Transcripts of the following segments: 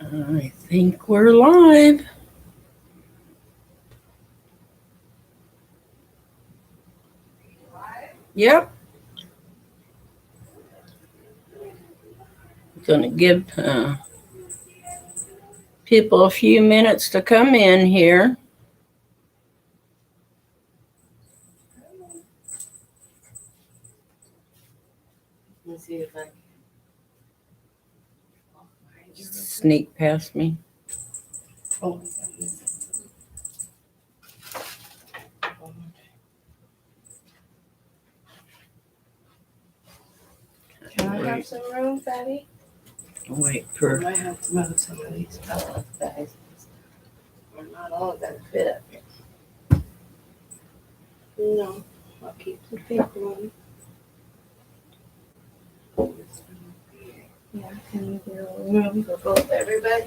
I think we're live. Yep. Gonna give people a few minutes to come in here. Let's see if I can Sneak past me. Oh, my goodness. Can I have some room, Fatty? Wait I for. might have to move some of these pillows, guys. We're not all gonna fit up here. No, I'll keep the paper one. Yeah, can we get a little room for both everybody?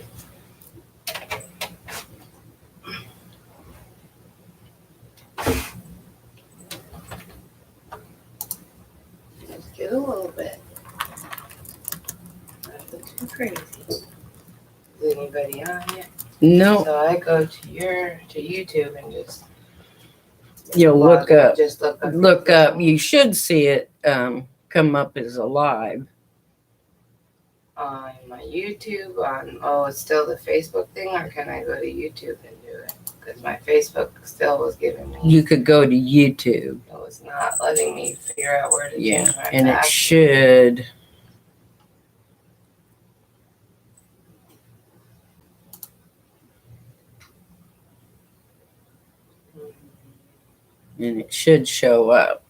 Just get a little bit. Nothing too crazy. Is anybody on yet? No, So I go to YouTube and just you'll look up. Just look up. Look up. You should see it come up as alive. On my YouTube, it's still the Facebook thing, or can I go to YouTube and do it? Because my Facebook still was giving me. You could go to YouTube. It was not letting me figure out where to change my And back. it should. And it should show up.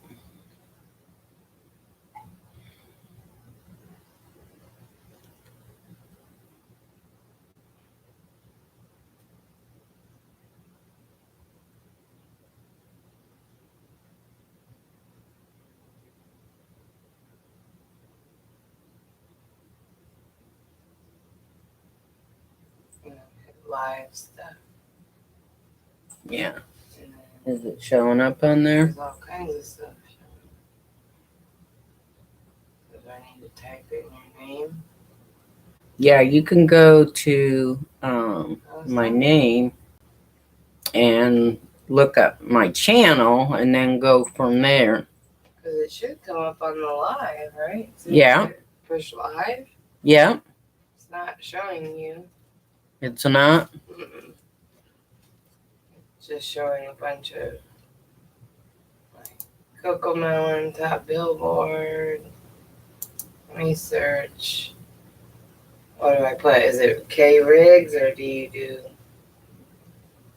Live stuff. Yeah. And then Is it showing up on there? there's all kinds of stuff. Do I need to type in your name? Yeah, you can go to my name and look up my channel and then go from there. Because it should come up on the live, right? So Yeah. push live. Yeah, It's not showing you. it's not. Mm-mm. It's just showing a bunch of like Coco Melon, Top Billboard, research. What do I put? Is it K Riggs or do you do?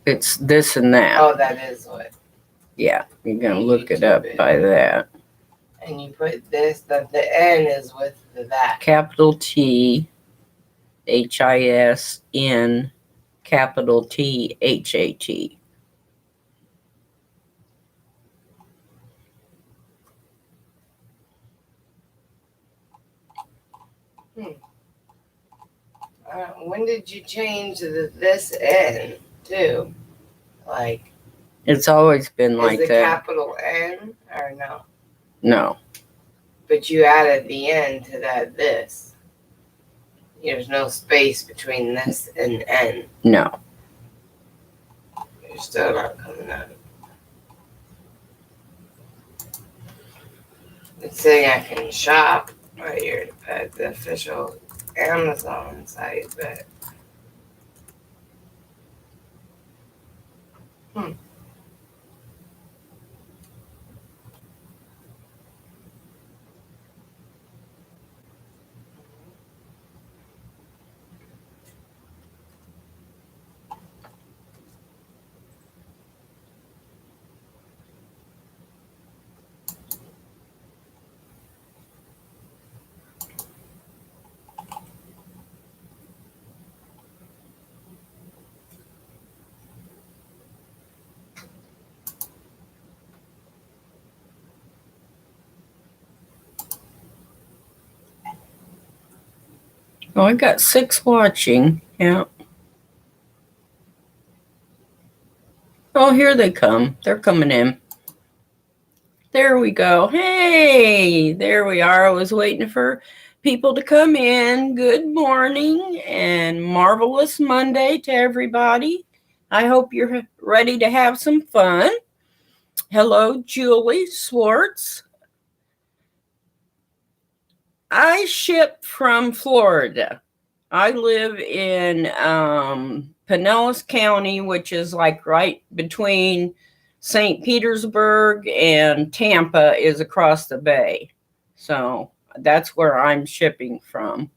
It's this and that. Oh, that is what. Yeah, you're gonna look it up by that. And you put this. The N is with the that. Capital T HISN capital T HAT. When did you change this N too? Like, It's always been like is the that. capital N or no? No. But you added the N to that this. There's no space between this and N. No. You're still not coming up. It's saying I can shop right here at the official Amazon site, but Oh, I got 6 watching. Yeah. Oh, here they come. They're coming in. There we go. Hey, there we are. I was waiting for people to come in. Good morning and marvelous Monday to everybody. I hope you're ready to have some fun. Hello, Julie Swartz. I ship from Florida. I live in Pinellas County, which is like right between St. Petersburg and Tampa is across the bay. So that's where I'm shipping from.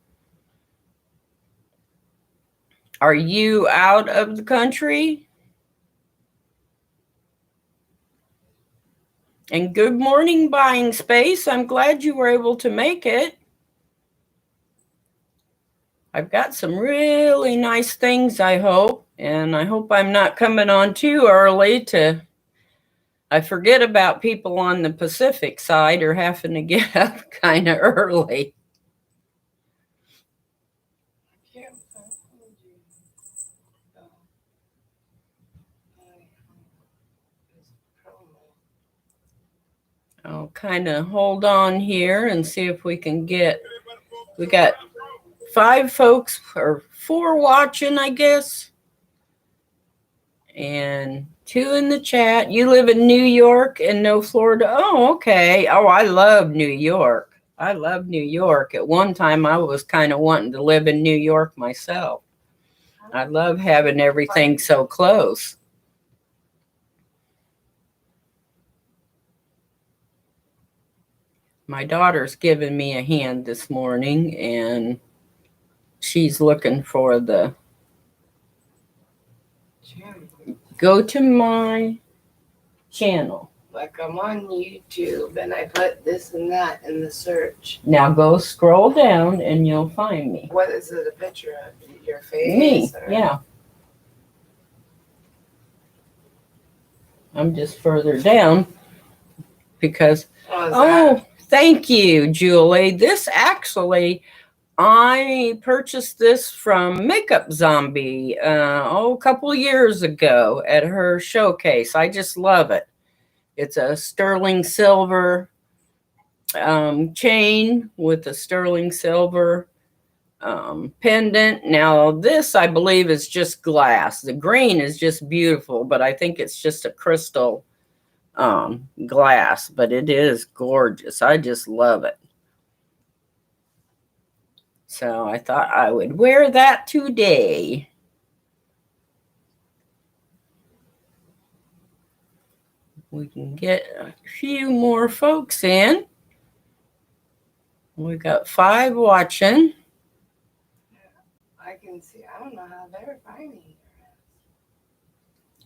Are you out of the country? And good morning, Buying Space. I'm glad you were able to make it. I've got some really nice things, I hope. And I hope I'm not coming on too early to... I forget about people on the Pacific side or having to get up kind of early. I'll kind of hold on here and see if we can get... We got 5 folks or 4 watching, I guess. And 2 in the chat. You live in New York and no Florida. Oh, okay. Oh, I love New York. I love New York. At one time, I was kind of wanting to live in New York myself. I love having everything so close. My daughter's giving me a hand this morning, and she's looking for the... Go to my channel. Like I'm on YouTube and I put this and that in the search. Now go scroll down and you'll find me. What is it a picture of? Your face? Me, or? yeah. I'm just further down because... Oh, thank you, Julie. This actually... I purchased this from Makeup Zombie a couple years ago at her showcase. I just love it. It's a sterling silver chain with a sterling silver pendant. Now this, I believe, is just glass. The green is just beautiful, but I think it's just a crystal glass, but it is gorgeous. I just love it. So I thought I would wear that today. We can get a few more folks in. We got 5 watching. I can see. I don't know how they're finding it.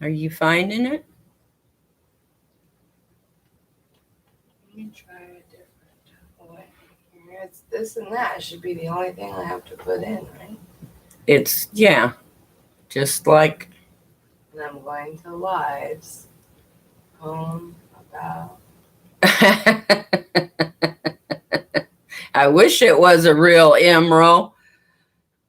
Are you finding it? Let me try a different way. It's this and that should be the only thing I have to put in, right? It's, yeah, just like... And I'm going to lives. Home about... I wish it was a real emerald.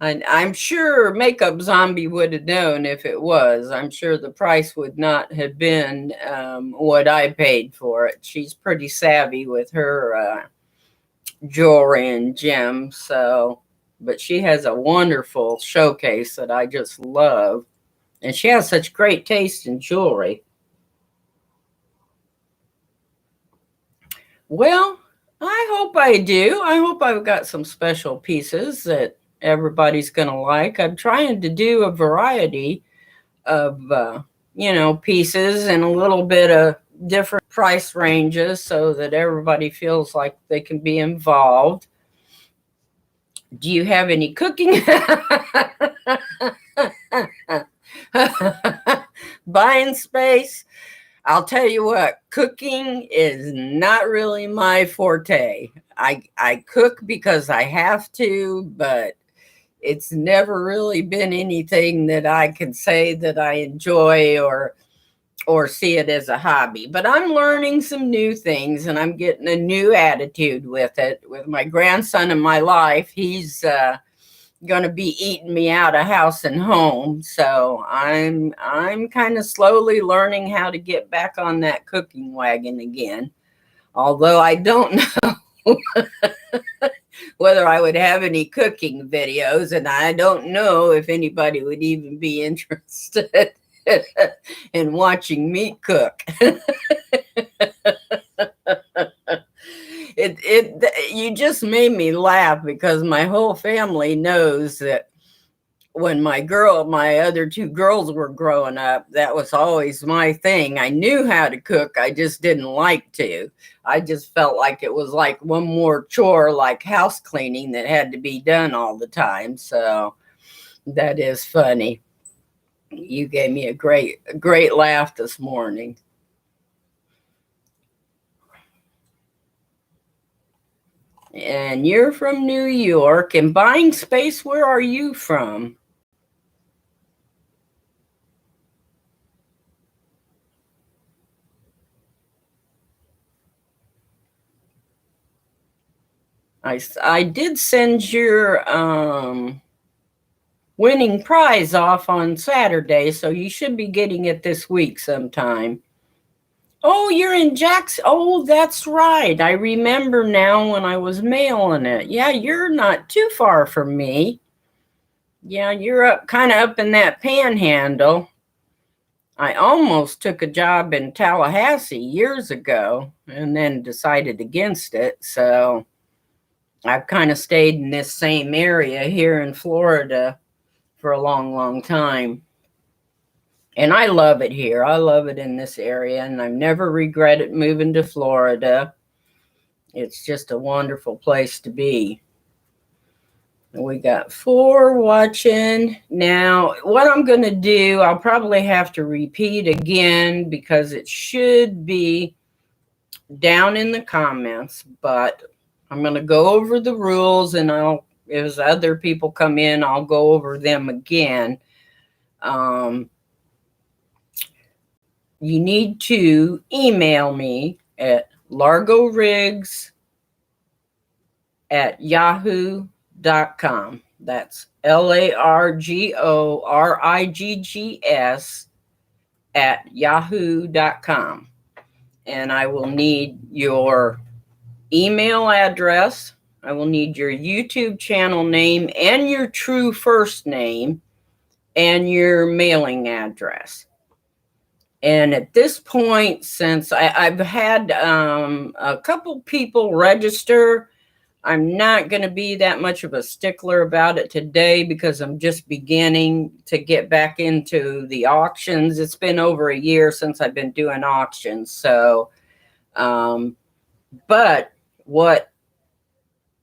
I'm sure Makeup Zombie would have known if it was. I'm sure the price would not have been what I paid for it. She's pretty savvy with her jewelry and gems. So, but she has a wonderful showcase that I just love. And she has such great taste in jewelry. Well, I hope I do. I hope I've got some special pieces that everybody's going to like. I'm trying to do a variety of, pieces and a little bit of different price ranges so that everybody feels like they can be involved. Do you have any cooking? Buying space? I'll tell you what, cooking is not really my forte. I cook because I have to, but it's never really been anything that I can say that I enjoy or see it as a hobby. But I'm learning some new things and I'm getting a new attitude with it. With my grandson in my life, he's going to be eating me out of house and home. So I'm kind of slowly learning how to get back on that cooking wagon again. Although I don't know whether I would have any cooking videos, and I don't know if anybody would even be interested in watching me cook. You just made me laugh because my whole family knows that when my other two girls were growing up, that was always my thing. I knew how to cook. I just didn't like to. I just felt like it was like one more chore, like house cleaning, that had to be done all the time. So that is funny. You gave me a great laugh this morning. And you're from New York. And buying space, where are you from? I did send your winning prize off on Saturday, so you should be getting it this week sometime. Oh, you're in Jackson. Oh, that's right. I remember now when I was mailing it. Yeah, you're not too far from me. Yeah, you're kind of up in that panhandle. I almost took a job in Tallahassee years ago and then decided against it. So I've kind of stayed in this same area here in Florida for a long time. And I love it here. I love it in this area, and I've never regretted moving to Florida. It's just a wonderful place to be. We got 4 watching. Now, what I'm going to do, I'll probably have to repeat again because it should be down in the comments, but I'm going to go over the rules, and as other people come in, I'll go over them again. You need to email me at largoriggs@yahoo.com. That's LARGORIGGS @yahoo.com. And I will need your email address. I will need your YouTube channel name and your true first name and your mailing address. And at this point, since I've had a couple people register, I'm not going to be that much of a stickler about it today because I'm just beginning to get back into the auctions. It's been over a year since I've been doing auctions. So, but what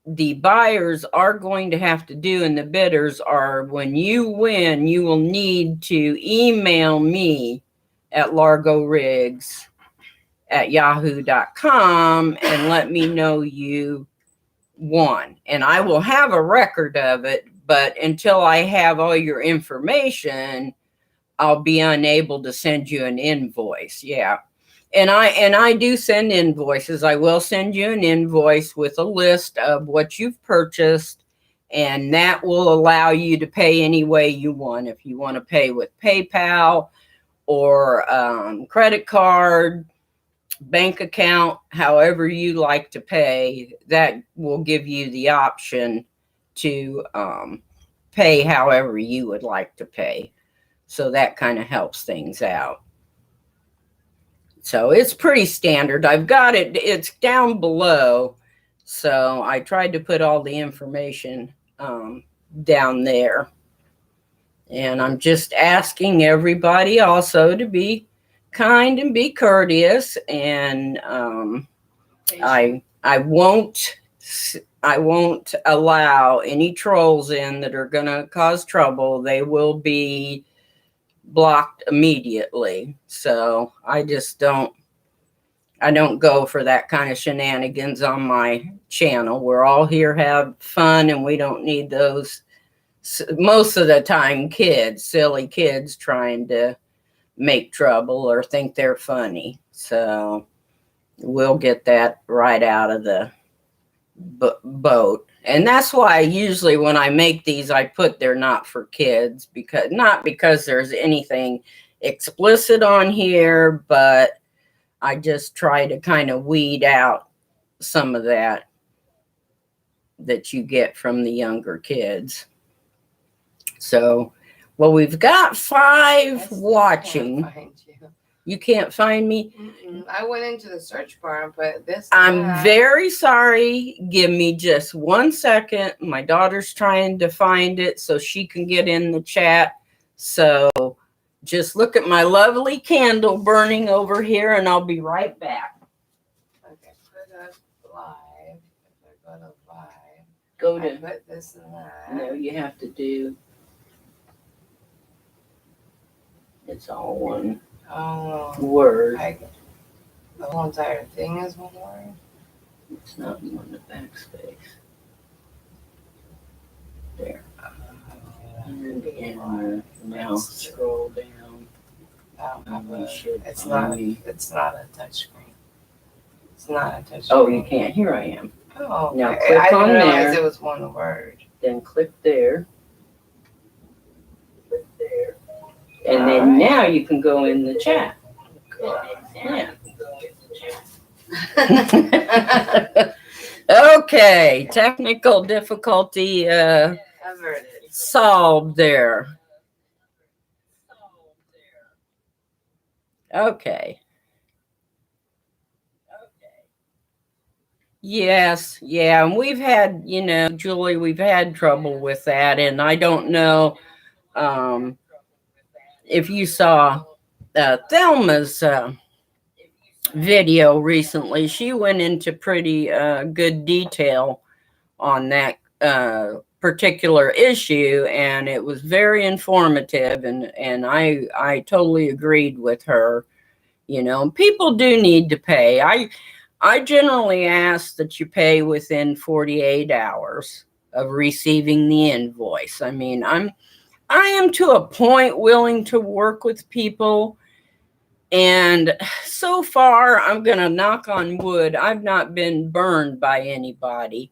the buyers are going to have to do and the bidders are, when you win, you will need to email me at largoriggs@yahoo.com and let me know you won. And I will have a record of it, but until I have all your information, I'll be unable to send you an invoice. Yeah. And I do send invoices. I will send you an invoice with a list of what you've purchased, and that will allow you to pay any way you want. If you want to pay with PayPal or credit card, bank account, however you like to pay, that will give you the option to pay however you would like to pay. So that kind of helps things out. So it's pretty standard. I've got it. It's down below. So I tried to put all the information down there. And I'm just asking everybody also to be kind and be courteous. And I won't allow any trolls in that are going to cause trouble. They will be blocked immediately. So I don't go for that kind of shenanigans on my channel. We're all here have fun, and we don't need those, most of the time, silly kids trying to make trouble or think they're funny. So we'll get that right out of the boat. And that's why usually when I make these, I put they're not for kids, not because there's anything explicit on here, but I just try to kind of weed out some of that you get from the younger kids. So, well, we've got 5 watching. You can't find me? I went into the search bar and put this. I'm very sorry. Give me just 1 second. My daughter's trying to find it so she can get in the chat. So just look at my lovely candle burning over here, and I'll be right back. Okay, put up live. If I go to live, Go to put this and that. No, you have to do. It's all one word. The whole entire thing is one word. It's not one the backspace. There. And now scroll down. It's not a touch screen. It's not a touch screen. Oh, you can't. Here I am. Oh, now okay. click I didn't on realize there. It was one word. Then click there. Click there. And then now you can go in the chat. Yeah. Okay, technical difficulty solved there. Okay. Yes, yeah, and we've had, Julie, we've had trouble with that, and I don't know if you saw Thelma's video recently. She went into pretty good detail on that particular issue, and it was very informative, and I totally agreed with her. People do need to pay. I generally ask that you pay within 48 hours of receiving the invoice. I mean, I am to a point willing to work with people. And so far, I'm going to knock on wood, I've not been burned by anybody.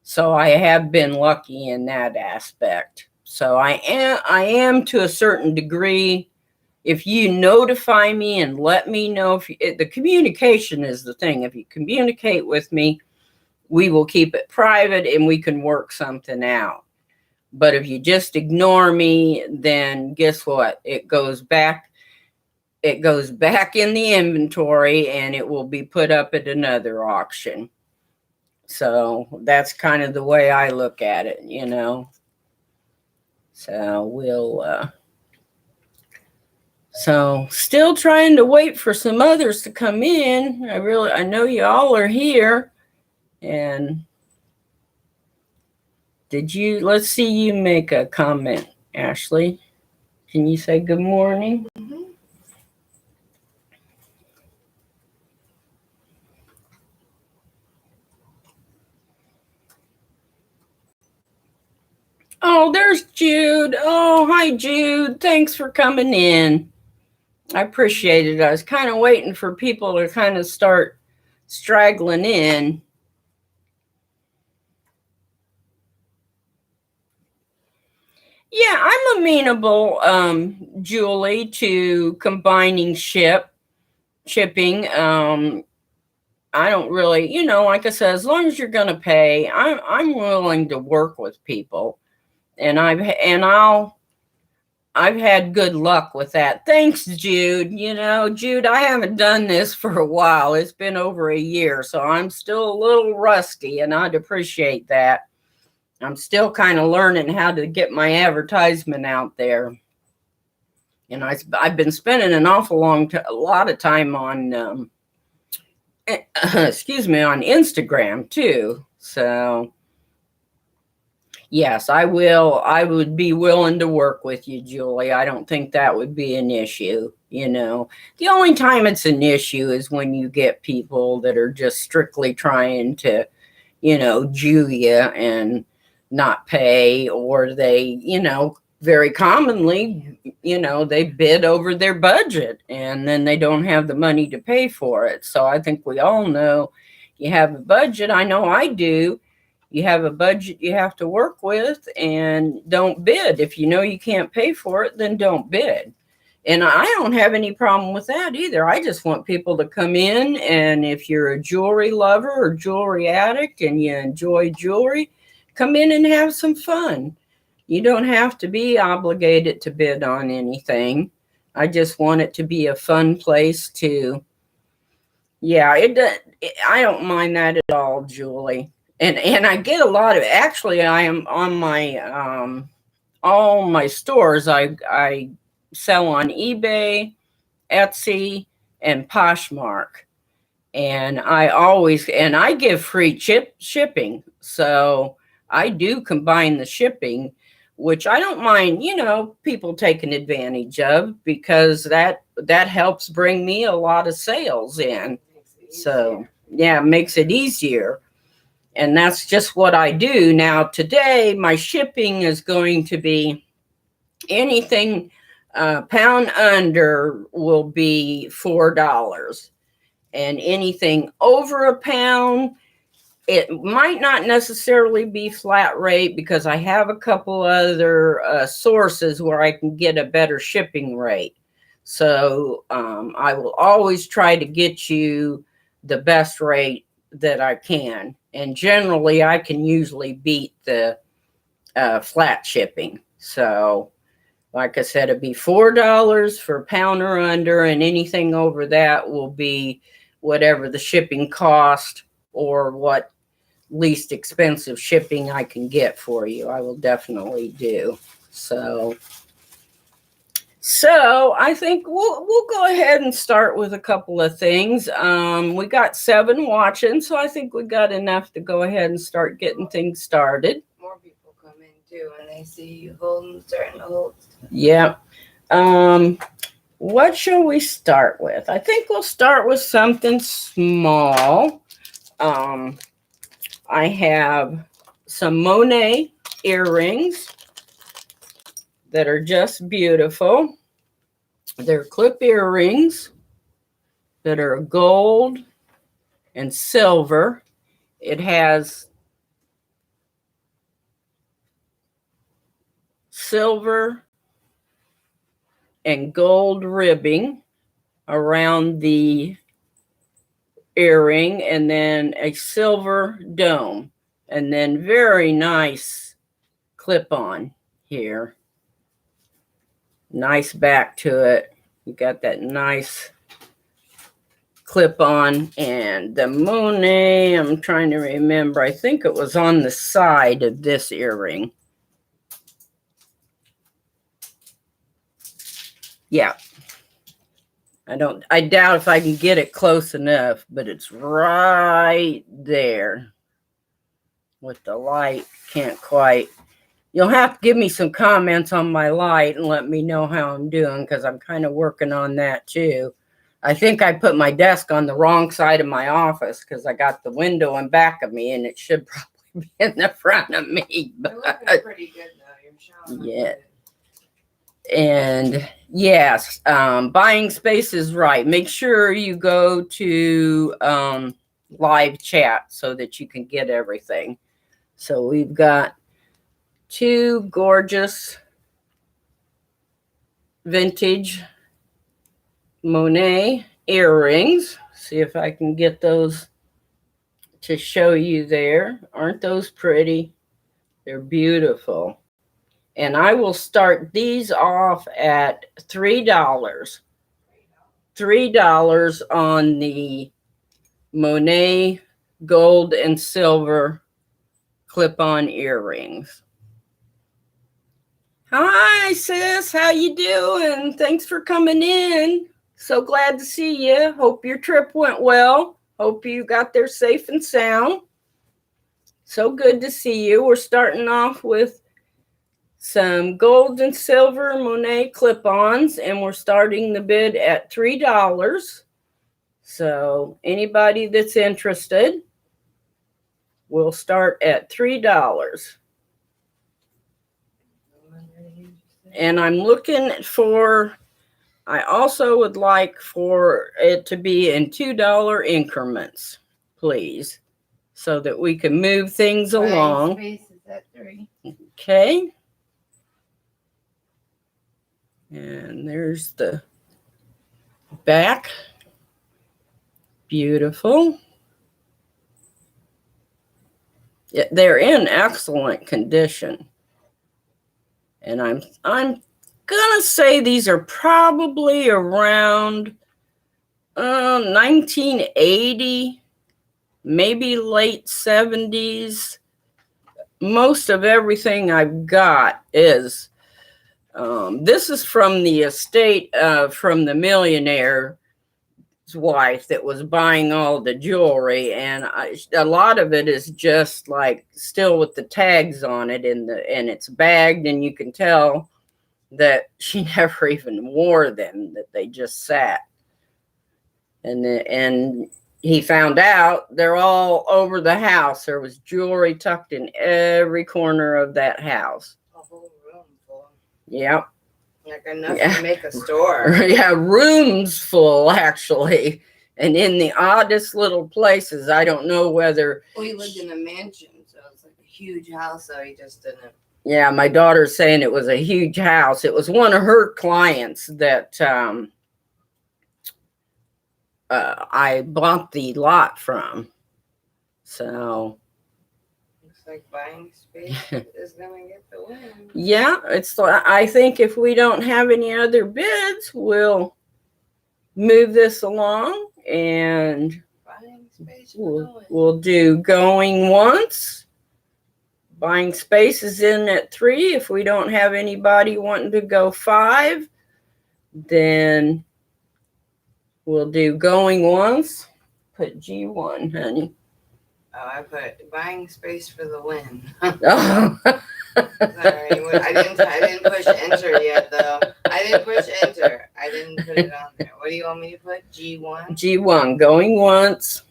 So I have been lucky in that aspect. So I am to a certain degree. If you notify me and let me know, the communication is the thing. If you communicate with me, we will keep it private and we can work something out. But if you just ignore me, then guess what? It goes back in the inventory and it will be put up at another auction. So that's kind of the way I look at it, So we'll so still trying to wait for some others to come in. I know you all are here. And let's see you make a comment, Ashley. Can you say good morning? Mm-hmm. Oh, there's Jude. Oh, hi, Jude. Thanks for coming in. I appreciate it. I was kind of waiting for people to kind of start straggling in. Yeah, I'm amenable, Julie, to combining shipping. I don't really, like I said, as long as you're going to pay, I'm willing to work with people, and I've had good luck with that. Thanks, Jude. Jude, I haven't done this for a while. It's been over a year, so I'm still a little rusty, and I'd appreciate that. I'm still kind of learning how to get my advertisement out there. And I've been spending an awful lot of time on, on Instagram too. So yes, I would be willing to work with you, Julie. I don't think that would be an issue. The only time it's an issue is when you get people that are just strictly trying to, Jew you and not pay, or they, very commonly, they bid over their budget and then they don't have the money to pay for it. So I think we all know you have a budget. I know I do. You have a budget you have to work with, and don't bid. If you know you can't pay for it, then don't bid. And I don't have any problem with that either. I just want people to come in, and if you're a jewelry lover or jewelry addict and you enjoy jewelry, come in and have some fun. You don't have to be obligated to bid on anything. I just want it to be a fun place to, yeah, I don't mind that at all, Julie. And I get a lot of, actually I am on my all my stores I sell on eBay, Etsy, and Poshmark. And I give free shipping. So I do combine the shipping, which I don't mind, people taking advantage of, because that helps bring me a lot of sales in. So yeah, it makes it easier. And that's just what I do. Now today, my shipping is going to be anything pound under will be $4. And anything over a pound, it might not necessarily be flat rate, because I have a couple other sources where I can get a better shipping rate. So I will always try to get you the best rate that I can. And generally, I can usually beat the flat shipping. So like I said, it'd be $4 for pound or under, and anything over that will be whatever the shipping cost or what least expensive shipping I can get for you. I will definitely do. So I think we'll go ahead and start with a couple of things. We got 7 watching, so I think we got enough to go ahead and start getting things started. More people come in too, and they see you starting to hold. Yep. What shall we start with? I think we'll start with something small. I have some Monet earrings that are just beautiful. They're clip earrings that are gold and silver. It has silver and gold ribbing around the earring, and then a silver dome, and then very nice clip on here. Nice back to it. You got that nice clip on. And the Monet, I'm trying to remember, I think it was on the side of this earring. Yeah. I doubt if I can get it close enough, but it's right there with the light. Can't quite. You'll have to give me some comments on my light and let me know how I'm doing, because I'm kind of working on that too. I think I put my desk on the wrong side of my office, because I got the window in back of me, and it should probably be in the front of me. But you're looking pretty good though. You're showing. Yeah. And yes, buying space is right. Make sure you go to live chat so that you can get everything. So we've got 2 gorgeous vintage Monet earrings. See if I can get those to show you there. Aren't those pretty? They're beautiful. And I will start these off at $3. $3 on the Monet gold and silver clip-on earrings. Hi, sis. How you doing? Thanks for coming in. So glad to see you. Hope your trip went well. Hope you got there safe and sound. So good to see you. We're starting off with some gold and silver Monet clip-ons, and we're starting the bid at $3. So anybody that's interested, we'll start at $3. And I'm looking for, I also would like for it to be in $2 increments, please, so that we can move things along. Space is at 3. Okay. And there's the back. Beautiful. Yeah, they're in excellent condition. And I'm gonna say these are probably around 1980, maybe late 70s. Most of everything I've got is this is from the estate from the millionaire's wife that was buying all the jewelry, and a lot of it is just like still with the tags on it, and it's bagged, and you can tell that she never even wore them, that they just sat. And he found out they're all over the house. There was jewelry tucked in every corner of that house. A whole room full. Yep. Like enough to make a store. Yeah, rooms full, actually. And in the oddest little places. I don't know whether... We lived in a mansion, so it's like a huge house, so he just didn't... Yeah, my daughter's saying it was a huge house. It was one of her clients that I bought the lot from. So... Looks like buying space is going to get the win. Yeah, I think if we don't have any other bids, we'll move this along and Buying space we'll do going once. Buying space is in at 3. If we don't have anybody wanting to go 5, then we'll do going once. Put G1, honey. Oh, I put buying space for the win. Oh. Sorry, I didn't push enter yet, though. I didn't push enter. I didn't put it on there. What do you want me to put? G1? G1, going once.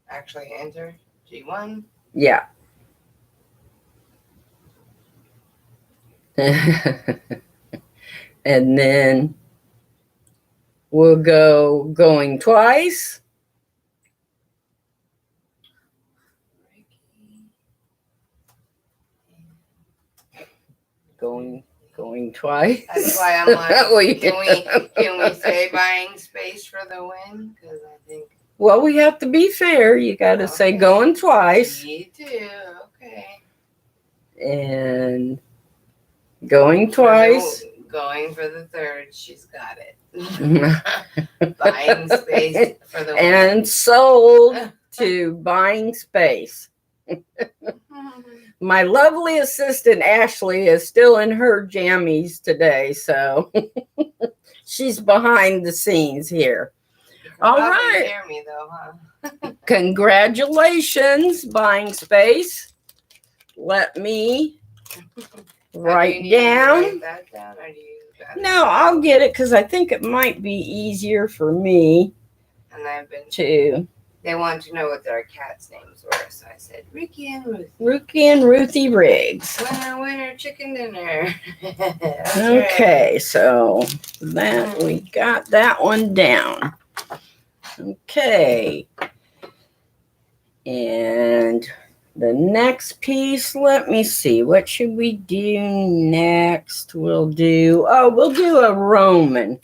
Actually, enter. G1. Yeah. And then we'll go going twice. Going twice. That's why I'm like, can we say buying space for the win? Because I think. Well, we have to be fair. You got to say going twice. Me too. Okay. And going twice. Going for the third. She's got it. Buying space for the win. And sold to buying space. My lovely assistant, Ashley, is still in her jammies today, so she's behind the scenes here. All right. Hear me though, huh? Congratulations, buying space. Let me write down. Write that down, or do you No, I'll get it because I think it might be easier for me to. They wanted to know what their cats' names were, so I said Ricky and Ruthie. Ricky and Ruthie Riggs. Winner, chicken dinner. Okay, right. So that we got that one down. Okay. And the next piece, let me see. What should we do next? We'll do a Roman.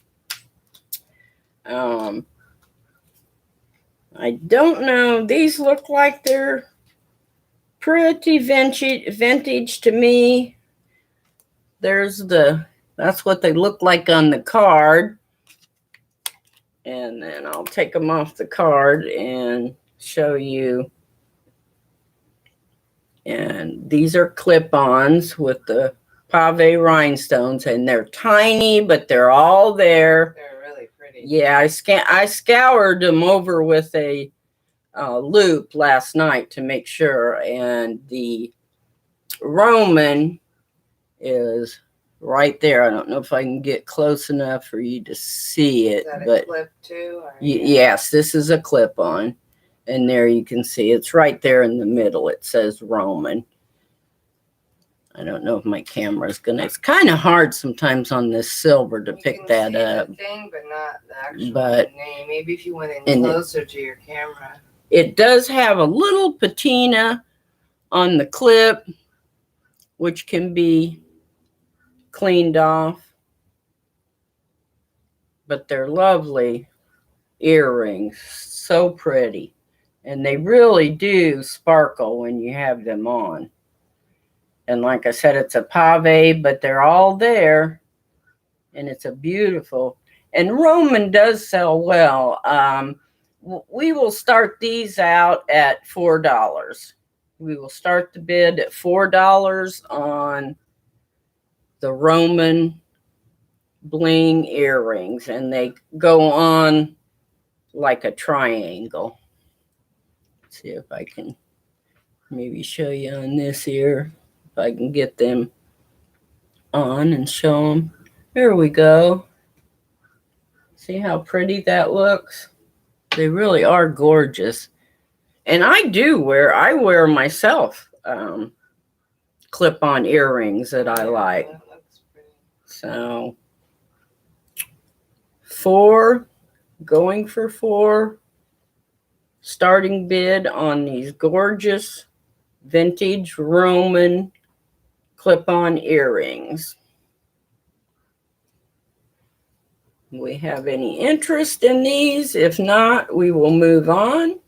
I don't know. These look like they're pretty vintage to me. That's what they look like on the card. And then I'll take them off the card and show you. And these are clip-ons with the pave rhinestones, and they're tiny, but they're all there. They're really pretty. Yeah, I scoured them over with a loop last night to make sure, and the Roman is right there. I don't know if I can get close enough for you to see it. Is that but a clip too? Yes, this is a clip-on. And there you can see it's right there in the middle. It says Roman. I don't know if my camera's gonna. It's kind of hard sometimes on this silver to pick that up. The thing, but not the actual name. Maybe if you went in closer to your camera. It does have a little patina on the clip, which can be cleaned off. But they're lovely earrings. So pretty. And they really do sparkle when you have them on. And like I said, it's a pave, but they're all there. And it's a beautiful. And Roman does sell well. We will start these out at $4. We will start the bid at $4 on the Roman bling earrings. And they go on like a triangle. Let's see if I can maybe show you on this ear. If I can get them on and show them. There we go. See how pretty that looks? They really are gorgeous. And I wear myself clip-on earrings that I like. So going for $4. Starting bid on these gorgeous vintage Roman clip-on earrings. We have any interest in these? If not, we will move on.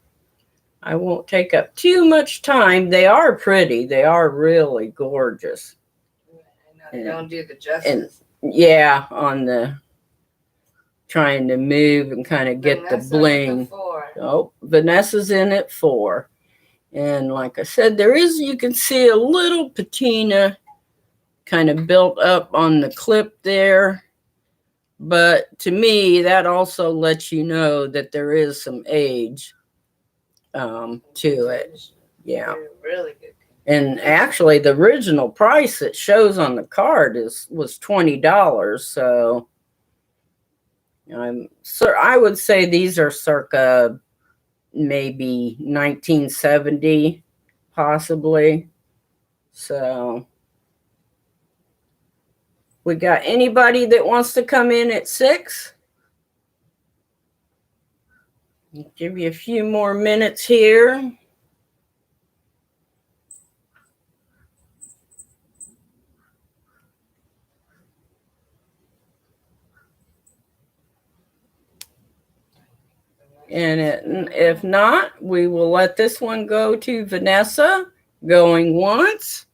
I won't take up too much time. They are pretty. They are really gorgeous. I know they don't do the justice. Yeah, on the trying to move and kind of get the bling. Oh, Vanessa's in at $4. And like I said, you can see a little patina kind of built up on the clip there. But to me, that also lets you know that there is some age to it. Yeah. Really good. And actually, the original price that shows on the card was $20. So I would say these are circa maybe 1970, possibly. So we got anybody that wants to come in at $6? I'll give you a few more minutes here. And if not, we will let this one go to Vanessa. Going once.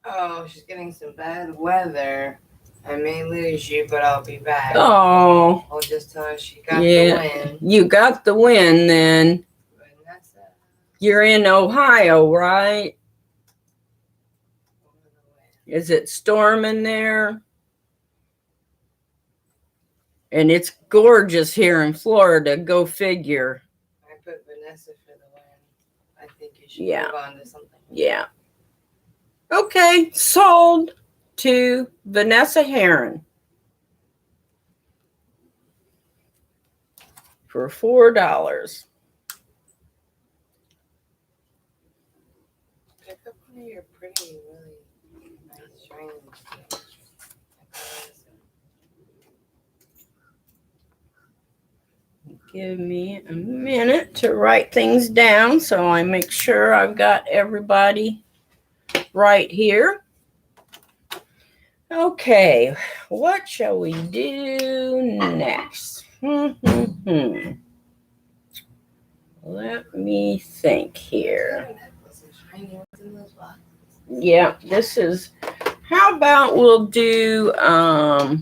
Oh, she's getting some bad weather. I may lose you, but I'll be back. Oh. I'll just tell her she got the win. You got the win then. Vanessa. You're in Ohio, right? Is it storming there? And it's gorgeous here in Florida. Go figure. I put Vanessa for the win. I think you should move on to something. Yeah. Okay, sold to Vanessa Heron for $4. Pick up one of your pretty, really nice rings. Give me a minute to write things down so I make sure I've got everybody right here. Okay, what shall we do next? Let me think here. Yeah, how about we'll do, oh,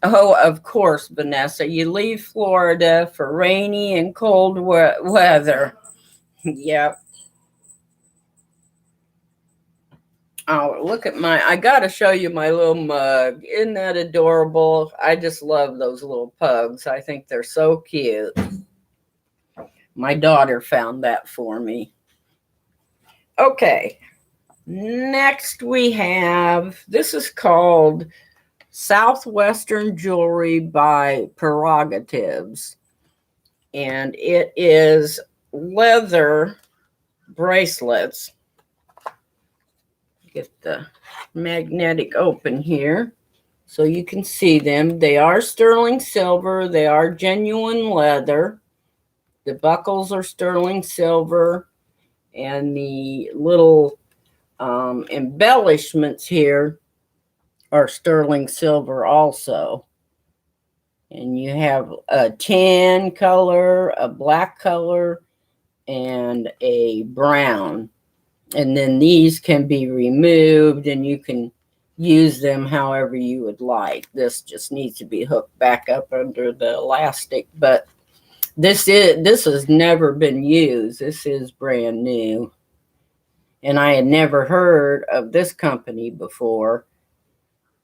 of course, Vanessa, you leave Florida for rainy and cold weather. Yep. Oh, look at I got to show you my little mug. Isn't that adorable? I just love those little pugs. I think they're so cute. My daughter found that for me. Okay. Next we have, this is called Southwestern Jewelry by Prerogatives. And it is leather bracelets. Get the magnetic open here so you can see them. They are sterling silver. They are genuine leather. The buckles are sterling silver. And the little embellishments here are sterling silver also. And you have a tan color, a black color, and a brown. And then these can be removed and you can use them however you would like. This just needs to be hooked back up under the elastic, but this has never been used. This is brand new. And I had never heard of this company before.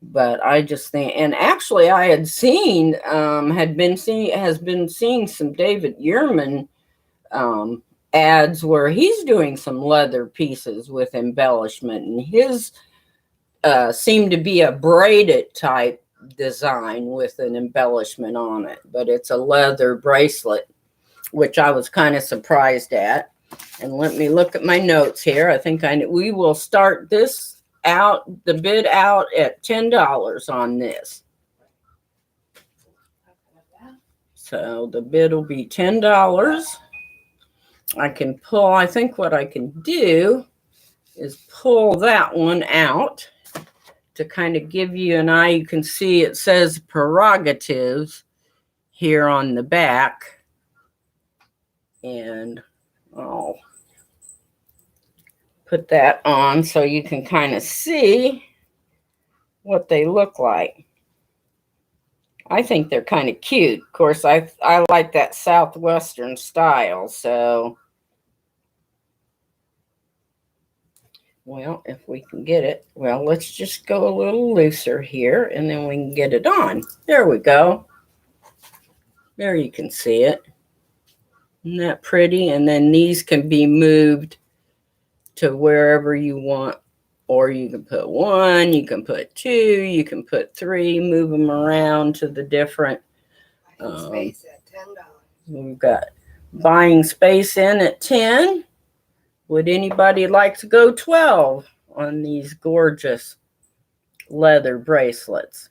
But I just think, and actually I had seen, has been seeing some David Yurman ads where he's doing some leather pieces with embellishment, and his seemed to be a braided type design with an embellishment on it, but it's a leather bracelet, which I was kind of surprised at. And let me look at my notes here. I think we will start this the bid out at $10 on this. So the bid will be $10. I can pull, I think what I can do is pull that one out to kind of give you an eye. You can see it says prerogatives here on the back. And I'll put that on so you can kind of see what they look like. I think they're kind of cute. Of course, I like that Southwestern style, so well, if we can get it. Well, let's just go a little looser here and then we can get it on. There we go. There you can see it. Isn't that pretty? And then these can be moved to wherever you want, or you can put 1, you can put 2, you can put 3, move them around to the different. Space at $10. We've got buying space in at 10. Would anybody like to go 12 on these gorgeous leather bracelets?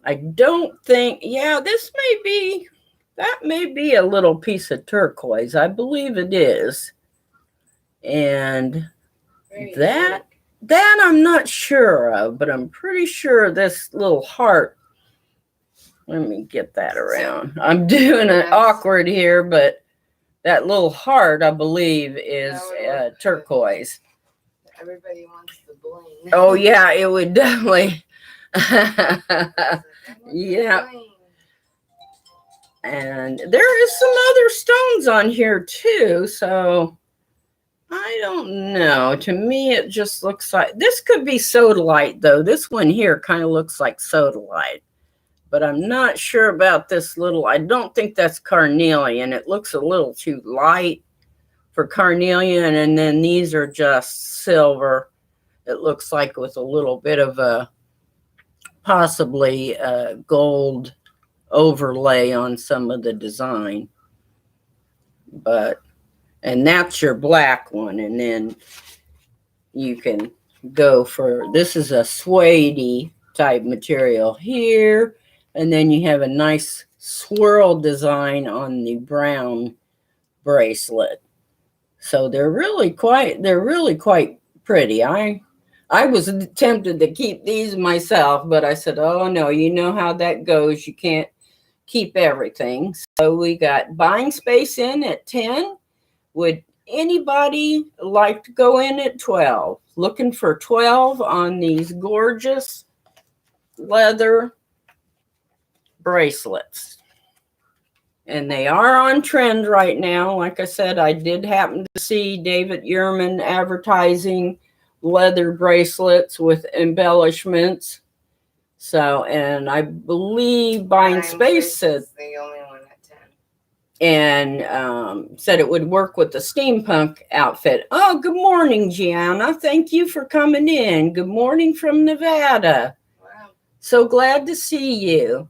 I don't think, yeah, that may be a little piece of turquoise. I believe it is. And that I'm not sure of, but I'm pretty sure this little heart, let me get that around. I'm doing it awkward here, but that little heart, I believe, is turquoise. Everybody wants the bling. Oh, yeah, it would definitely. Yeah. And there is some other stones on here, too, so I don't know. To me, it just looks like this could be sodalite, though. This one here kind of looks like sodalite, but I'm not sure about this little. I don't think that's carnelian. It looks a little too light for carnelian, and then these are just silver. It looks like with a little bit of a possibly gold overlay on some of the design, and that's your black one. And then you can go for, this is a suede type material here. And then you have a nice swirl design on the brown bracelet. So they're really quite pretty. I was tempted to keep these myself, but I said, oh no, you know how that goes. You can't keep everything. So we got buying space in at 10. Would anybody like to go in at 12? Looking for 12 on these gorgeous leather bracelets. And they are on trend right now. Like I said, I did happen to see David Yurman advertising leather bracelets with embellishments. So, and I believe Buying Space said the only one at 10. And said it would work with the steampunk outfit. Oh, good morning, Gianna. Thank you for coming in. Good morning from Nevada. Wow. So glad to see you.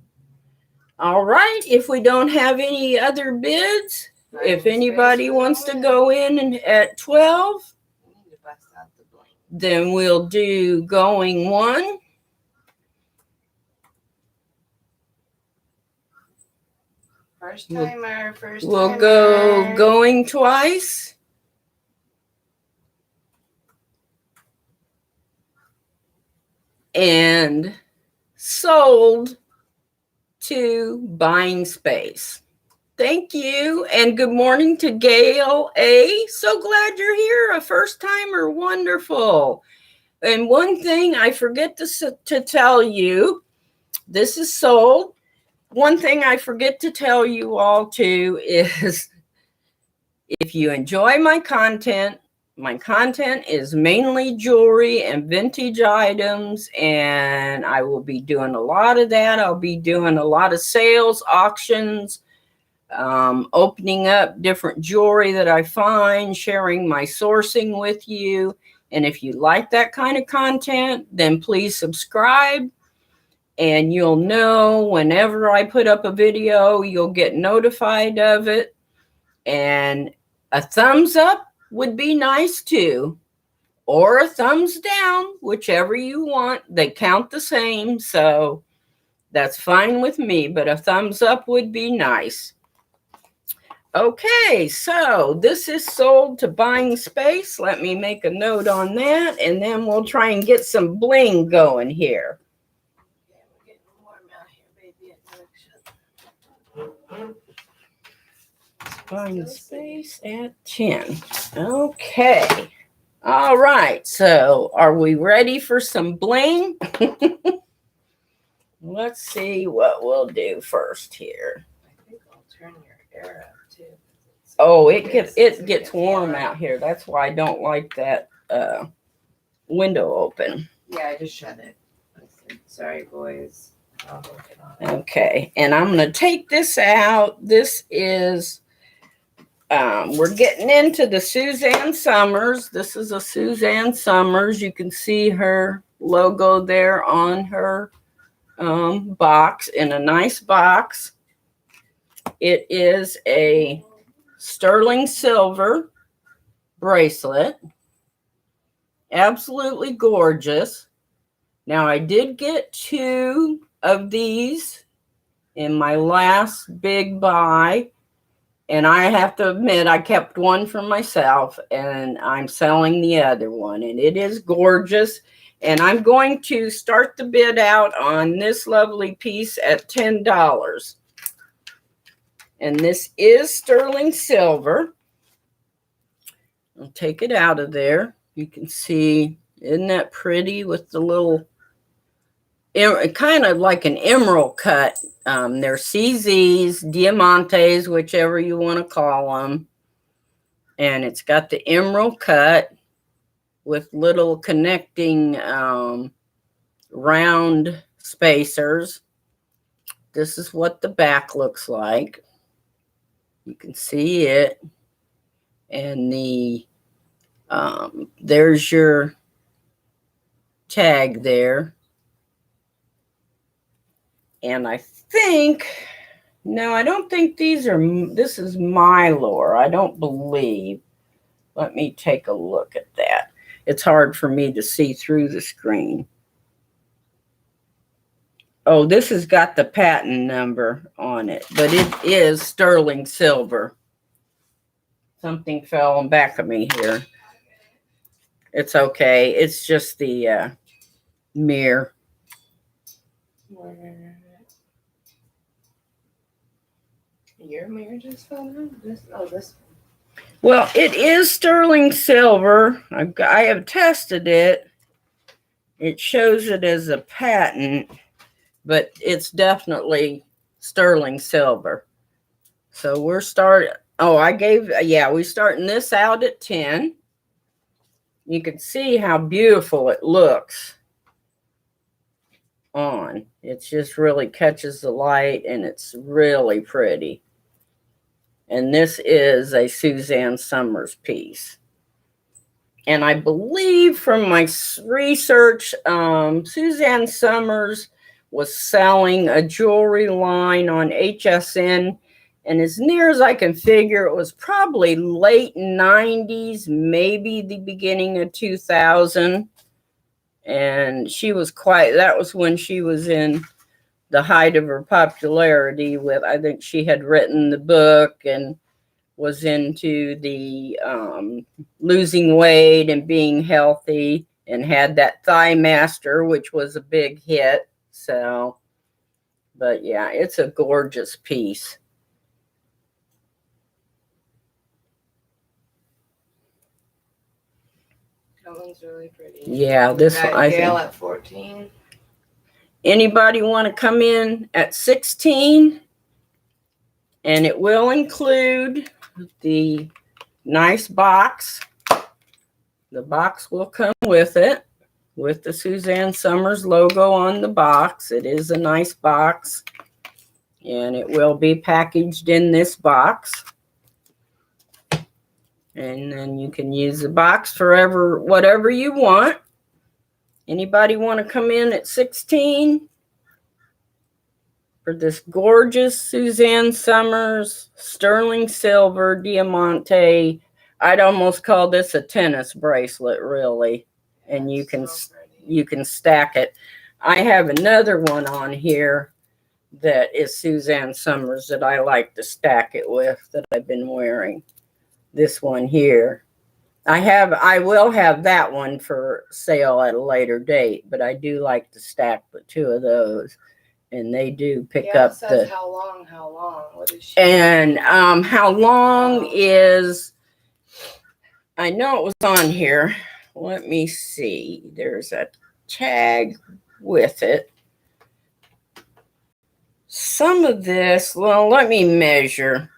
All right. If we don't have any other bids, if anybody wants to go in at 12, then we'll do going 1. First timer, first timer. We'll go going twice. and sold to Buying Space. Thank you, and good morning to Gail A. So glad you're here, a first timer, wonderful. And one thing I forget to tell you, this is sold. One thing I forget to tell you all too is if you enjoy my content is mainly jewelry and vintage items, and I will be doing a lot of that. I'll be doing a lot of sales, auctions, opening up different jewelry that I find, sharing my sourcing with you. And if you like that kind of content, then please subscribe, and you'll know whenever I put up a video, you'll get notified of it. And a thumbs up would be nice too, or a thumbs down, whichever you want. They count the same, so that's fine with me, but a thumbs up would be nice. Okay, so this is sold to Buying Space. Let me make a note on that, and then we'll try and get some bling going here. Yeah, we're getting warm out here, baby. Buying Space at 10. Okay. All right, so are we ready for some bling? Let's see what we'll do first here. I think I'll turn your air up too. Oh, it gets warm out here. That's why I don't like that window open. Yeah, I just shut it. Sorry, boys. I'll look it on. Okay, and I'm going to take this out. This is, we're getting into the Suzanne Summers. This is a Suzanne Summers. You can see her logo there on her box, in a nice box. It is a sterling silver bracelet. Absolutely gorgeous. Now, I did get 2 of these in my last big buy, and I have to admit I kept one for myself, and I'm selling the other one, and it is gorgeous. And I'm going to start the bid out on this lovely piece at $10. And this is sterling silver. I'll take it out of there. You can see, isn't that pretty with the little, kind of like an emerald cut. They're CZs, diamantes, whichever you want to call them. And it's got the emerald cut with little connecting round spacers. This is what the back looks like. You can see it. And the there's your tag there. And I think, no, I don't think these are, this is Mylor. I don't believe. Let me take a look at that. It's hard for me to see through the screen. Oh, this has got the patent number on it, but it is sterling silver. Something fell on back of me here. It's okay. It's just the mirror. Your mirror just fell down? This one. Well, it is sterling silver. I have tested it. It shows it as a patent, but it's definitely sterling silver. So we're starting. Oh, we're starting this out at 10. You can see how beautiful it looks on. It just really catches the light, and it's really pretty. And this is a Suzanne Summers piece. And I believe from my research, Suzanne Summers was selling a jewelry line on HSN. And as near as I can figure, it was probably late 90s, maybe the beginning of 2000. And she was that was when she was in the height of her popularity with, I think she had written the book and was into the losing weight and being healthy and had that Thigh Master, which was a big hit. So, but yeah, it's a gorgeous piece. That one's really pretty. Yeah, this one I Gail think. at 14. Anybody want to come in at 16? And it will include the nice box. The box will come with it, with the Suzanne Somers logo on the box. It is a nice box, and it will be packaged in this box. And then you can use the box for whatever you want. Anybody want to come in at 16 for this gorgeous Suzanne Somers sterling silver diamante? I'd almost call this a tennis bracelet, really. And you can stack it. I have another one on here that is Suzanne Somers that I like to stack it with, that I've been wearing. This one here. I will have that one for sale at a later date, but I do like to stack the two of those, and they do pick up the. How long? What is she? And how long is? I know it was on here. Let me see. There's a tag with it. Some of this, well, let me measure.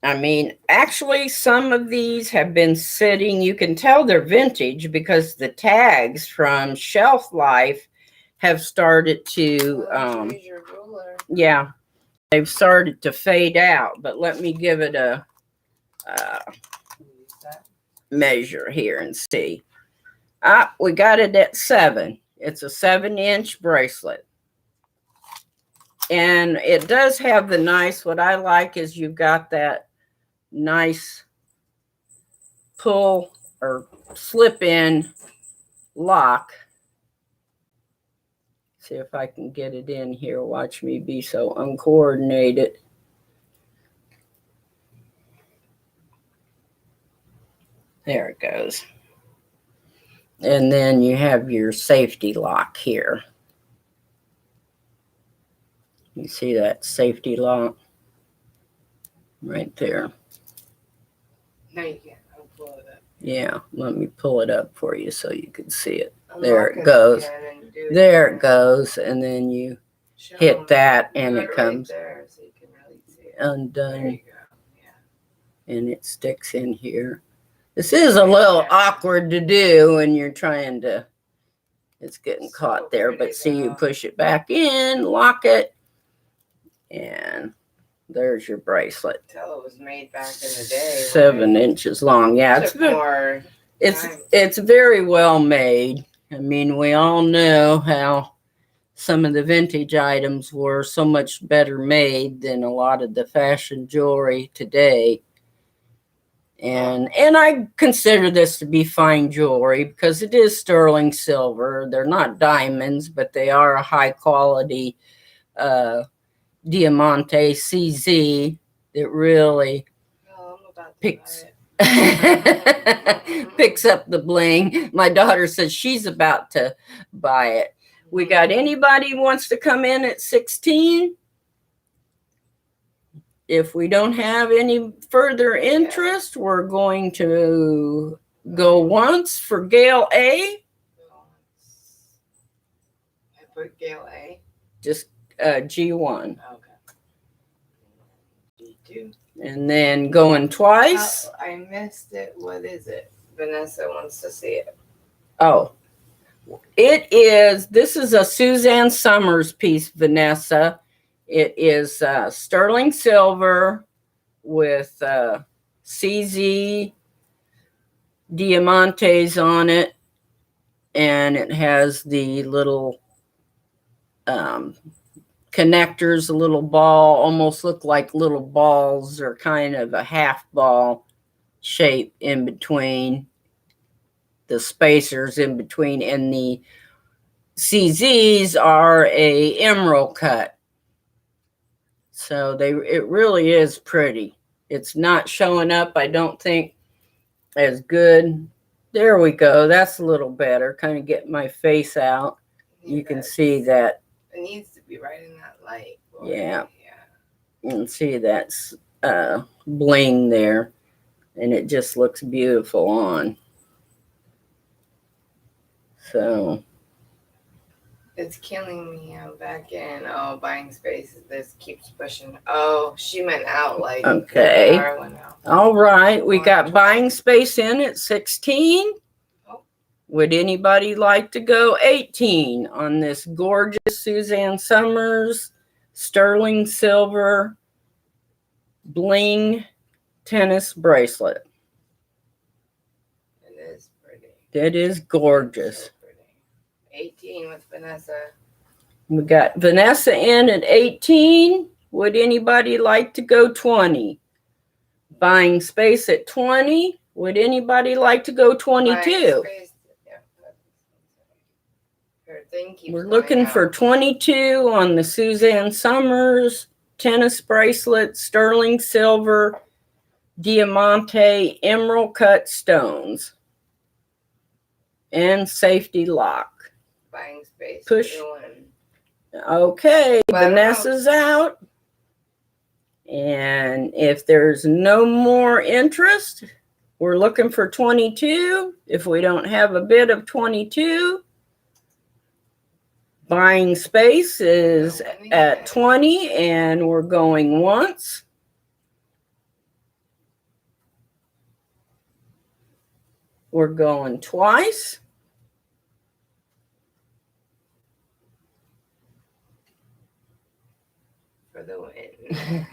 I mean, actually, some of these have been sitting. You can tell they're vintage because the tags from shelf life have started to, yeah, they've started to fade out. But let me give it a measure here and see. We got it at 7. It's a 7-inch bracelet. And it does have the nice, what I like is you've got that nice pull or slip in lock. See if I can get it in here. Watch me be so uncoordinated. There it goes. And then you have your safety lock here. You see that safety lock right there? No, you can't. I'll pull it up. Yeah, let me pull it up for you so you can see it. There it goes. There it goes. And then you hit that and it comes undone. There you go. Yeah. And it sticks in here. This is a little awkward to do when you're trying to, it's getting caught there. But see, you push it back in, lock it, and there's your bracelet. Tell it was made back in the day. 7 inches long. Yeah, it's very well made. I mean, we all know how some of the vintage items were so much better made than a lot of the fashion jewelry today. And I consider this to be fine jewelry because it is sterling silver. They're not diamonds, but they are a high quality Diamante CZ that really picks up the bling. My daughter says she's about to buy it. We got anybody who wants to come in at 16? If we don't have any further interest, we're going to go once for Gail A. I put Gail A. Just G1. Okay. G2. And then going twice. Oh, I missed it. What is it? Vanessa wants to see it. Oh, this is a Suzanne Somers piece, Vanessa. It is sterling silver with CZ diamantes on it. And it has the little connectors, a little ball, almost look like little balls or kind of a half ball shape in between. The spacers in between, and the CZs are a emerald cut. So it really is pretty. It's not showing up, I don't think, as good There we go. That's a little better. Kind of get my face out. You can see that. It needs to be right in that light. Boy. Yeah. You can see that's bling there. And it just looks beautiful on. So. It's killing me. I'm back in. Oh, buying spaces. This keeps pushing. Oh, she went out like. Okay. The car went out. All right. We got buying space in at 16. Oh. Would anybody like to go 18 on this gorgeous Suzanne Summers sterling silver bling tennis bracelet? It is pretty. It is gorgeous. 18 with Vanessa. We got Vanessa in at 18. Would anybody like to go 20? Buying space at 20. Would anybody like to go 22? We're looking for 22 on the Suzanne Summers tennis bracelet, sterling silver, diamante, emerald cut stones, and safety lock. Buying space. Push. Okay, Vanessa's out. And if there's no more interest, we're looking for 22. If we don't have a bid of 22, buying space is at 20, and we're going once. We're going twice. For the win.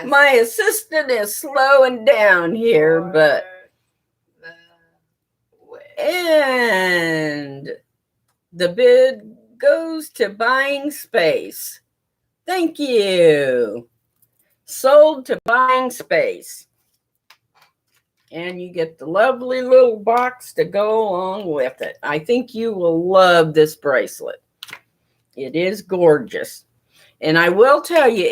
My assistant is slowing down here, but and the bid goes to buying space. Thank you. Sold to buying space. And you get the lovely little box to go along with it. I think you will love this bracelet. It is gorgeous. And I will tell you,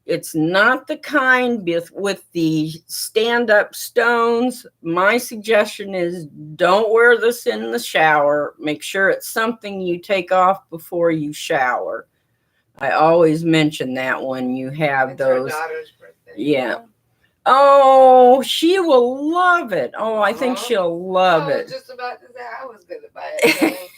it's not the kind with the stand-up stones. My suggestion is don't wear this in the shower. Make sure it's something you take off before you shower. I always mention that when you have those. Her daughter's birthday. Yeah. Oh, she will love it. Oh, I think she'll love it. I was just about to say I was going to buy it.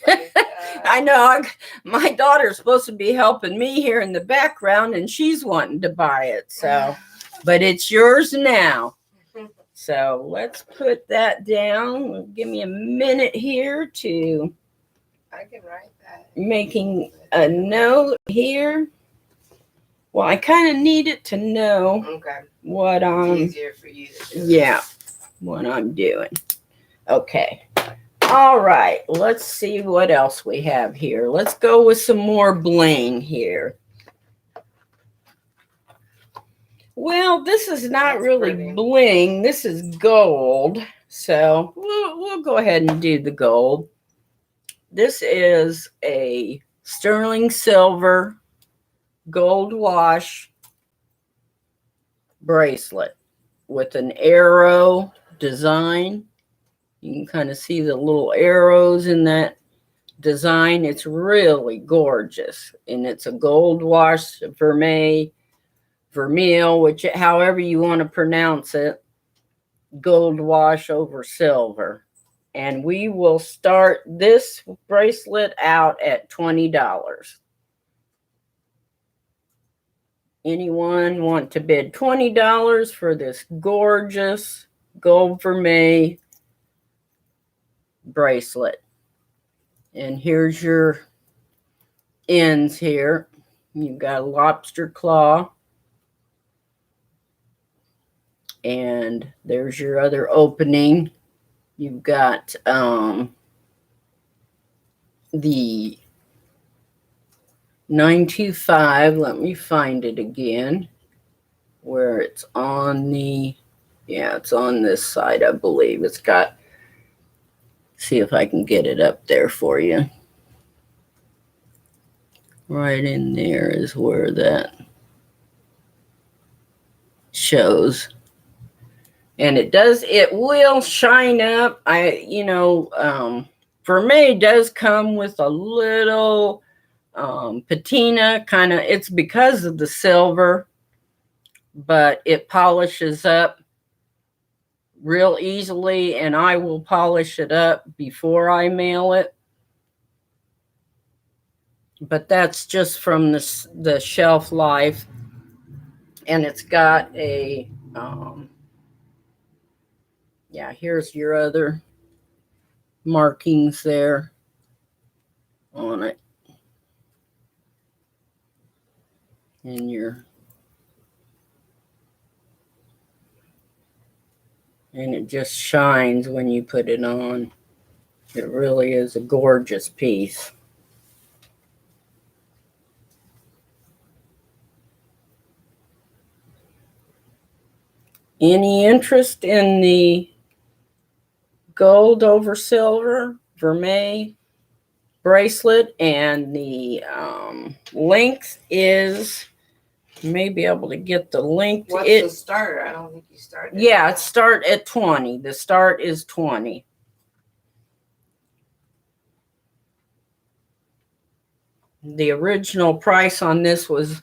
I know. My daughter's supposed to be helping me here in the background, and she's wanting to buy it. So, but it's yours now. So let's put that down. Give me a minute here to. I can write that. Making a note here. Well, I kind of need it to know what it's easier for you to do. Yeah, what I'm doing. Okay. All right. Let's see what else we have here. Let's go with some more bling here. Well, this is not really bling. This is gold. So we'll go ahead and do the gold. This is a sterling silver gold wash bracelet with an arrow design. You can kind of see the little arrows in that design. It's really gorgeous. And it's a gold wash vermeil, which however you want to pronounce it, gold wash over silver. And we will start this bracelet out at $20. Anyone want to bid $20 for this gorgeous gold vermeil bracelet? And here's your ends here. You've got a lobster claw. And there's your other opening. You've got the 925. Let me find it again. Where it's on the, yeah, it's on this side, I believe. It's got, see if I can get it up there for you. Right in there is where that shows. And it will shine up. Vermeil does come with a little patina kind of, it's because of the silver, but it polishes up real easily, and I will polish it up before I mail it. But that's just from the shelf life. And it's got a, yeah, here's your other markings there on it. And it just shines when you put it on. It really is a gorgeous piece. Any interest in the gold over silver vermeil bracelet? And the length is, you may be able to get the length. What's the start? I don't think you started. Yeah, it start at 20. The start is 20. The original price on this was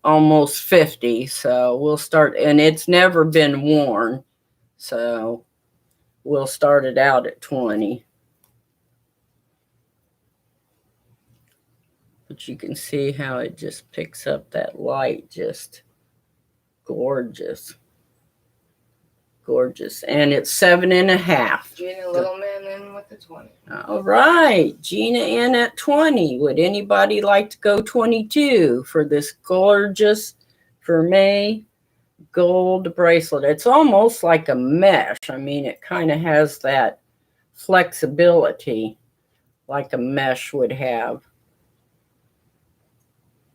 almost 50. So we'll start, and it's never been worn. So we'll start it out at 20. But you can see how it just picks up that light. Just gorgeous. Gorgeous. And it's 7.5. Gina Littleman in with the 20. All right. Gina in at 20. Would anybody like to go 22 for this gorgeous vermeil gold bracelet? It's almost like a mesh. I mean, it kind of has that flexibility like a mesh would have.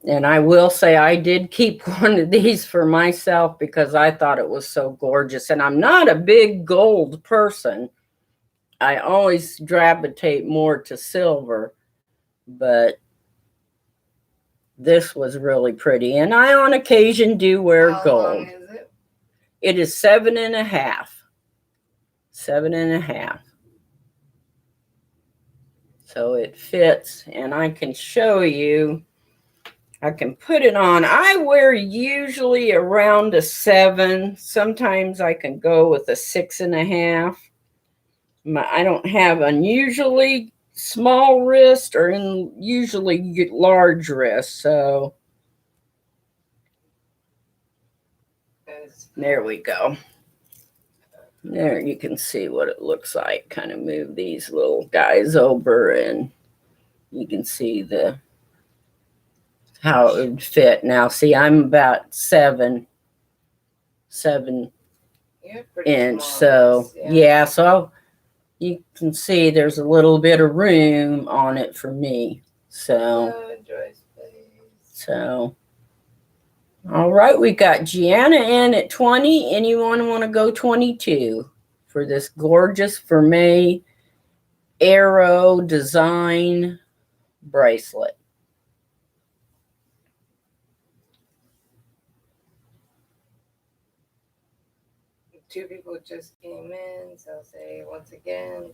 And I will say I did keep one of these for myself because I thought it was so gorgeous. And I'm not a big gold person. I always gravitate more to silver. But this was really pretty. And I on occasion do wear gold. How long is it? It is 7.5. 7.5. So it fits. And I can show you. I can put it on. I wear usually around a 7. Sometimes I can go with a 6.5. I don't have unusually small wrist or usually large wrist. So there we go. There you can see what it looks like. Kind of move these little guys over and you can see how it would fit. Now, see, I'm about 7 inch. So, yeah, so you can see there's a little bit of room on it for me. So, all right, we got Gianna in at 20. Anyone want to go 22 for this gorgeous vermeil arrow design bracelet? Two people just came in, so I'll say once again.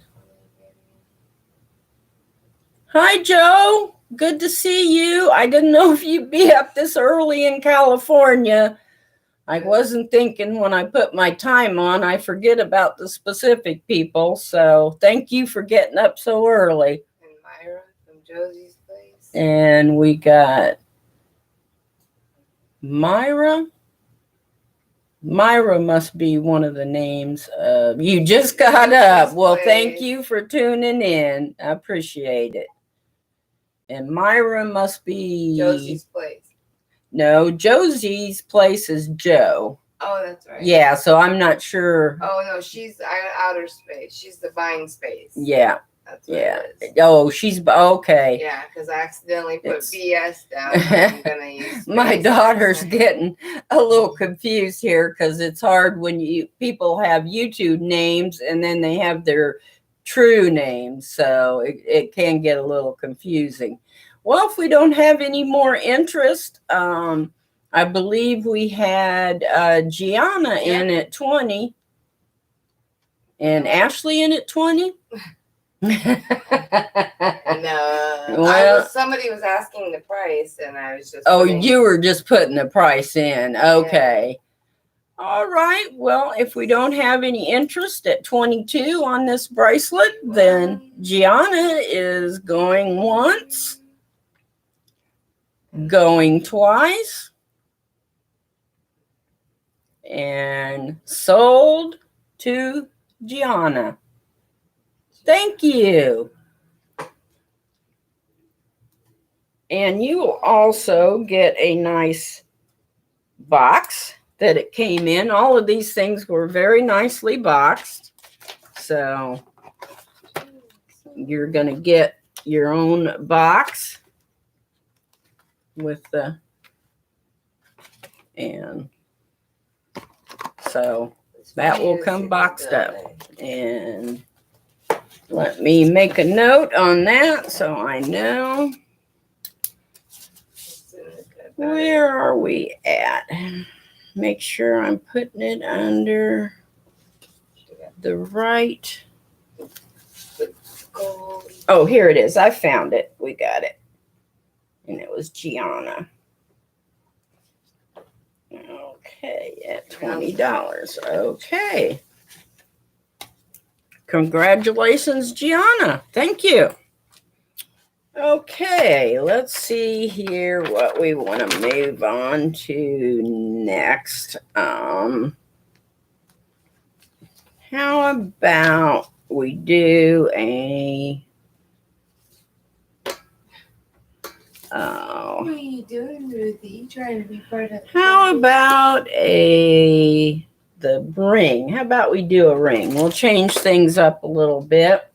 Hi, Joe. Good to see you. I didn't know if you'd be up this early in California. I wasn't thinking when I put my time on, I forget about the specific people. So thank you for getting up so early. And Myra from Josie's place. And we got Myra. Myra must be one of the names. You just got up. Well, thank you for tuning in. I appreciate it. And Myra must be Josie's place. No, Josie's place is Joe. Oh, that's right. Yeah, so I'm not sure. Oh, no, she's outer space. She's the buying space. Yeah. That's what it is. Oh, she's okay. Yeah, because I accidentally put BS down. I'm gonna use my daughter's getting a little confused here because it's hard when people have YouTube names and then they have their true names, so it can get a little confusing. Well, if we don't have any more interest, I'm I believe we had Gianna in at 20 and Ashley in at 20. No, Well, somebody was asking the price, and I was just. You were just putting the price in. Okay. Yeah. All right. Well, if we don't have any interest at 22 on this bracelet, then Gianna is going once, going twice, and sold to Gianna. Thank you. And you will also get a nice box that it came in. All of these things were very nicely boxed. So you're going to get your own box with the, and so that will come boxed up. And let me make a note on that so I know. Where are we at? Make sure I'm putting it under the right. Oh, here it is. I found it. We got it. And it was Gianna. Okay, at $20. Okay. Congratulations, Gianna. Thank you. Okay, let's see here what we want to move on to next. How about we do a what are you doing, Ruthie? Trying to be part of. How about the ring? How about we do a ring? We'll change things up a little bit.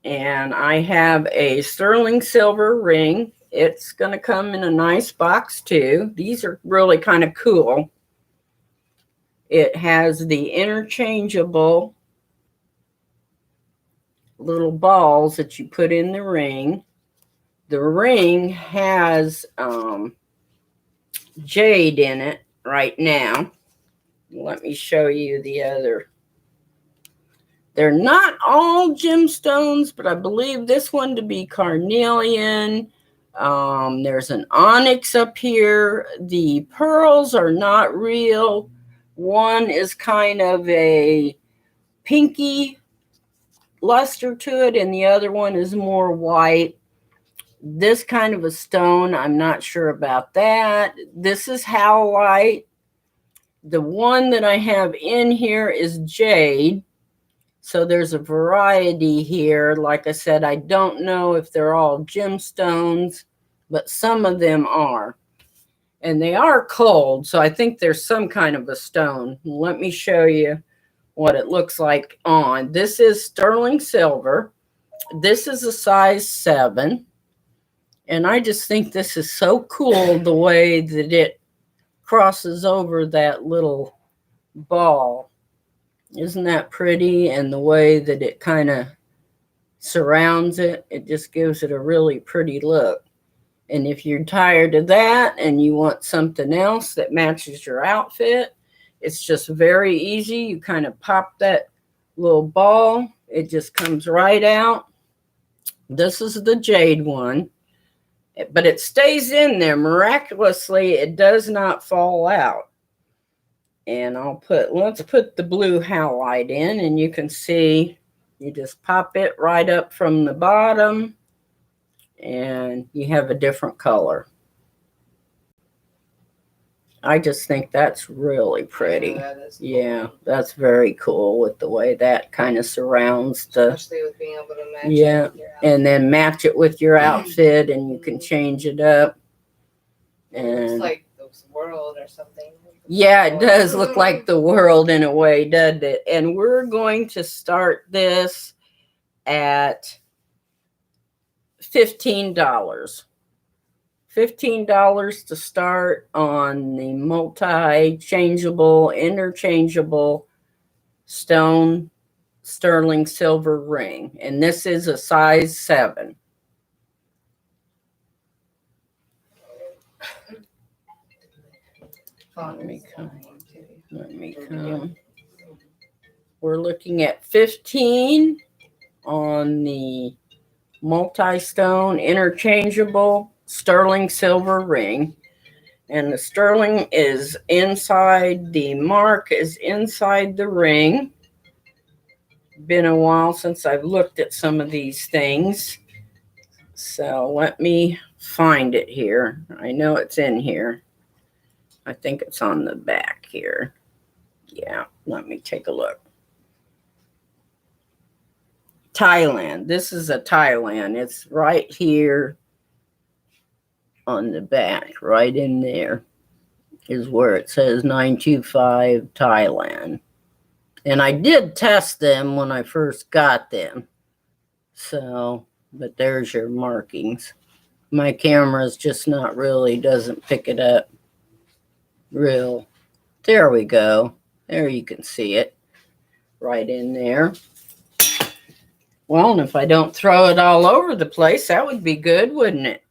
And I have a sterling silver ring. It's going to come in a nice box too. These are really kind of cool. It has the interchangeable little balls that you put in the ring. The ring has jade in it right now. Let me show you the other. They're not all gemstones, but I believe this one to be carnelian. There's an onyx up here. The pearls are not real. One is kind of a pinky luster to it, and the other one is more white. This kind of a stone, I'm not sure about that. This is howlite. The one that I have in here is jade. So there's a variety here. Like I said, I don't know if they're all gemstones, but some of them are. And they are cold, so I think there's some kind of a stone. Let me show you what it looks like on. This is sterling silver. This is a size 7. And I just think this is so cool the way that it crosses over that little ball. Isn't that pretty? And the way that it kind of surrounds it, it just gives it a really pretty look. And if you're tired of that and you want something else that matches your outfit, it's just very easy. You kind of pop that little ball. It just comes right out. This is the jade one, but it stays in there. Miraculously, it does not fall out. And let's put the blue howlite in, and you can see you just pop it right up from the bottom and you have a different color. I just think that's really pretty. That is cool. Yeah, that's very cool with the way that kind of surrounds the. Especially with being able to match it with your outfit. And then match it with your outfit, and you can change it up. And it looks like the world or something. Yeah, it does look like the world in a way, doesn't it? And we're going to start this at $15. $15 to start on the multi-changeable, interchangeable stone sterling silver ring. And this is a size 7. Let me come. We're looking at 15 on the multi-stone interchangeable sterling silver ring. And the sterling is inside, the mark is inside the ring. Been a while since I've looked at some of these things. So let me find it here. I know it's in here. I think it's on the back here. Yeah, let me take a look. Thailand. This is a Thailand. It's right here on the back, right in there is where it says 925 Thailand. And I did test them when I first got them. So, but there's your markings. My camera's just not really, doesn't pick it up real. There we go. There you can see it right in there. Well, and if I don't throw it all over the place, that would be good, wouldn't it?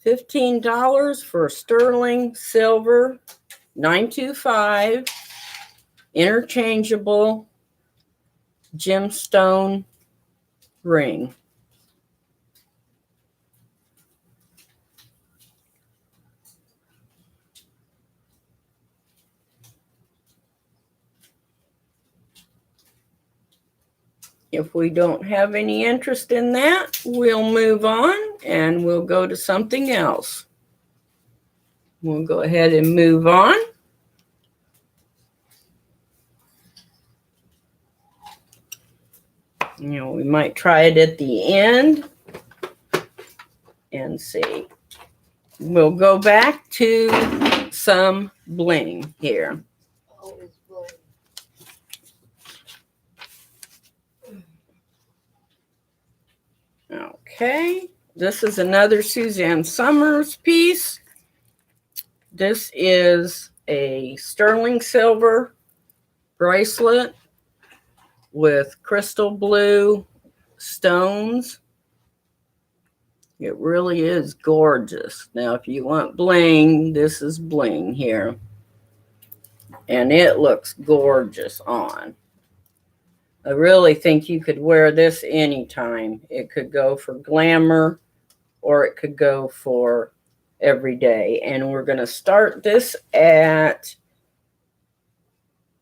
$15 for sterling silver 925 interchangeable gemstone ring. If we don't have any interest in that, we'll move on and we'll go to something else. We'll go ahead and move on. You know, we might try it at the end and see. We'll go back to some bling here. Okay, this is another Suzanne Summers piece. This is a sterling silver bracelet with crystal blue stones. It really is gorgeous. Now, if you want bling, this is bling here. And it looks gorgeous on. I really think you could wear this anytime. It could go for glamour or it could go for every day. And we're going to start this at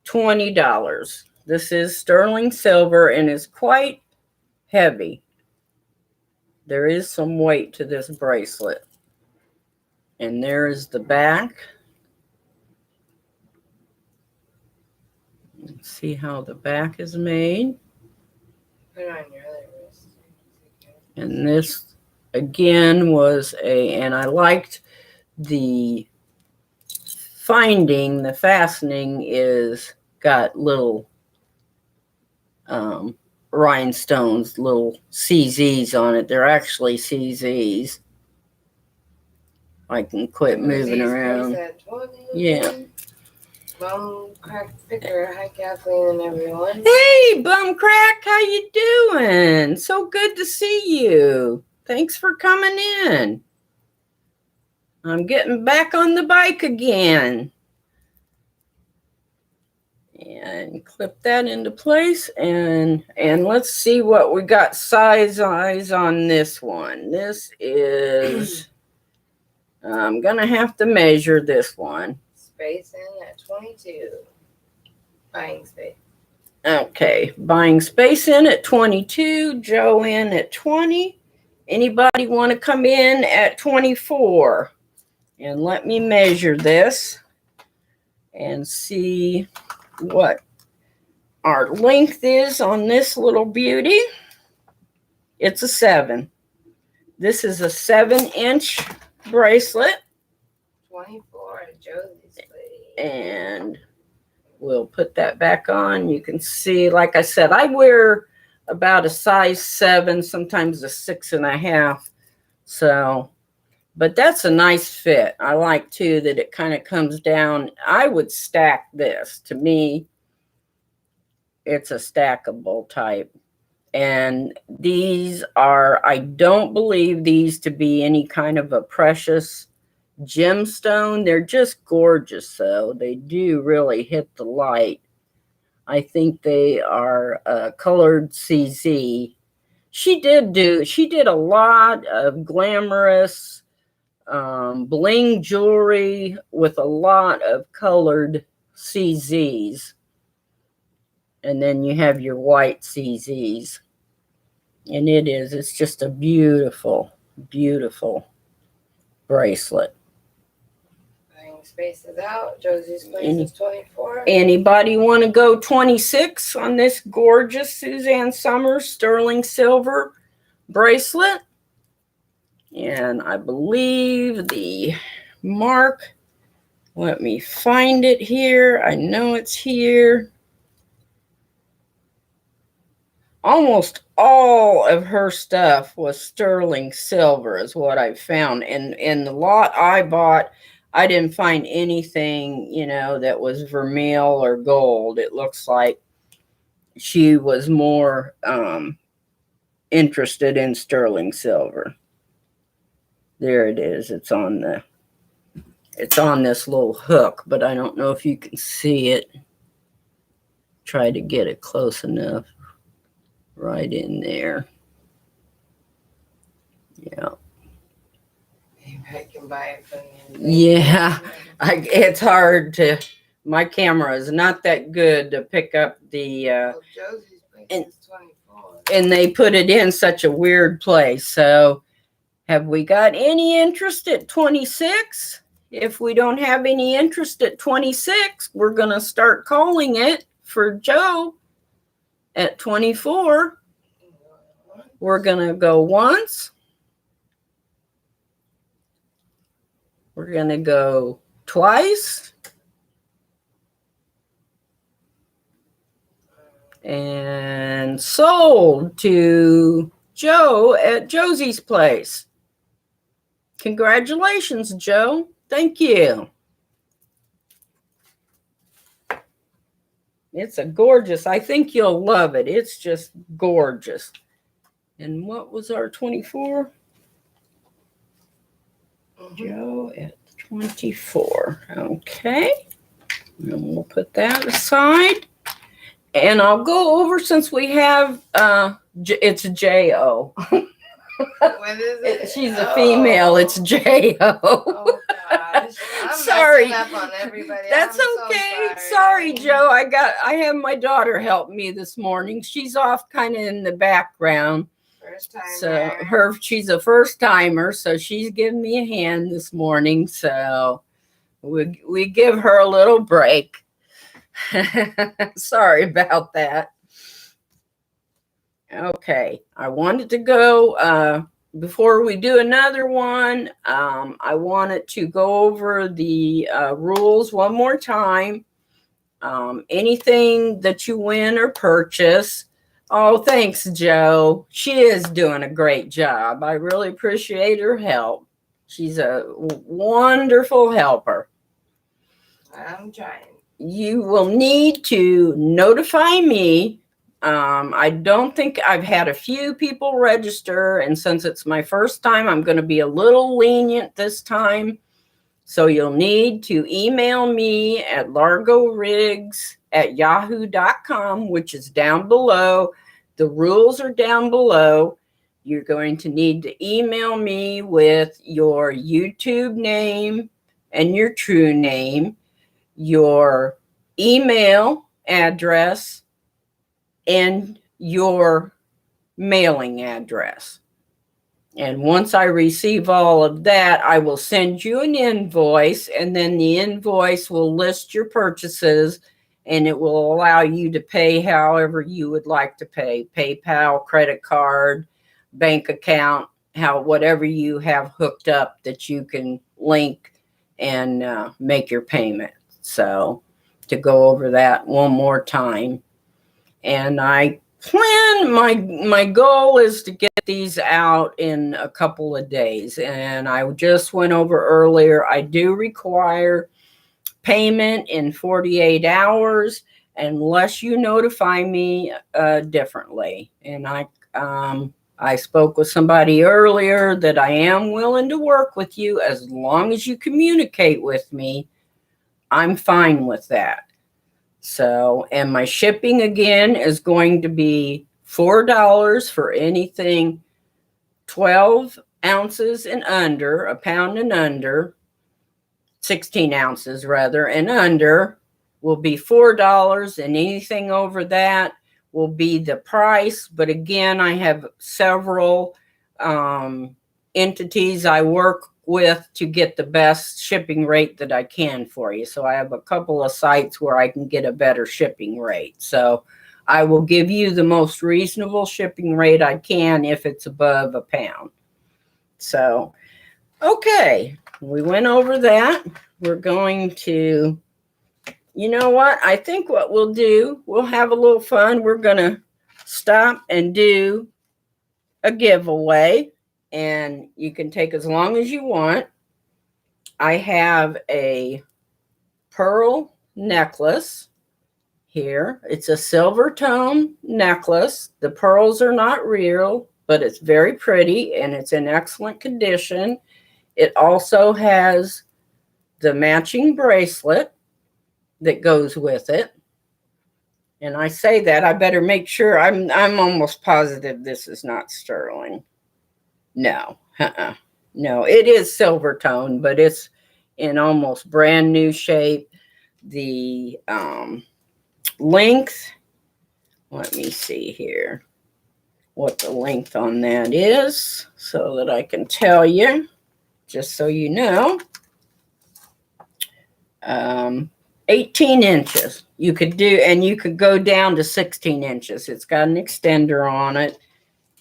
$20. This is sterling silver and is quite heavy. There is some weight to this bracelet. And there is the back. Let's see how the back is made. Put it on your other wrist. And this again was and I liked the finding, the fastening is got little rhinestones, little CZs on it. They're actually CZs. I can quit moving around. Yeah. Bum crack picker, hi Kathleen and everyone. Hey, bum crack, how you doing? So good to see you. Thanks for coming in. I'm getting back on the bike again. And clip that into place and let's see what we got size on this one. This is I'm gonna have to measure this one. Space in at 22. Buying space. Okay, buying space in at 22, Joe in at 20. Anybody want to come in at 24? And let me measure this and see what our length is on this little beauty. It's a 7. This is a 7-inch bracelet. 24 at Josie's place. And we'll put that back on. You can see, like I said, I wear about a size 7, sometimes a 6.5. So, but that's a nice fit. I like too that it kind of comes down. I would stack this. To me, it's a stackable type. And these are, I don't believe these to be any kind of a precious gemstone. They're just gorgeous, though. They do really hit the light. I think they are colored CZ. She did a lot of glamorous bling jewelry with a lot of colored CZs. And then you have your white CZs. And it's just a beautiful, beautiful bracelet. Spaces out. Josie's place is 24. Anybody want to go 26 on this gorgeous Suzanne Summers sterling silver bracelet? And I believe the mark, let me find it here. I know it's here. Almost all of her stuff was sterling silver is what I found. And in the lot I bought, I didn't find anything, that was vermeil or gold. It looks like she was more interested in sterling silver. There it is. It's on this little hook, but I don't know if you can see it. Try to get it close enough. Right in there. Yeah. I can buy it from you. Yeah, it's hard to. My camera is not that good to pick up the. Josie's place is 24. And they put it in such a weird place. So, have we got any interest at 26? If we don't have any interest at 26, we're going to start calling it for Joe at 24. We're going to go once. We're going to go twice. And sold to Joe at Josie's place. Congratulations, Joe. Thank you. It's a gorgeous, I think you'll love it. It's just gorgeous. And what was our 24? Joe at 24. Okay. And we'll put that aside. And I'll go over, since we have, it's J-O. What is it? She's a female. It's J-O. Oh, gosh. I'm sorry. messing up on everybody. That's okay. So sorry, Joe. I have my daughter help me this morning. She's off kind of in the background. First timer. So she's a first timer, so she's giving me a hand this morning. So we give her a little break. Sorry about that. Okay, I wanted to go before we do another one. I wanted to go over the rules one more time. Anything that you win or purchase. Oh, thanks, Joe. She is doing a great job. I really appreciate her help. She's a wonderful helper. I'm trying. You will need to notify me. I don't think I've had a few people register, and since it's my first time, I'm going to be a little lenient this time. So you'll need to email me at largoriggs@yahoo.com, which is down below. The rules are down below. You're going to need to email me with your YouTube name and your true name, your email address, and your mailing address. And once I receive all of that, I will send you an invoice, and then the invoice will list your purchases, and it will allow you to pay however you would like to pay. PayPal, credit card, bank account, whatever you have hooked up that you can link and make your payment. So to go over that one more time. And I plan, my goal is to get these out in a couple of days. And I just went over earlier, I do require payment in 48 hours unless you notify me differently. And I I spoke with somebody earlier that I am willing to work with you as long as you communicate with me. I'm fine with that. So, and my shipping again is going to be $4 for anything 12 ounces and under, a pound and under, 16 ounces rather, and under will be $4, and anything over that will be the price. But again, I have several entities I work with to get the best shipping rate that I can for you. So I have a couple of sites where I can get a better shipping rate. So I will give you the most reasonable shipping rate I can if it's above a pound. So, okay, we went over that. We're going to, you know what? I think what we'll do, we'll have a little fun. We're going to stop and do a giveaway, and you can take as long as you want. I have a pearl necklace here. It's a silver tone necklace. The pearls are not real, but it's very pretty and it's in excellent condition. It also has the matching bracelet that goes with it. And I say that, I better make sure. I'm almost positive this is not sterling. No, no, it is silver tone, but it's in almost brand new shape. The length, let me see here what the length on that is so that I can tell you, just so you know. 18 inches. You could do, and you could go down to 16 inches. It's got an extender on it,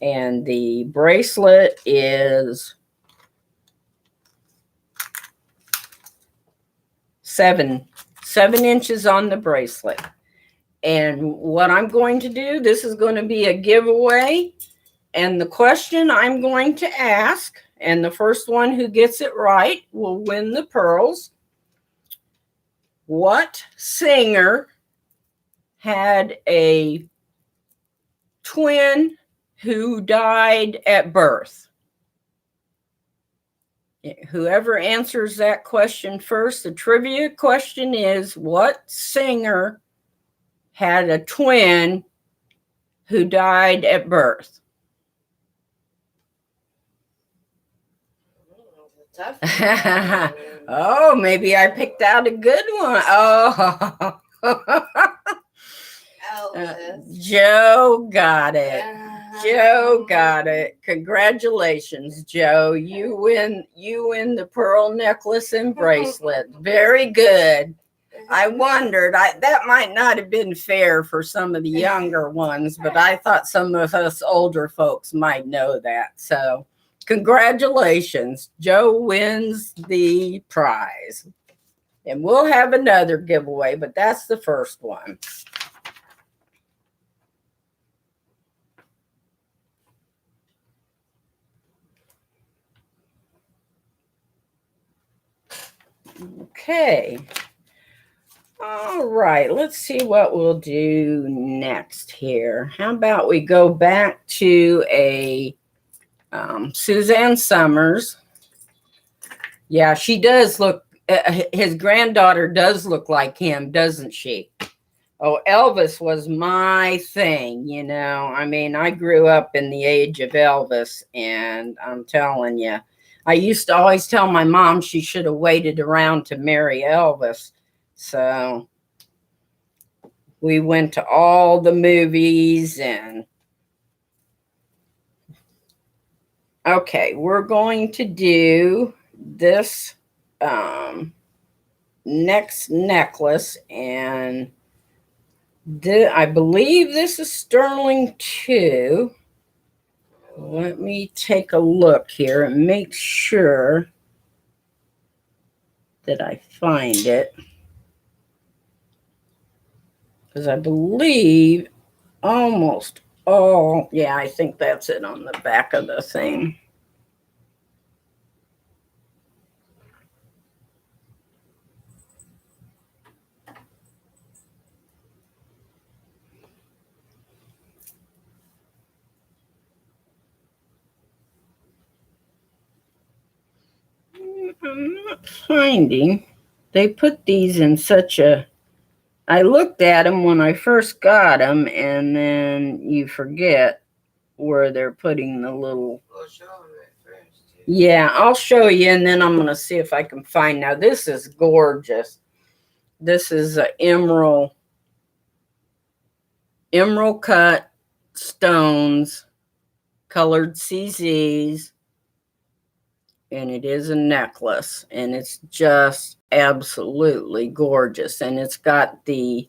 and the bracelet is 7 inches on the bracelet. And what I'm going to do, this is going to be a giveaway, and the question I'm going to ask, and the first one who gets it right will win the pearls. What singer had a twin who died at birth? Whoever answers that question first, the trivia question is, what singer had a twin who died at birth? Oh, maybe I picked out a good one. Oh. Joe got it. Joe got it. Congratulations, Joe. You win the pearl necklace and bracelet. Very good. I wondered, that might not have been fair for some of the younger ones, but I thought some of us older folks might know that. So congratulations. Joe wins the prize. And we'll have another giveaway, but that's the first one. Okay. All right. Let's see what we'll do next here. How about we go back to a Suzanne Summers. Yeah, she does look, his granddaughter does look like him, doesn't she? Oh, Elvis was my thing, you know. I mean, I grew up in the age of Elvis, and I'm telling you, I used to always tell my mom she should have waited around to marry Elvis. So we went to all the movies and okay, we're going to do this next necklace, and I believe this is sterling too. Let me take a look here and make sure that I find it, because I believe almost all, yeah, I think that's it on the back of the thing. I'm not finding. They put these in such a. I looked at them when I first got them, and then you forget where they're putting the little. We'll show them at first. Too. Yeah, I'll show you, and then I'm going to see if I can find. Now, this is gorgeous. This is an emerald cut stones, colored CZs, and it is a necklace, and it's just absolutely gorgeous. And it's got the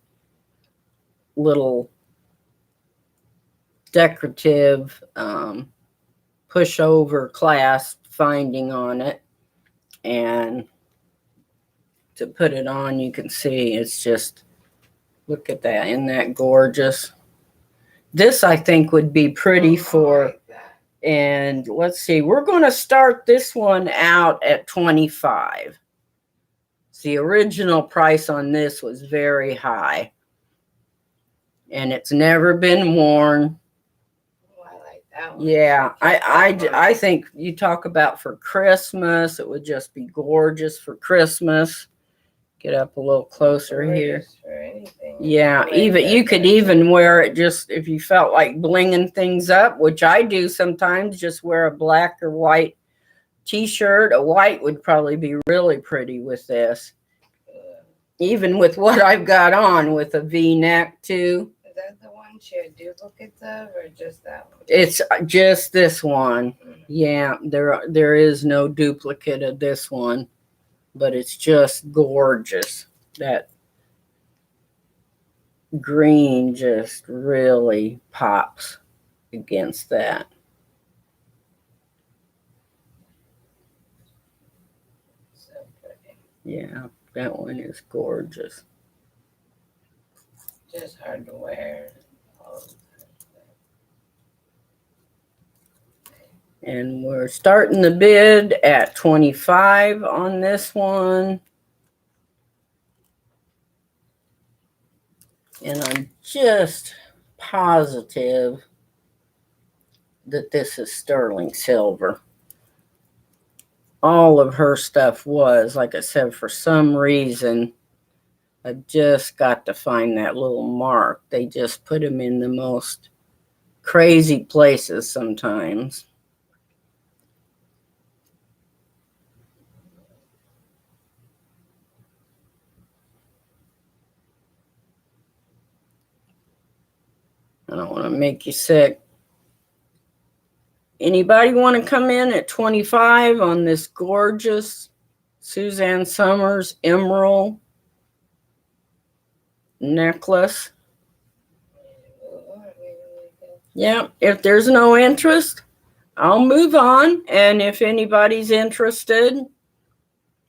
little decorative pushover clasp finding on it, and to put it on, you can see it's just, look at that, isn't that gorgeous? This I think would be pretty for, and let's see, we're going to start this one out at $25. The original price on this was very high, and it's never been worn. Oh, I like that one. Yeah, I think you talk about for Christmas, it would just be gorgeous for Christmas. Get up a little closer here. Yeah, even you could even wear it just if you felt like blinging things up, which I do sometimes. Just wear a black or white t-shirt. A white would probably be really pretty with this. Even with what I've got on with a V-neck too. Is that the one she had duplicates of, or just that one? It's just this one. Yeah, there is no duplicate of this one, but it's just gorgeous. That green just really pops against that. So pretty. Yeah, that one is gorgeous. Just hard to wear. And we're starting the bid at $25 on this one. And I'm just positive that this is sterling silver. All of her stuff was, like I said, for some reason, I've just got to find that little mark. They just put them in the most crazy places sometimes. I don't want to make you sick. Anybody want to come in at $25 on this gorgeous Suzanne Summers emerald necklace? Yeah, if there's no interest, I'll move on. And if anybody's interested,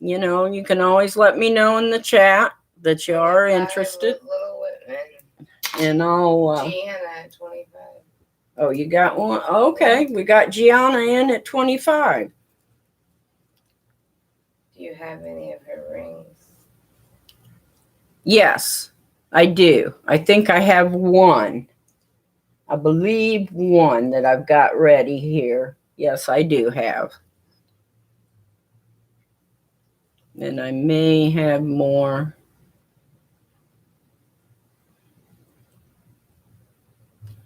you know, you can always let me know in the chat that you are interested. And I'll Gianna at 25. Oh, you got one? Okay, we got Gianna in at 25. Do you have any of her rings? Yes, I do. I think I have one. I believe one that I've got ready here. Yes, I do have. And I may have more.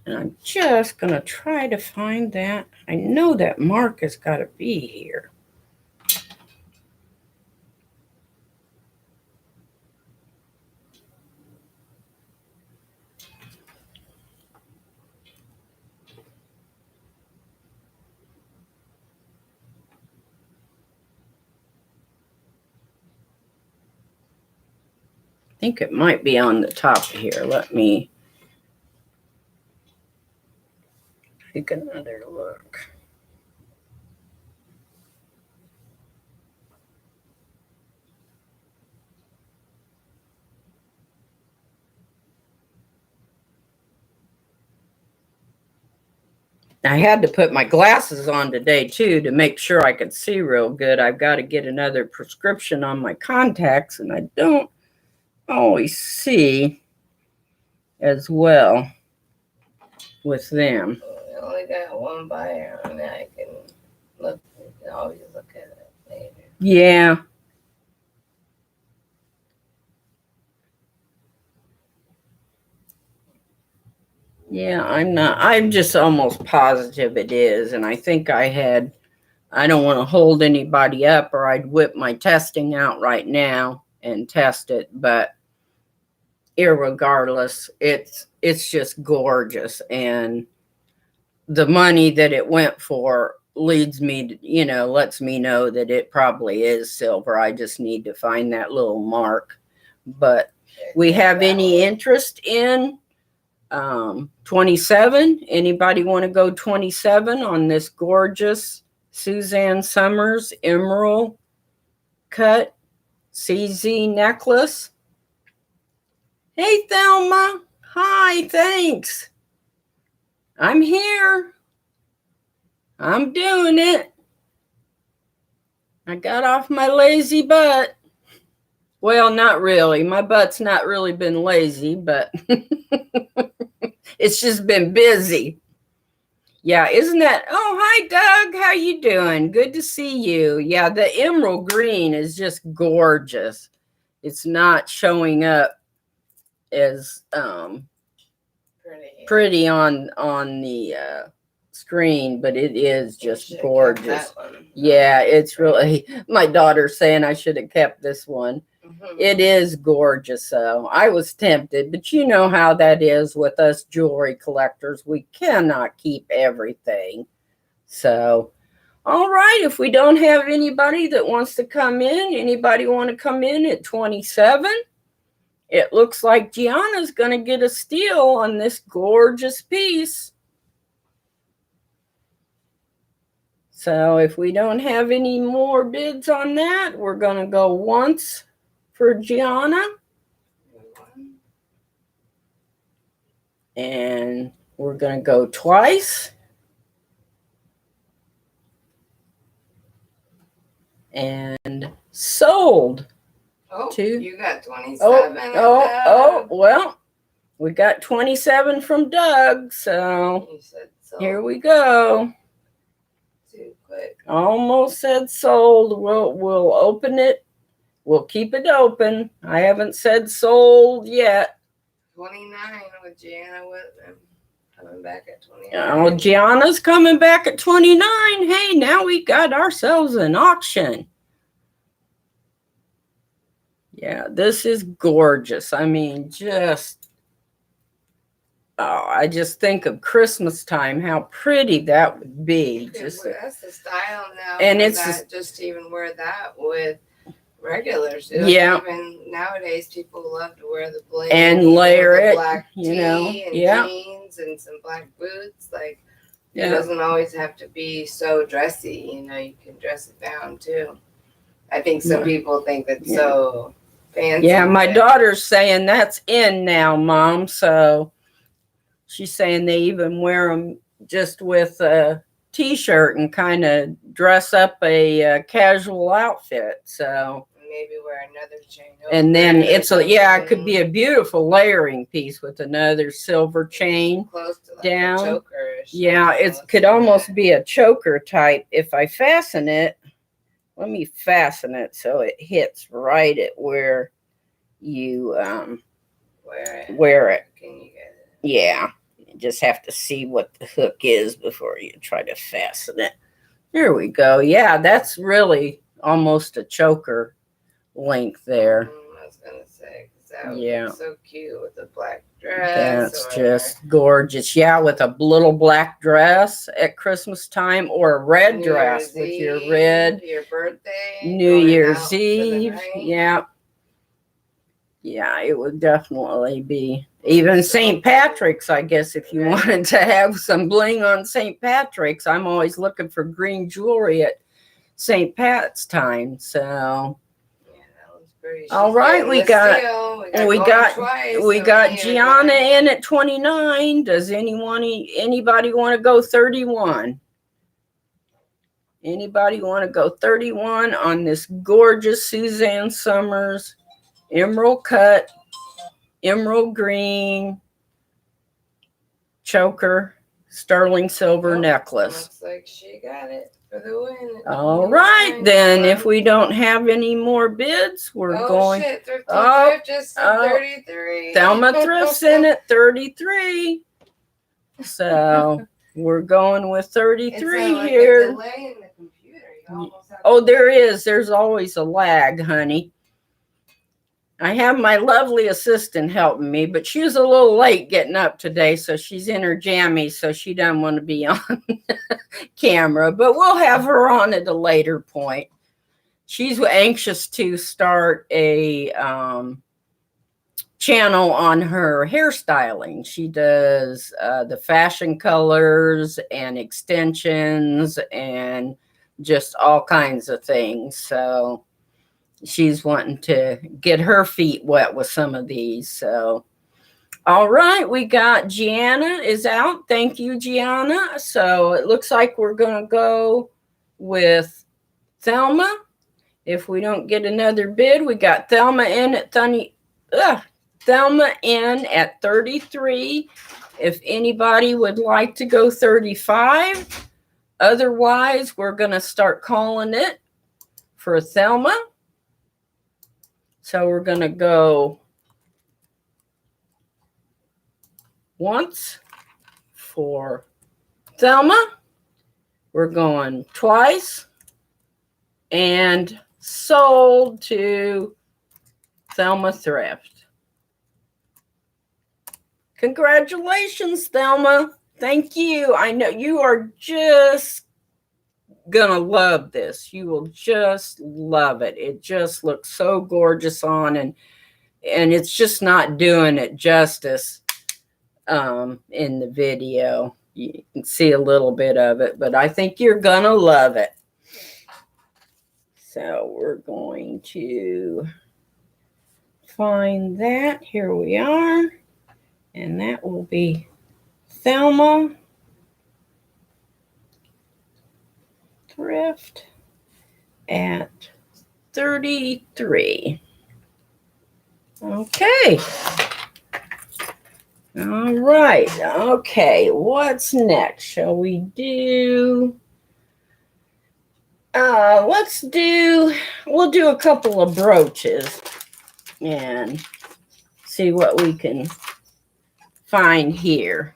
And I'm just going to try to find that. I know that mark has got to be here. I think it might be on the top here. Let me take another look. I had to put my glasses on today, too, to make sure I could see real good. I've got to get another prescription on my contacts, and I don't always see as well with them. I only got one buyer on that. I can look. You can always look at it later. Yeah. Yeah, I'm just almost positive it is. And I think I don't want to hold anybody up or I'd whip my testing out right now and test it. But irregardless, it's just gorgeous. And the money that it went for leads me to, lets me know that it probably is silver. I just need to find that little mark. But we have any interest in 27? Anybody want to go 27 on this gorgeous Suzanne Summers emerald cut CZ necklace? Hey, Thelma. Hi, thanks. I'm here. I'm doing it. I got off my lazy butt. Well, not really. My butt's not really been lazy, but it's just been busy. Yeah, isn't that? Oh, hi, Doug. How you doing? Good to see you. Yeah, the emerald green is just gorgeous. It's not showing up as pretty on the screen, but it is just gorgeous. Yeah, it's really. My daughter's saying I should have kept this one. It is gorgeous, though. I was tempted, but you know how that is with us jewelry collectors. We cannot keep everything. So, all right, if we don't have anybody that wants to come in, anybody want to come in at 27? It looks like Gianna's going to get a steal on this gorgeous piece. So if we don't have any more bids on that, we're going to go once for Gianna. And we're going to go twice. And sold. Oh, two. You got 27. Well, we got 27 from Doug. So here we go. Too quick. Almost said sold. We'll open it. We'll keep it open. I haven't said sold yet. 29 with Gianna Whitman coming back at 29. Oh, Gianna's coming back at 29. Hey, now we got ourselves an auction. Yeah, this is gorgeous. I mean, I just think of Christmas time, how pretty that would be. That's the style now. And it's just to even wear that with regulars. Yeah. Even nowadays, people love to wear the bling and layer it, black tee and jeans and some black boots. Like it doesn't always have to be so dressy. You can dress it down too. I think some people think that's so fancy. Yeah, my daughter's saying that's in now, Mom. So she's saying they even wear them just with a t-shirt and kind of dress up a casual outfit. So maybe wear another chain. And then it could be a beautiful layering piece with another silver chain close to down. A choker-ish. Yeah, it could almost be a choker type. If I fasten it, let me fasten it so it hits right at where you wear it. Can you get it? Yeah, you just have to see what the hook is before you try to fasten it. Here we go. Yeah, that's really almost a choker length there. I was gonna say, that would be so cute with the black dress. That's just gorgeous. Yeah, with a little black dress at Christmas time or a red dress with your red. Your birthday. New Year's Eve. Yeah. Yeah, it would definitely be. Even St. Patrick's, I guess, if you wanted to have some bling on St. Patrick's. I'm always looking for green jewelry at St. Pat's time. So, all right, we got Gianna in at 29. Does anybody want to go 31? Anybody want to go 31 on this gorgeous Suzanne Summers emerald cut, emerald green choker sterling silver necklace? Looks like she got it. for the win. All right, then. If we don't have any more bids, we're going. Shit. Thrift just said 33. Thelma Thrift's in at 33. So we're going with 33 here. A delay in the computer. Oh, there is. There's always a lag, honey. I have my lovely assistant helping me, but she was a little late getting up today, so she's in her jammies, so she doesn't want to be on camera, but we'll have her on at a later point. She's anxious to start a channel on her hairstyling. She does the fashion colors and extensions and just all kinds of things. So she's wanting to get her feet wet with some of these. So, all right, we got Gianna is out. Thank you, Gianna. So it looks like we're going to go with Thelma. If we don't get another bid, we got Thelma in at Thelma in at 33. If anybody would like to go 35, otherwise we're going to start calling it for Thelma. So we're going to go once for Thelma. We're going twice and sold to Thelma Thrift. Congratulations, Thelma. Thank you. I know you are just gonna love this. You will just love it. It just looks so gorgeous on, and it's just not doing it justice in the video. You can see a little bit of it, but I think you're gonna love it. So we're going to find that. Here we are, and that will be Thelma Thrift at 33. Okay. All right. Okay. What's next? Shall we do? We'll do a couple of brooches and see what we can find here.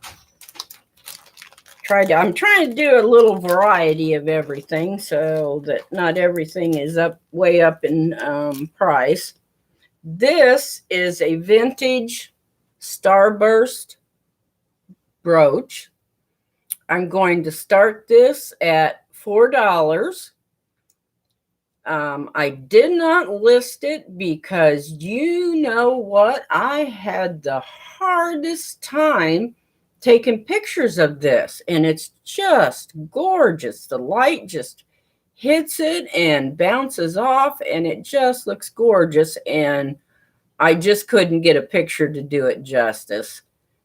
I'm trying to do a little variety of everything so that not everything is way up in price. This is a vintage starburst brooch. I'm going to start this at $4. I did not list it because you know what? I had the hardest time taking pictures of this, and it's just gorgeous. The light just hits it and bounces off, and it just looks gorgeous, and I just couldn't get a picture to do it justice.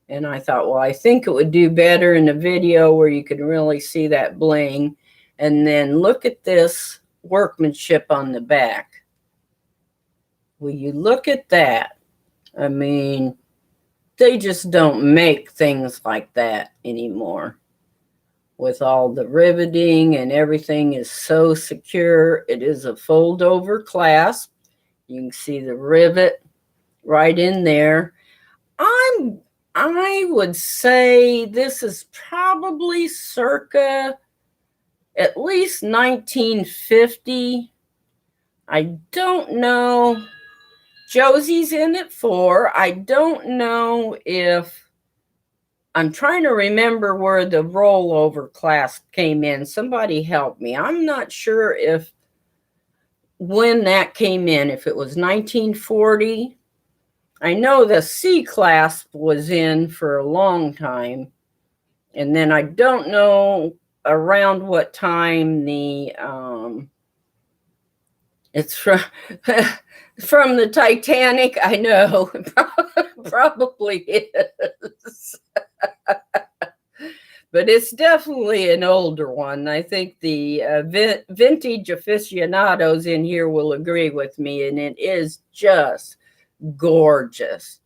And I thought, well, I think it would do better in a video where you can really see that bling. And then look at this workmanship on the back. Will you look at that? I mean, they just don't make things like that anymore. With all the riveting and everything is so secure. It is a fold over clasp. You can see the rivet right in there. I would say this is probably circa at least 1950. I don't know. Josie's in at 4. I don't know if, I'm trying to remember where the rollover clasp came in. Somebody help me. I'm not sure if when that came in, if it was 1940. I know the C clasp was in for a long time. And then I don't know around what time the, it's from the Titanic. I know, probably is. But it's definitely an older one. I think the vintage aficionados in here will agree with me, and it is just gorgeous.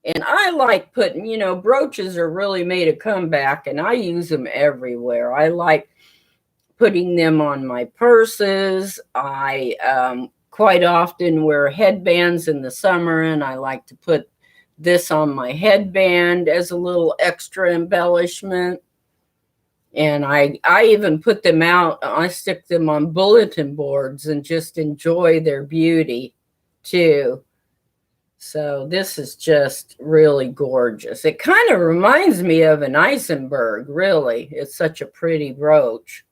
And I like putting, brooches are really made a comeback, and I use them everywhere. I like putting them on my purses. I quite often wear headbands in the summer, and I like to put this on my headband as a little extra embellishment. And I even put them out. I stick them on bulletin boards and just enjoy their beauty too. So this is just really gorgeous. It kind of reminds me of an Eisenberg, really. It's such a pretty brooch.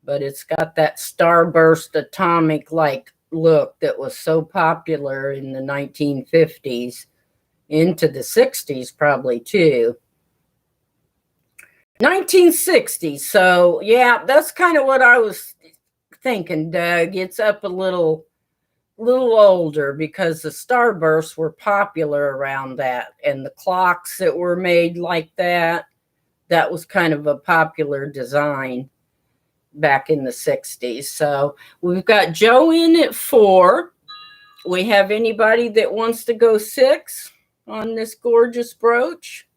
But it's got that starburst atomic-like look that was so popular in the 1950s, into the 60s probably too. 1960s. So yeah, that's kind of what I was thinking, Doug. It's up a little older because the starbursts were popular around that, and the clocks that were made like that was kind of a popular design back in the 60s. So we've got Joe in at 4. We have anybody that wants to go 6 on this gorgeous brooch?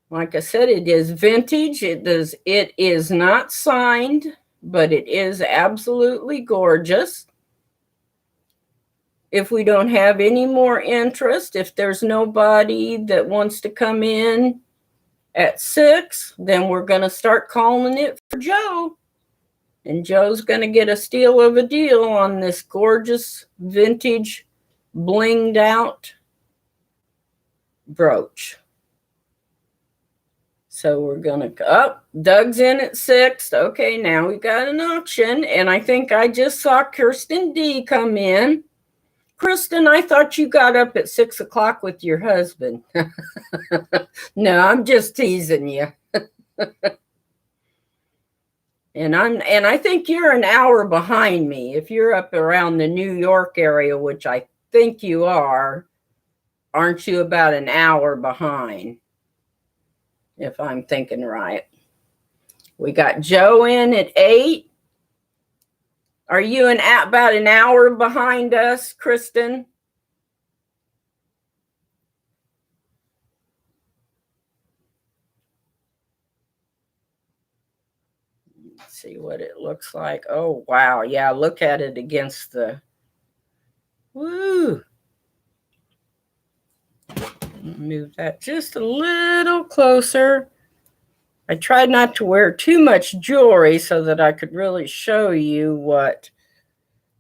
Like I said, it is vintage. It is not signed, but it is absolutely gorgeous. If we don't have any more interest, if there's nobody that wants to come in at 6, then we're going to start calling it for Joe. And Joe's going to get a steal of a deal on this gorgeous vintage blinged out brooch. So we're going to, Doug's in at 6. Okay, now we got an auction. And I think I just saw Kirsten D come in. Kristen, I thought you got up at 6 o'clock with your husband. No, I'm just teasing you. And I think you're an hour behind me. If you're up around the New York area, which I think you are, aren't you about an hour behind? If I'm thinking right. We got Joe in at 8. Are you about an hour behind us, Kristen? Let's see what it looks like. Oh, wow. Yeah, look at it against the... Woo! Move that just a little closer. I tried not to wear too much jewelry so that I could really show you what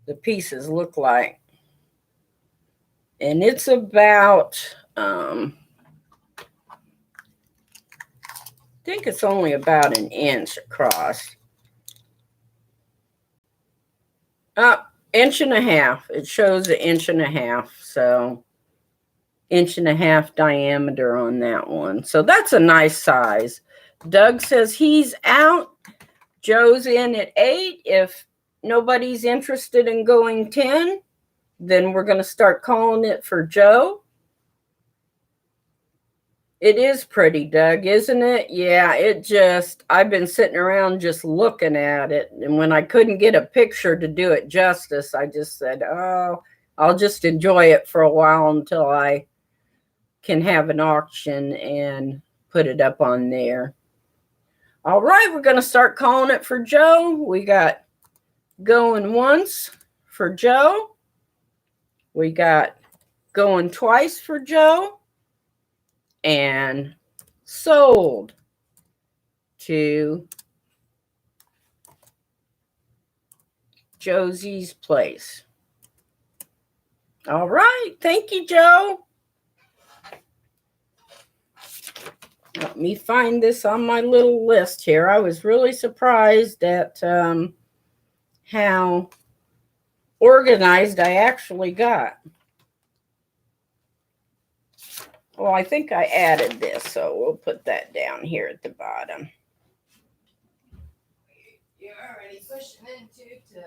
the pieces look like. And it's about, I think it's only about an inch across. Inch and a half. It shows an inch and a half. So inch and a half diameter on that one. So that's a nice size. Doug says he's out. Joe's in at 8. If nobody's interested in going 10, then we're going to start calling it for Joe. It is pretty, Doug, isn't it? Yeah, I've been sitting around just looking at it. And when I couldn't get a picture to do it justice, I just said, oh, I'll just enjoy it for a while until I can have an auction and put it up on there. All right, we're going to start calling it for Joe. We got going once for Joe. We got going twice for Joe. And sold to Josie's place. All right. Thank you, Joe. Let me find this on my little list here. I was really surprised at how organized I actually got. Well, I think I added this, so we'll put that down here at the bottom. You're already pushing into to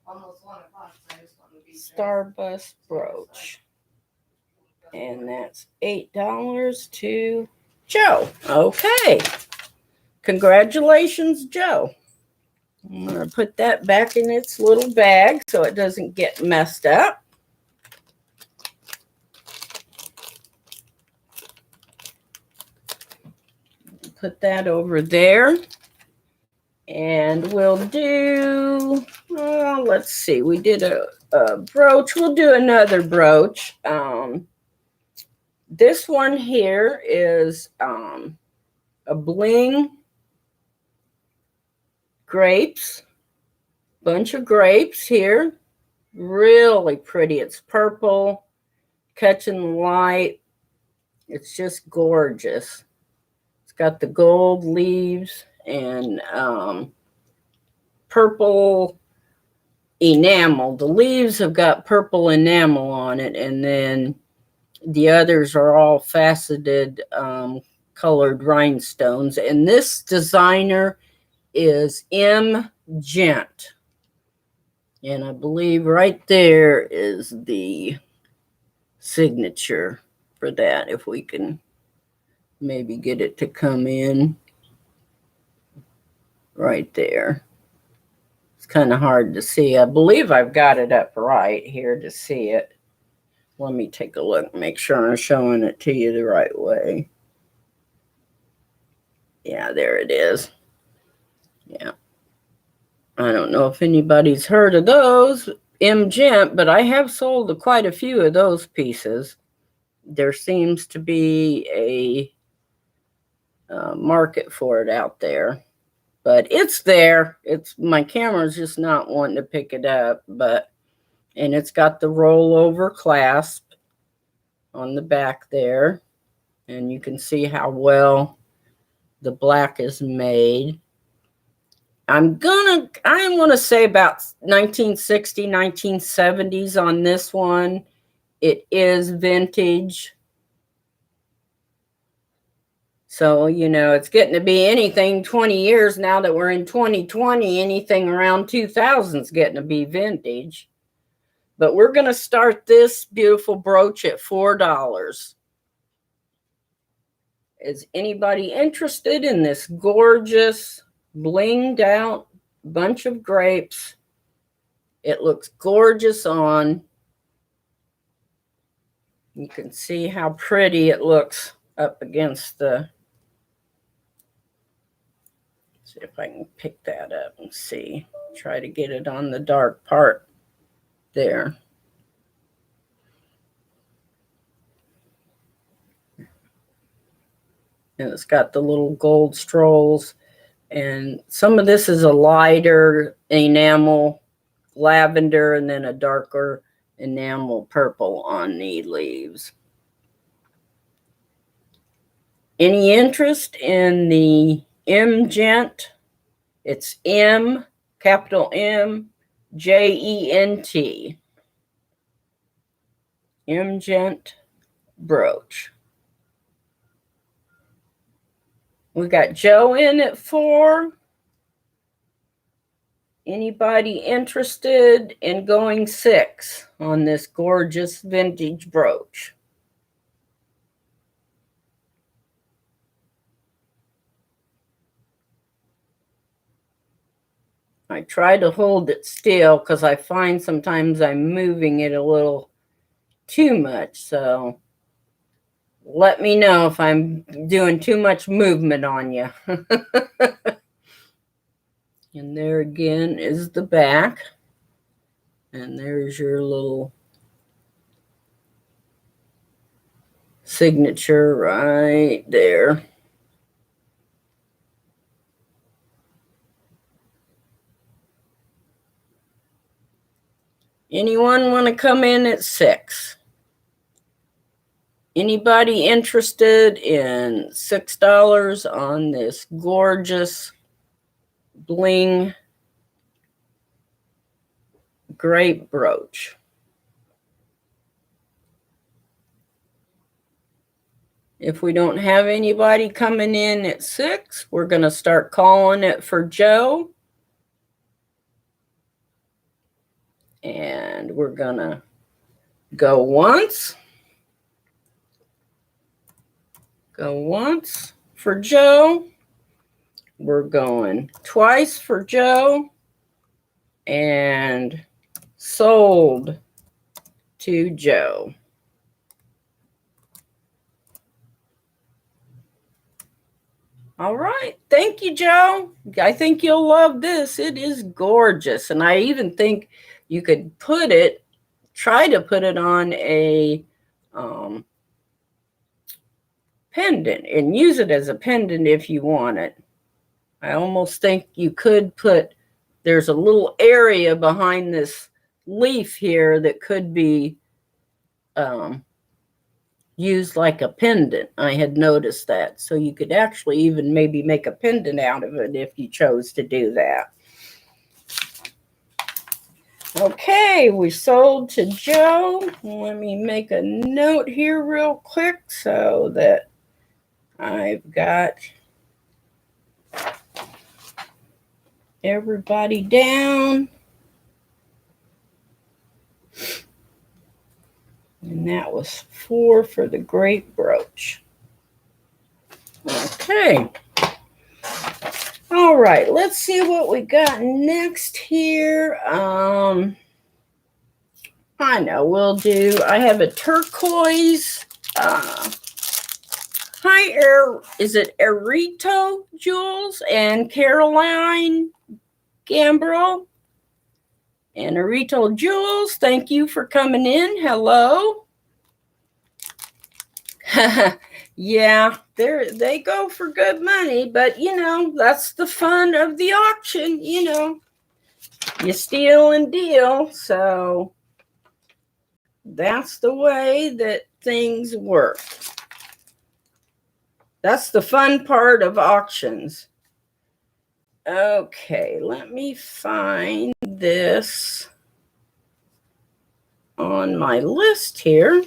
almost 1 o'clock, so I just want to be Starburst brooch. And that's $8 to Joe. Okay. Congratulations, Joe. I'm going to put that back in its little bag so it doesn't get messed up. Put that over there. And we'll do, let's see, we did a brooch. We'll do another brooch. This one here is a bling grapes, bunch of grapes here. Really pretty. It's purple, catching the light. It's just gorgeous. It's got the gold leaves and purple enamel. The leaves have got purple enamel on it, and then the others are all faceted colored rhinestones. And this designer is M. Gent. And I believe right there is the signature for that, if we can maybe get it to come in right there. It's kind of hard to see. I believe I've got it up right here to see it. Let me take a look, make sure I'm showing it to you the right way. Yeah, there it is. Yeah. I don't know if anybody's heard of those, M. Gent, but I have sold quite a few of those pieces. There seems to be a market for it out there, but it's there. It's my camera's just not wanting to pick it up, and it's got the rollover clasp on the back there, and you can see how well the black is made. I'm gonna say about 1960, 1970s on this one. It is vintage. So, you know, it's getting to be anything 20 years now that we're in 2020. Anything around 2000 is getting to be vintage. But we're going to start this beautiful brooch at $4. Is anybody interested in this gorgeous blinged out bunch of grapes? It looks gorgeous on. You can see how pretty it looks up against the. See if I can pick that up and see. Try to get it on the dark part there. And it's got the little gold strolls. And some of this is a lighter enamel lavender and then a darker enamel purple on the leaves. Any interest in the M. Gent? It's M, capital M, Gent. M. Gent brooch. We got Joe in at 4. Anybody interested in going 6 on this gorgeous vintage brooch? I try to hold it still because I find sometimes I'm moving it a little too much. So let me know if I'm doing too much movement on you. And there again is the back. And there's your little signature right there. Anyone want to come in at 6? Anybody interested in $6 on this gorgeous bling grape brooch? If we don't have anybody coming in at 6, we're going to start calling it for Joe. And we're going to go once. Go once for Joe. We're going twice for Joe. And sold to Joe. All right. Thank you, Joe. I think you'll love this. It is gorgeous. And I even think you could try to put it on a pendant and use it as a pendant if you want it. I almost think you could there's a little area behind this leaf here that could be used like a pendant. I had noticed that. So you could actually even maybe make a pendant out of it if you chose to do that. Okay, we sold to Joe. Let me make a note here real quick so that I've got everybody down. And that was 4 for the great brooch. Okay. All right, let's see what we got next here. I know I have a turquoise. Hi, is it Erito Jules and Caroline Gambrel? And Erito Jules, thank you for coming in. Hello. Yeah, they go for good money, but that's the fun of the auction. You steal and deal, so that's the way that things work. That's the fun part of auctions. Okay, let me find this on my list here.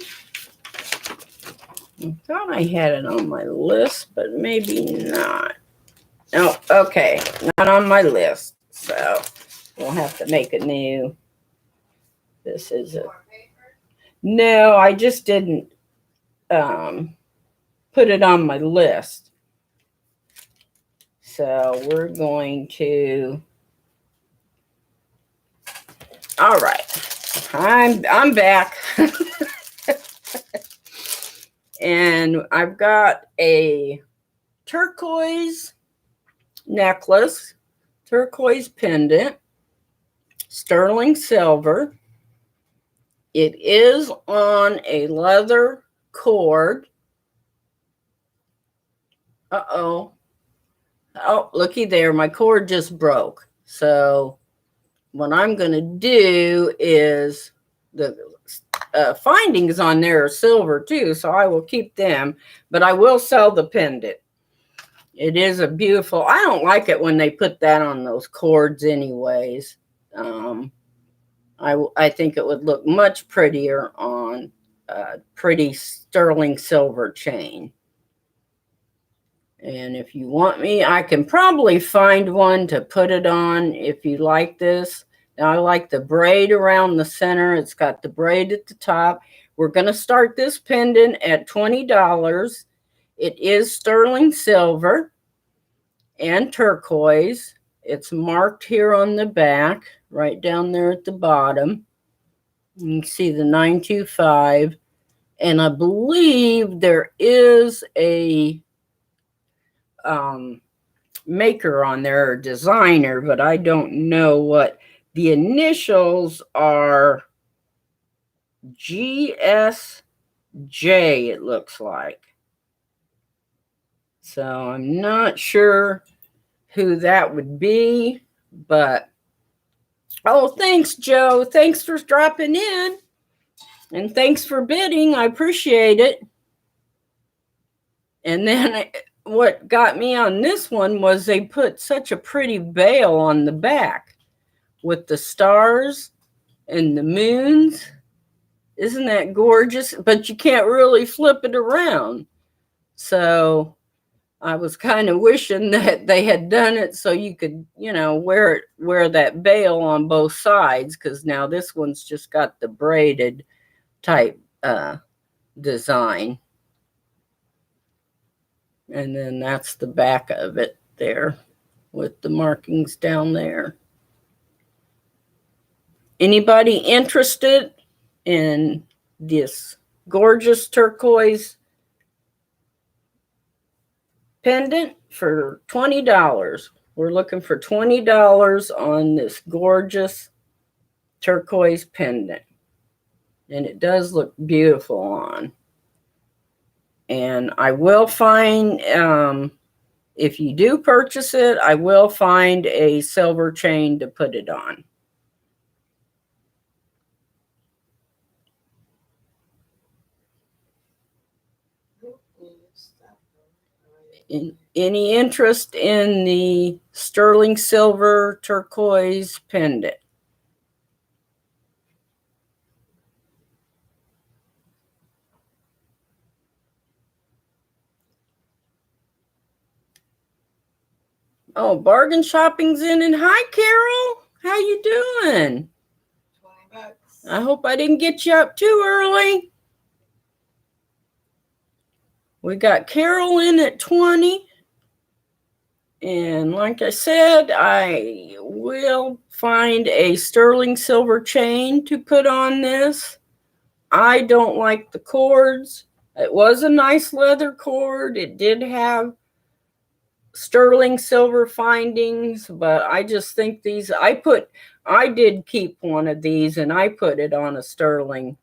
I thought I had it on my list, but maybe not. Oh, okay, not on my list. So we'll have to make a new. This is a. No, I just didn't put it on my list. So we're going to. All right, I'm back. And I've got a turquoise necklace, turquoise pendant, sterling silver. It is on a leather cord. Uh-oh. Oh, looky there. My cord just broke. So what I'm going to do is the findings on there are silver too, so I will keep them, but I will sell the pendant. It is a beautiful. I don't like it when they put that on those cords anyways. I think it would look much prettier on a pretty sterling silver chain. And if you want me, I can probably find one to put it on if you like this. Now, I like the braid around the center. It's got the braid at the top. We're going to start this pendant at $20. It is sterling silver and turquoise. It's marked here on the back, right down there at the bottom. You can see the 925. And I believe there is a maker on there, or designer, but I don't know what. The initials are GSJ, it looks like. So I'm not sure who that would be, but oh, thanks, Joe. Thanks for dropping in. And thanks for bidding. I appreciate it. And then what got me on this one was they put such a pretty veil on the back with the stars and the moons. Isn't that gorgeous? But you can't really flip it around. So I was kind of wishing that they had done it so you could, wear that veil on both sides, because now this one's just got the braided type design. And then that's the back of it there with the markings down there. Anybody interested in this gorgeous turquoise pendant for $20. We're looking for $20 on this gorgeous turquoise pendant. And it does look beautiful on. And I will find, if you do purchase it, I will find a silver chain to put it on. Any interest in the sterling silver turquoise pendant? Oh, bargain shopping's in. And hi, Carol. How you doing? $20. I hope I didn't get you up too early. We got Carol in at 20. And like I said, I will find a sterling silver chain to put on this. I don't like the cords. It was a nice leather cord. It did have sterling silver findings, but I just think these, I did keep one of these and I put it on a sterling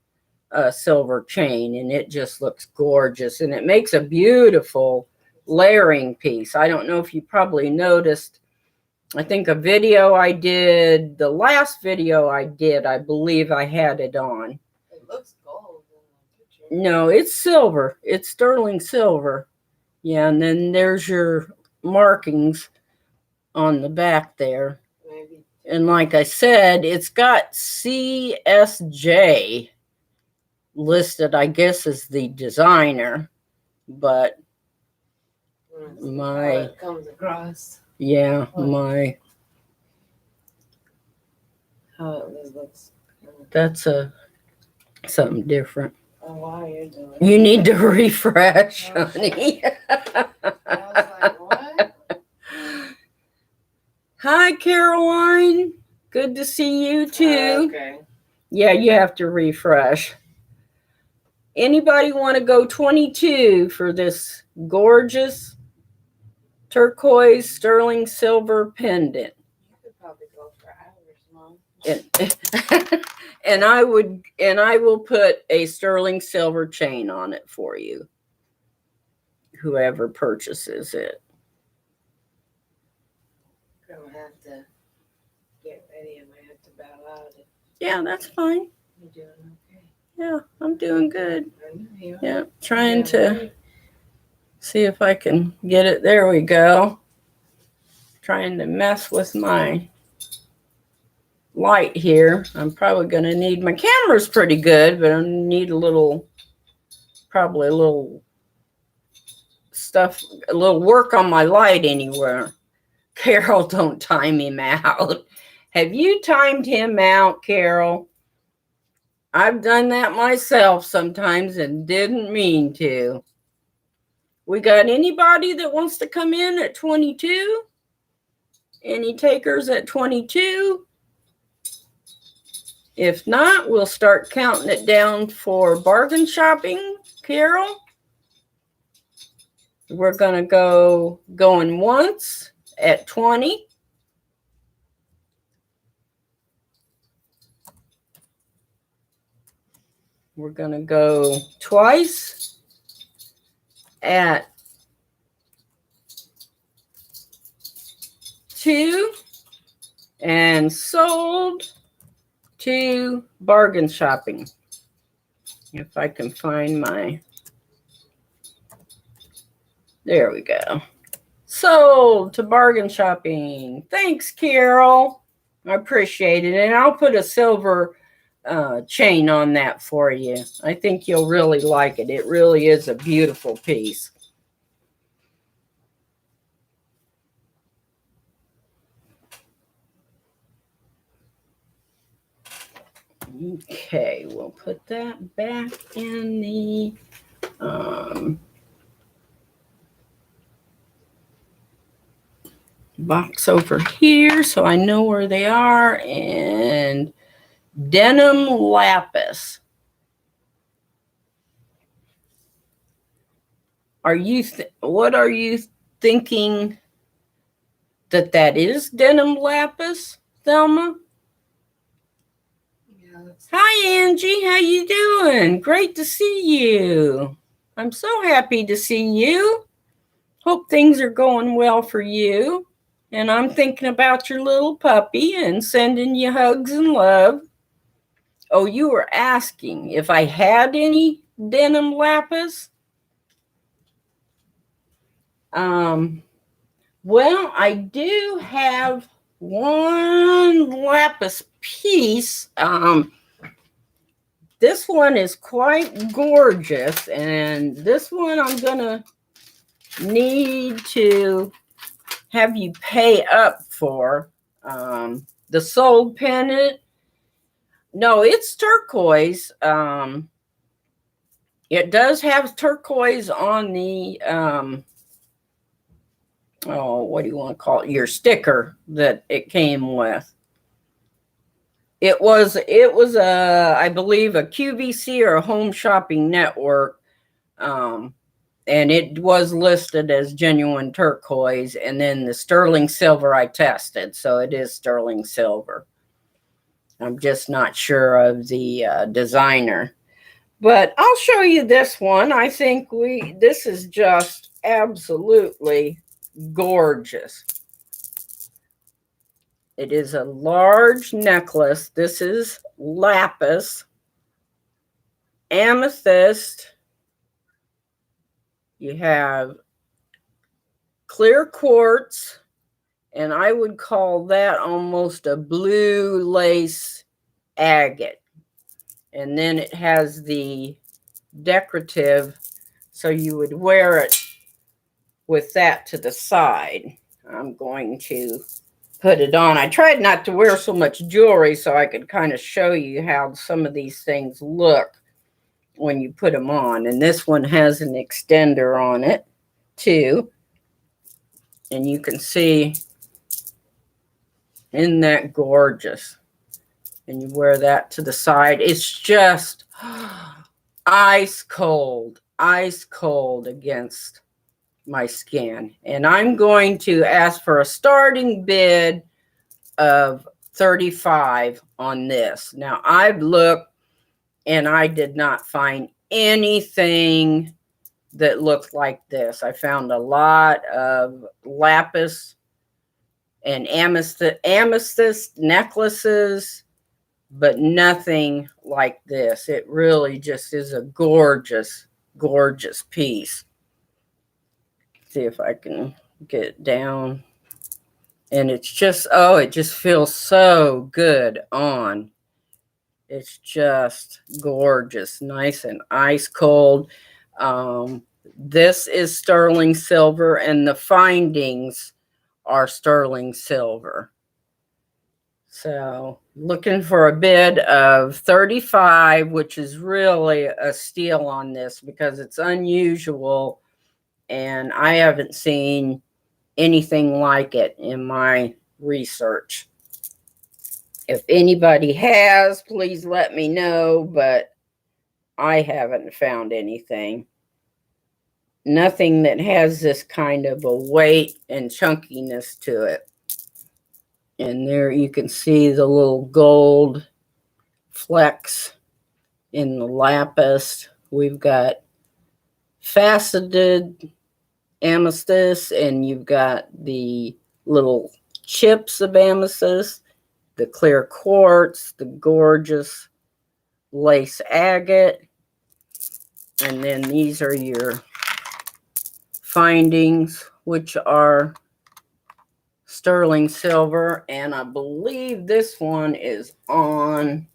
silver chain, and it just looks gorgeous, and it makes a beautiful layering piece. I don't know if you probably noticed, I think a video I did, the last video I did, I believe I had it on. It looks gold in the picture. No, it's silver. It's sterling silver. Yeah, and then there's your markings on the back there. Maybe. And like I said, it's got CSJ listed, I guess, as the designer, but my, it comes across. yeah, my, How it looks. that's something different. Oh, wow, you're doing. You need to refresh, honey. I was like, what? Hi, Caroline. Good to see you too. Okay. Yeah, you have to refresh. Anybody want to go 22 for this gorgeous turquoise sterling silver pendant? You could probably go for hours, Mom. And I will put a sterling silver chain on it for you, whoever purchases it. I'm gonna have to get ready. I might have to bow out. Yeah, that's fine. You doing okay? Yeah, I'm doing good. I know you are. Yeah, trying to see if I can get it. There we go. Trying to mess with my light here. I'm probably going to need, my camera's pretty good, but I need probably a little stuff, a little work on my light anywhere. Carol, don't time him out. Have you timed him out, Carol? I've done that myself sometimes and didn't mean to. We got anybody that wants to come in at 22? Any takers at 22? If not, we'll start counting it down for bargain shopping, Carol. We're going to go going once at 20. We're going to go twice at 2 and sold to bargain shopping. If I can find my, there we go. Sold to bargain shopping. Thanks, Carol. I appreciate it. And I'll put a silver chain on that for you. I think you'll really like it. It really is a beautiful piece. Okay, we'll put that back in the box over here so I know where they are. And denim lapis. Are you what are you thinking that that is denim lapis, Thelma. Hi, Angie. How you doing? Great to see you. I'm so happy to see you. Hope things are going well for you. And I'm thinking about your little puppy and sending you hugs and love. Oh, you were asking if I had any denim lapis? Well, I do have one lapis piece. This one is quite gorgeous, and this one I'm gonna need to have you pay up for. The soul pendant. No, it's turquoise. It does have turquoise on the what do you want to call it? Your sticker that it came with. It was I believe a QVC or a Home Shopping Network, and it was listed as genuine turquoise. And then the sterling silver I tested, so it is sterling silver. I'm just not sure of the designer, but I'll show you this one. I think this is just absolutely gorgeous. It is a large necklace. This is lapis, amethyst. You have clear quartz, and I would call that almost a blue lace agate. And then it has the decorative, so you would wear it with that to the side. I'm going to put it on. I tried not to wear so much jewelry so I could kind of show you how some of these things look when you put them on. And this one has an extender on it too. And you can see, isn't that gorgeous? And you wear that to the side. It's just ice cold against my skin. And I'm going to ask for a starting bid of $35 on this. Now, I've looked and I did not find anything that looked like this. I found a lot of lapis and amethyst necklaces, but nothing like this. It really just is a gorgeous, gorgeous piece. See if I can get it down. And it's just, it just feels so good on. It's just gorgeous, nice and ice cold. This is sterling silver, and the findings are sterling silver. So looking for a bid of $35, which is really a steal on this because it's unusual, and I haven't seen anything like it in my research. If anybody has, please let me know, but I haven't found anything. Nothing that has this kind of a weight and chunkiness to it. And there you can see the little gold flecks in the lapis. We've got faceted amethyst, and you've got the little chips of amethyst, the clear quartz, the gorgeous lace agate, and then these are your findings, which are sterling silver, and I believe this one is on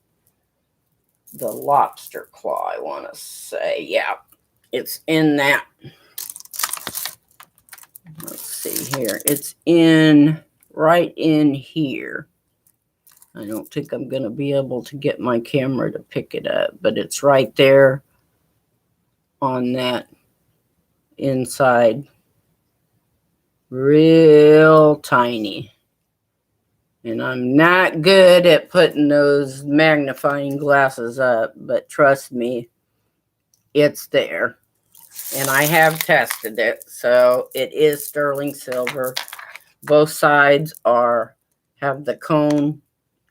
the lobster claw, I want to say. Yeah, it's in that. Let's see here. It's right in here. I don't think I'm going to be able to get my camera to pick it up, but it's right there on that inside. Real tiny. And I'm not good at putting those magnifying glasses up, but trust me, it's there. And I have tested it, so it is sterling silver. Both sides have the cone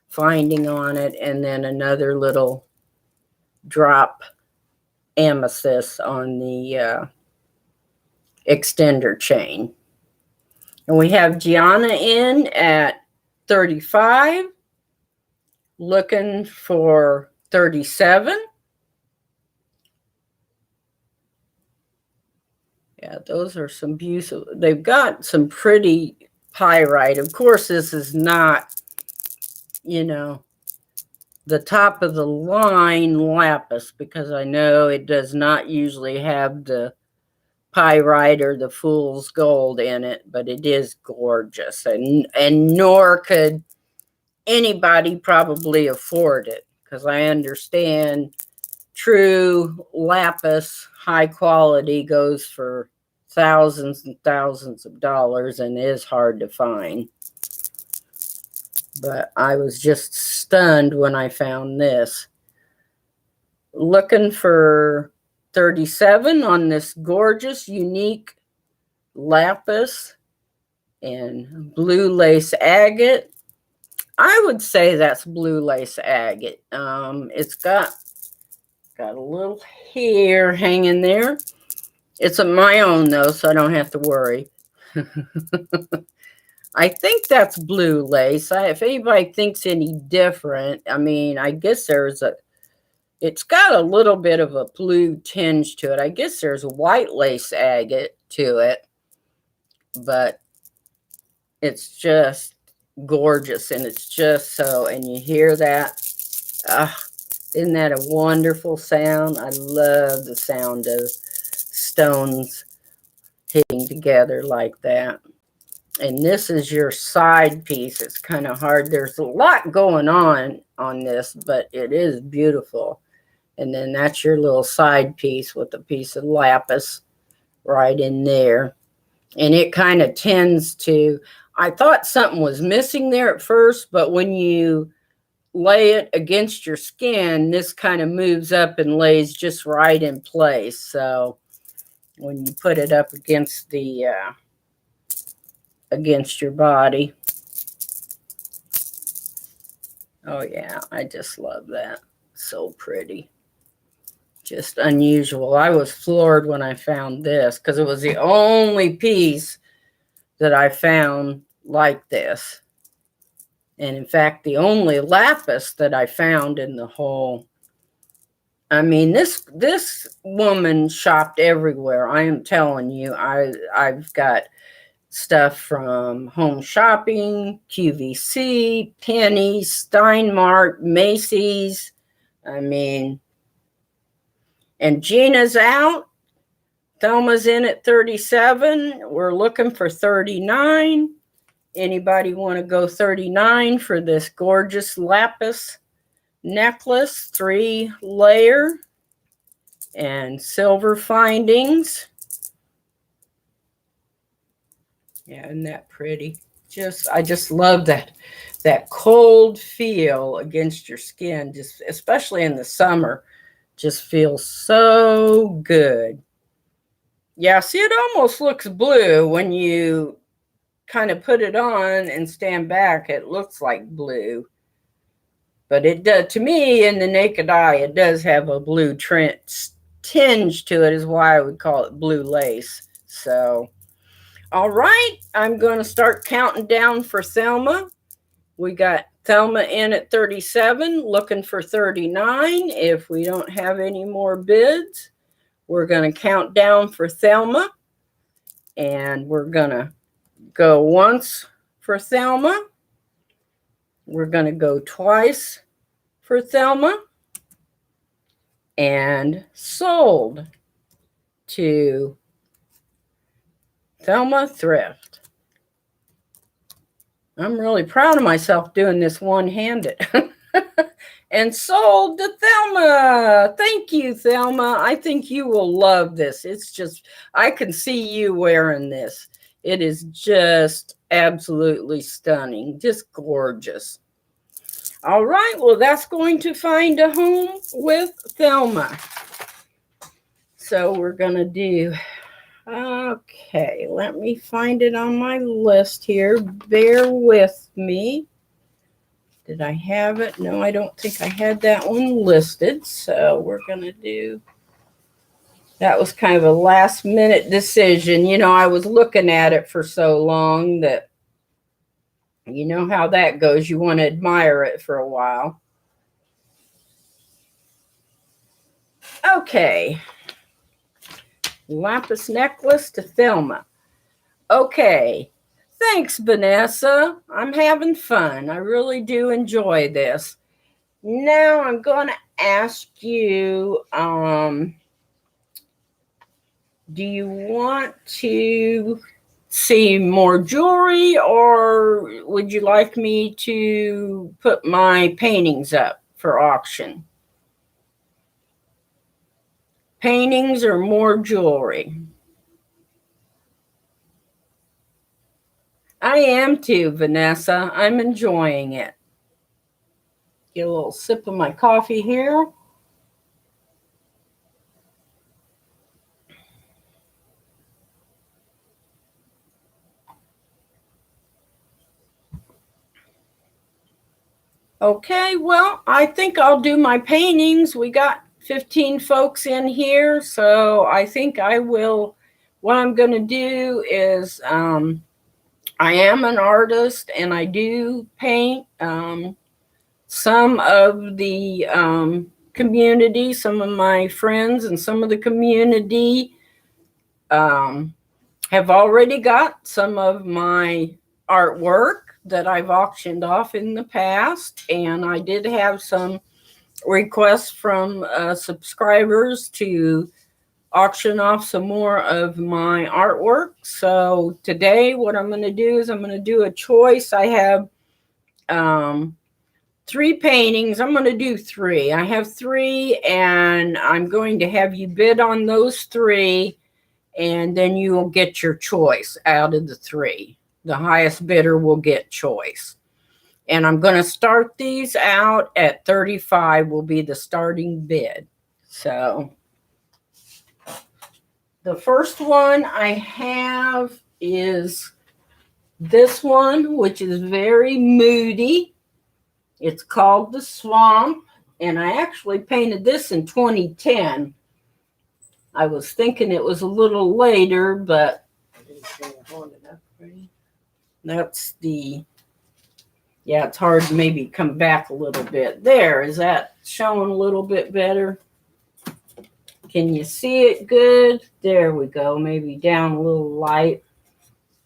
finding on it, and then another little drop amethyst on the extender chain. And we have Gianna in at 35, looking for 37. Yeah, those are some beautiful. They've got some pretty pyrite. Of course, this is not, the top of the line lapis, because I know it does not usually have the pyrite or the fool's gold in it, but it is gorgeous, and nor could anybody probably afford it, because I understand true lapis high quality goes for thousands and thousands of dollars and is hard to find. But I was just stunned when I found this. Looking for 37 on this gorgeous, unique lapis and blue lace agate. I would say that's blue lace agate. It's got a little hair hanging there. It's my own though, so I don't have to worry. I think that's blue lace. If anybody thinks any different, I mean, I guess it's got a little bit of a blue tinge to it. I guess there's a white lace agate to it, but it's just gorgeous, and it's just so, and you hear that. Isn't that a wonderful sound? I love the sound of stones hitting together like that. And this is your side piece. It's kind of hard. There's a lot going on this, but it is beautiful. And then that's your little side piece with a piece of lapis right in there. And it kind of tends to, I thought something was missing there at first, but when you lay it against your skin, this kind of moves up and lays just right in place. So when you put it up against against your body. Oh yeah, I just love that. So pretty. Just unusual. I was floored when I found this, because it was the only piece that I found like this. And in fact, the only lapis that I found in the whole. I mean, this woman shopped everywhere. I am telling you, I've got stuff from Home Shopping, QVC, Penny's, Steinmart, Macy's. I mean, and Gina's out. Thelma's in at 37. We're looking for 39. Anybody want to go 39 for this gorgeous lapis necklace, 3-layer and silver findings? Yeah, isn't that pretty? I just love that cold feel against your skin, just especially in the summer, just feels so good. Yeah, see, it almost looks blue when you kind of put it on and stand back. It looks like blue, but it does, to me, in the naked eye, it does have a blue tinge to it, is why I would call it blue lace. So all right, I'm going to start counting down for Thelma. We got Thelma in at 37, looking for 39. If we don't have any more bids, we're going to count down for Thelma. And we're going to go once for Thelma. We're going to go twice for Thelma. And sold to Thelma Thrift. I'm really proud of myself doing this one-handed. And sold to Thelma. Thank you, Thelma. I think you will love this. It's just, I can see you wearing this. It is just absolutely stunning. Just gorgeous. All right, well, that's going to find a home with Thelma. So we're going to do, okay, let me find it on my list here. Bear with me. Did I have it? No, I don't think I had that one listed. So we're going to do, that was kind of a last minute decision. You know, I was looking at it for so long that, you know how that goes. You want to admire it for a while. Okay. Lapis necklace to Thelma. Okay. Thanks, Vanessa. I'm having fun. I really do enjoy this. Now I'm going to ask you, do you want to see more jewelry, or would you like me to put my paintings up for auction? Paintings or more jewelry? I am too, Vanessa. I'm enjoying it. Get a little sip of my coffee here. Okay, well, I think I'll do my paintings. We got 15 folks in here, so I think I will. What I'm going to do is I am an artist and I do paint some of the community, some of my friends and some of the community have already got some of my artwork that I've auctioned off in the past, and I did have some requests from subscribers to auction off some more of my artwork. So today what I'm going to do is I'm going to do a choice. I have 3 paintings. I'm going to do 3. I have 3, and I'm going to have you bid on those 3, and then you will get your choice out of the 3. The highest bidder will get choice. And I'm going to start these out at 35 will be the starting bid. So the first one I have is this one, which is very moody. It's called The Swamp, and I actually painted this in 2010. I was thinking it was a little later, but that's the, yeah, it's hard to maybe come back a little bit. There, is that showing a little bit better? Can you see it good? There we go, maybe down a little light.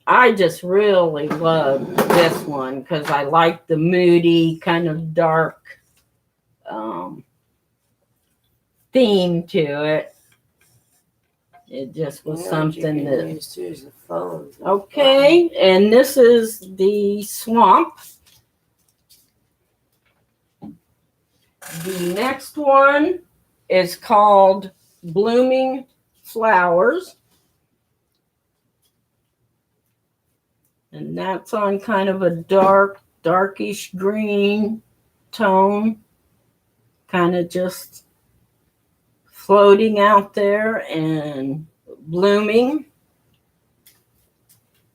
I just really love this one because I like the moody, kind of dark theme to it. It just was something that used to use the phone. Okay, and this is The Swamp. The next one is called Blooming Flowers. And that's on kind of a darkish green tone, kind of just floating out there and blooming.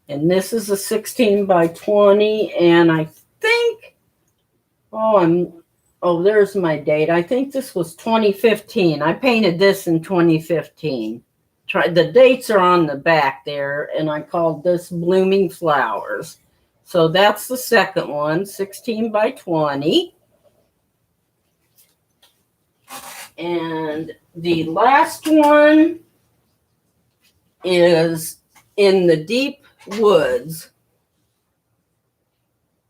And this is a 16 by 20, and I think, there's my date. I think this was 2015. I painted this in 2015. The dates are on the back there, and I called this Blooming Flowers. So that's the second one, 16 by 20. And the last one is In the Deep Woods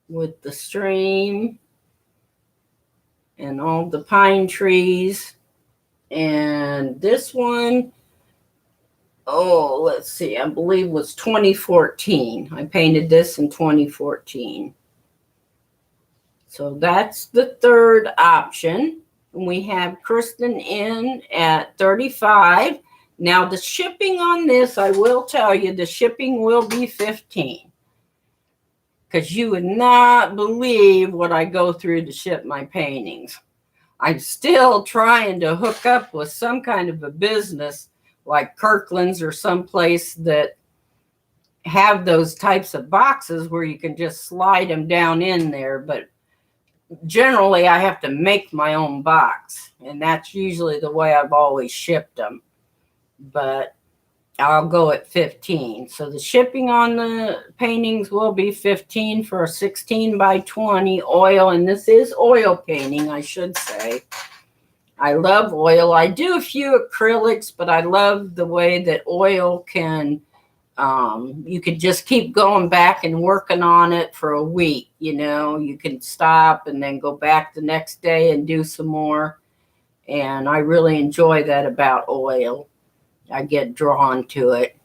with the stream and all the pine trees. And this one, let's see, I believe was 2014. I painted this in 2014. So that's the third option. We have Kristen in at 35. Now the shipping on this, I will tell you, the shipping will be 15. Because you would not believe what I go through to ship my paintings. I'm still trying to hook up with some kind of a business like Kirkland's or someplace that have those types of boxes where you can just slide them down in there. But generally, I have to make my own box, and that's usually the way I've always shipped them. But I'll go at 15. So the shipping on the paintings will be 15 for a 16 by 20 oil. And this is oil painting, I should say. I love oil. I do a few acrylics, but I love the way that oil can, you could just keep going back and working on it for a week. You know, you can stop and then go back the next day and do some more. And I really enjoy that about oil. I get drawn to it.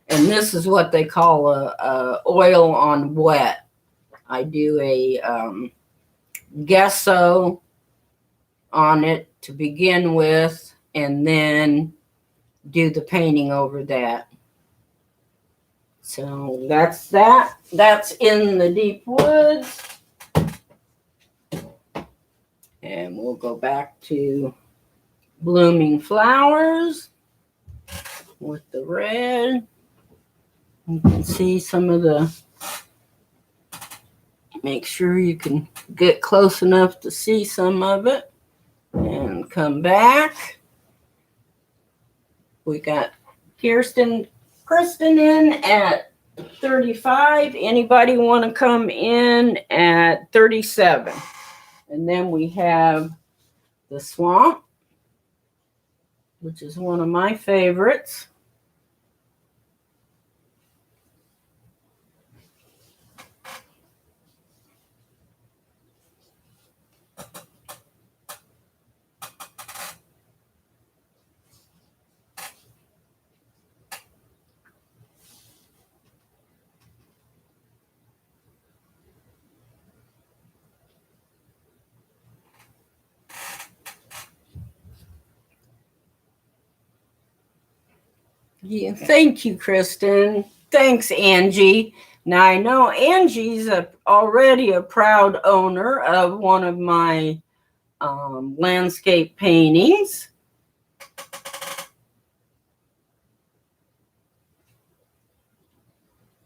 And this is what they call a oil on wet. I do a gesso on it to begin with, and then do the painting over that. So that's that. That's in the deep woods. And we'll go back to blooming flowers with the red. You can see some of the, make sure you can get close enough to see some of it. And come back. We got Kristen in at 35. Anybody want to come in at 37? And then we have the swamp, which is one of my favorites. Yeah, thank you, Kristen. Thanks, Angie. Now, I know Angie's already a proud owner of one of my landscape paintings.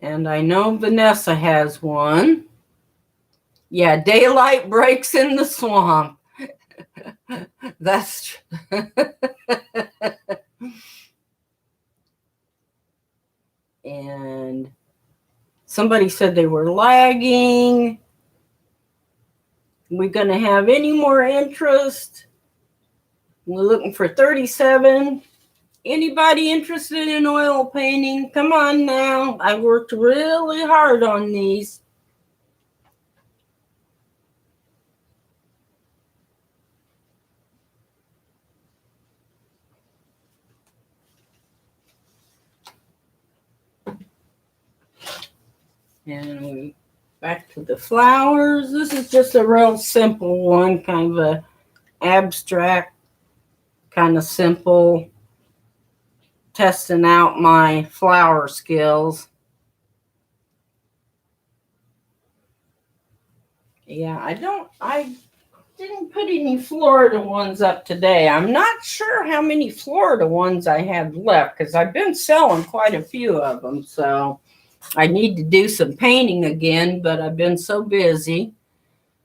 And I know Vanessa has one. Yeah, daylight breaks in the swamp. That's true. And somebody said they were lagging. We're going to have any more interest? We're looking for 37. Anybody interested in oil painting? Come on now. I worked really hard on these. And we back to the flowers. This is just a real simple one, kind of a abstract, kind of simple, testing out my flower skills. Yeah, I didn't put any Florida ones up today. I'm not sure how many Florida ones I have left because I've been selling quite a few of them. So I need to do some painting again, but I've been so busy.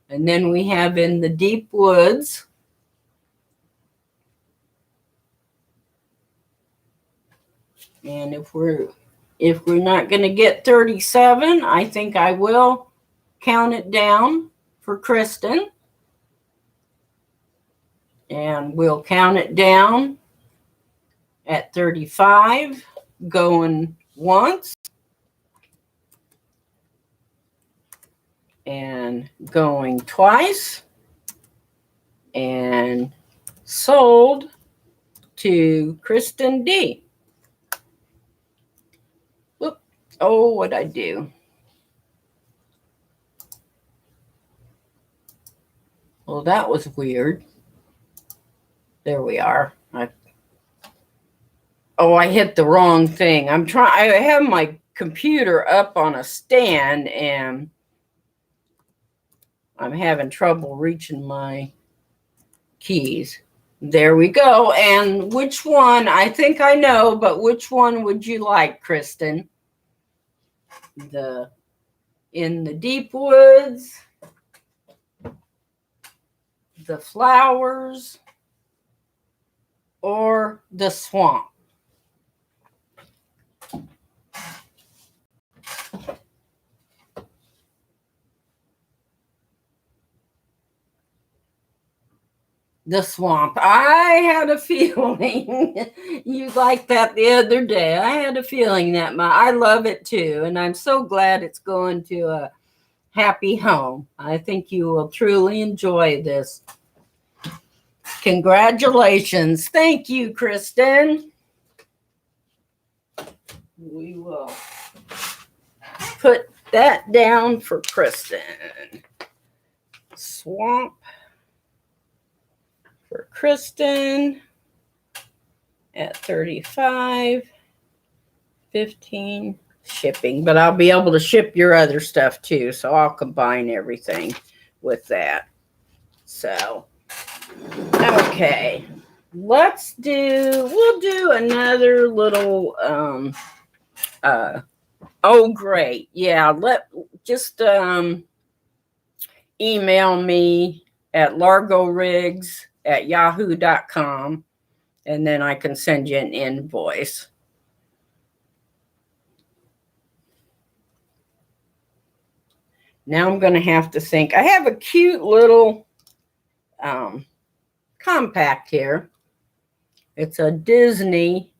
And then we have in the deep woods. And if we're not going to get 37, I think I will count it down for Kristen. And we'll count it down at 35, going once and going twice, and sold to Kristen D. Whoop. Oh, what'd I do? Well, that was weird. There we are. I hit the wrong thing. I have my computer up on a stand and I'm having trouble reaching my keys. There we go. And which one? I think I know, but which one would you like, Kristen? In the deep woods, the flowers, or the swamp? The swamp. I had a feeling you liked that the other day. I had a feeling that I love it too, and I'm so glad it's going to a happy home. I think you will truly enjoy this. Congratulations. Thank you, Kristen. We will put that down for Kristen. Swamp for Kristen at 35.15 shipping, but I'll be able to ship your other stuff too, so I'll combine everything with that. So okay, we'll do another little oh great, yeah, just email me at largoriggs@yahoo.com, and then I can send you an invoice. Now I'm going to have to think. I have a cute little compact here. It's a Disney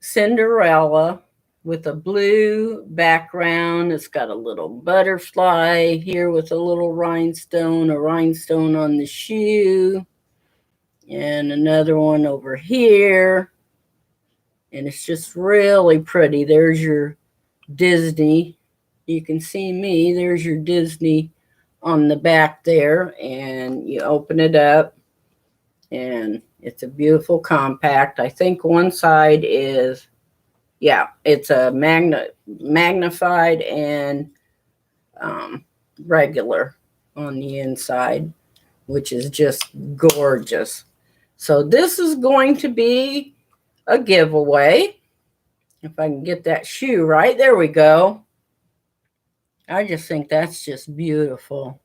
Cinderella with a blue background. It's got a little butterfly here with a little rhinestone, a rhinestone on the shoe, and another one over here. And it's just really pretty. There's your Disney. You can see me. There's your Disney on the back there, and you open it up, and it's a beautiful compact. I think one side is, yeah, it's a magnified and regular on the inside, which is just gorgeous. So this is going to be a giveaway. If I can get that shoe right, there we go. I just think that's just beautiful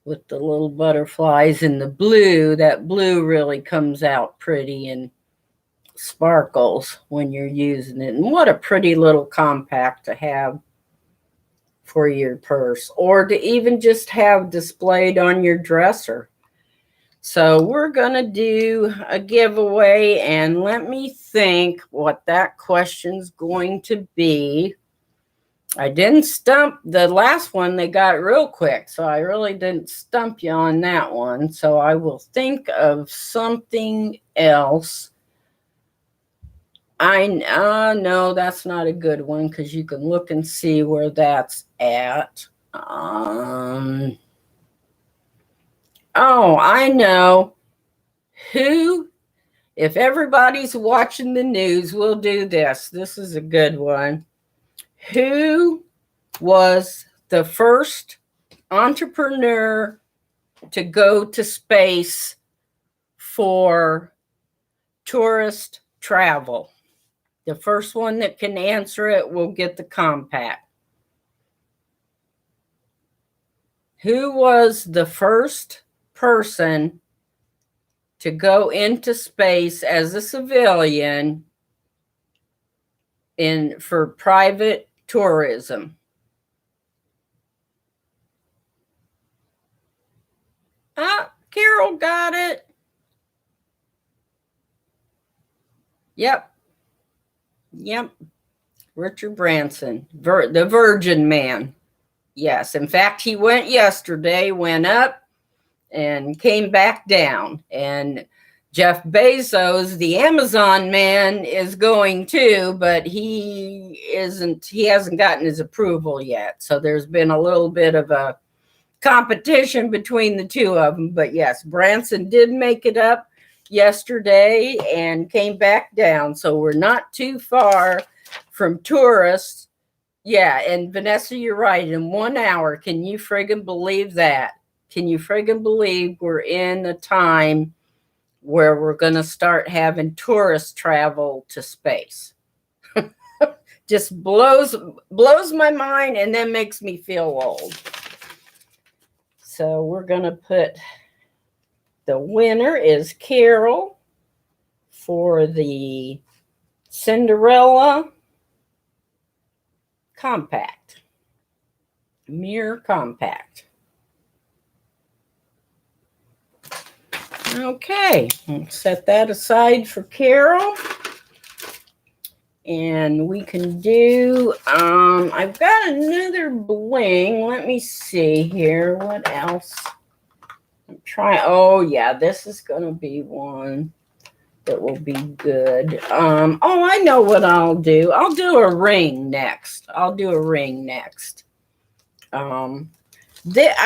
with the little butterflies and the blue. That blue really comes out pretty and sparkles when you're using it. And what a pretty little compact to have for your purse, or to even just have displayed on your dresser. So we're going to do a giveaway, and let me think what that question's going to be. I didn't stump the last one. They got real quick, so I really didn't stump you on that one. So I will think of something else. No, that's not a good one, because you can look and see where that's at. Oh, I know. If everybody's watching the news, we'll do this. This is a good one. Who was the first entrepreneur to go to space for tourist travel? The first one that can answer it will get the compact. Who was the first person to go into space as a civilian for private tourism? Carol got it. Yep. Richard Branson, the Virgin Man. Yes. In fact, he went yesterday, went up and came back down. And Jeff Bezos, the Amazon man, is going too, but he hasn't gotten his approval yet. So there's been a little bit of a competition between the two of them. But yes, Branson did make it up yesterday and came back down. So we're not too far from tourists. Yeah, and Vanessa, you're right. In 1 hour, can you friggin' believe that? Can you friggin' believe we're in a time where we're going to start having tourists travel to space. Just blows my mind and then makes me feel old. So we're going to put, the winner is Carol for the Cinderella Compact. Mirror Compact. Okay, we'll set that aside for Carol. And we can do, I've got another bling. Let me see here. What else? I'm trying, oh yeah, this is going to be one that will be good. Oh, I know what I'll do. I'll do a ring next. I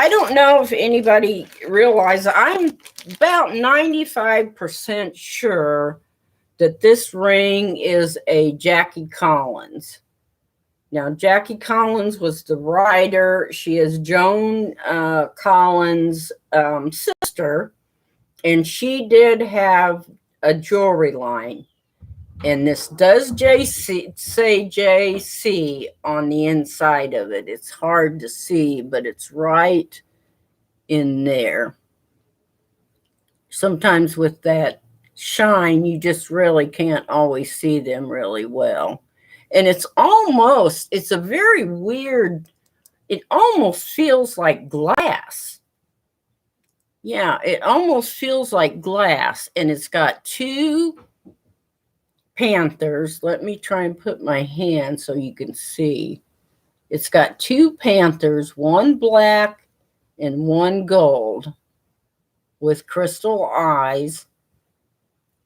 don't know if anybody realizes, I'm about 95% sure that this ring is a Jackie Collins. Now, Jackie Collins was the writer. She is Joan Collins' sister, and she did have a jewelry line. And this does say JC on the inside of it. It's hard to see, but it's right in there. Sometimes with that shine, you just really can't always see them really well. And it's a very weird, it almost feels like glass. Yeah, it almost feels like glass. And it's got two panthers. Let me try and put my hand so you can see. It's got two panthers, one black and one gold with crystal eyes.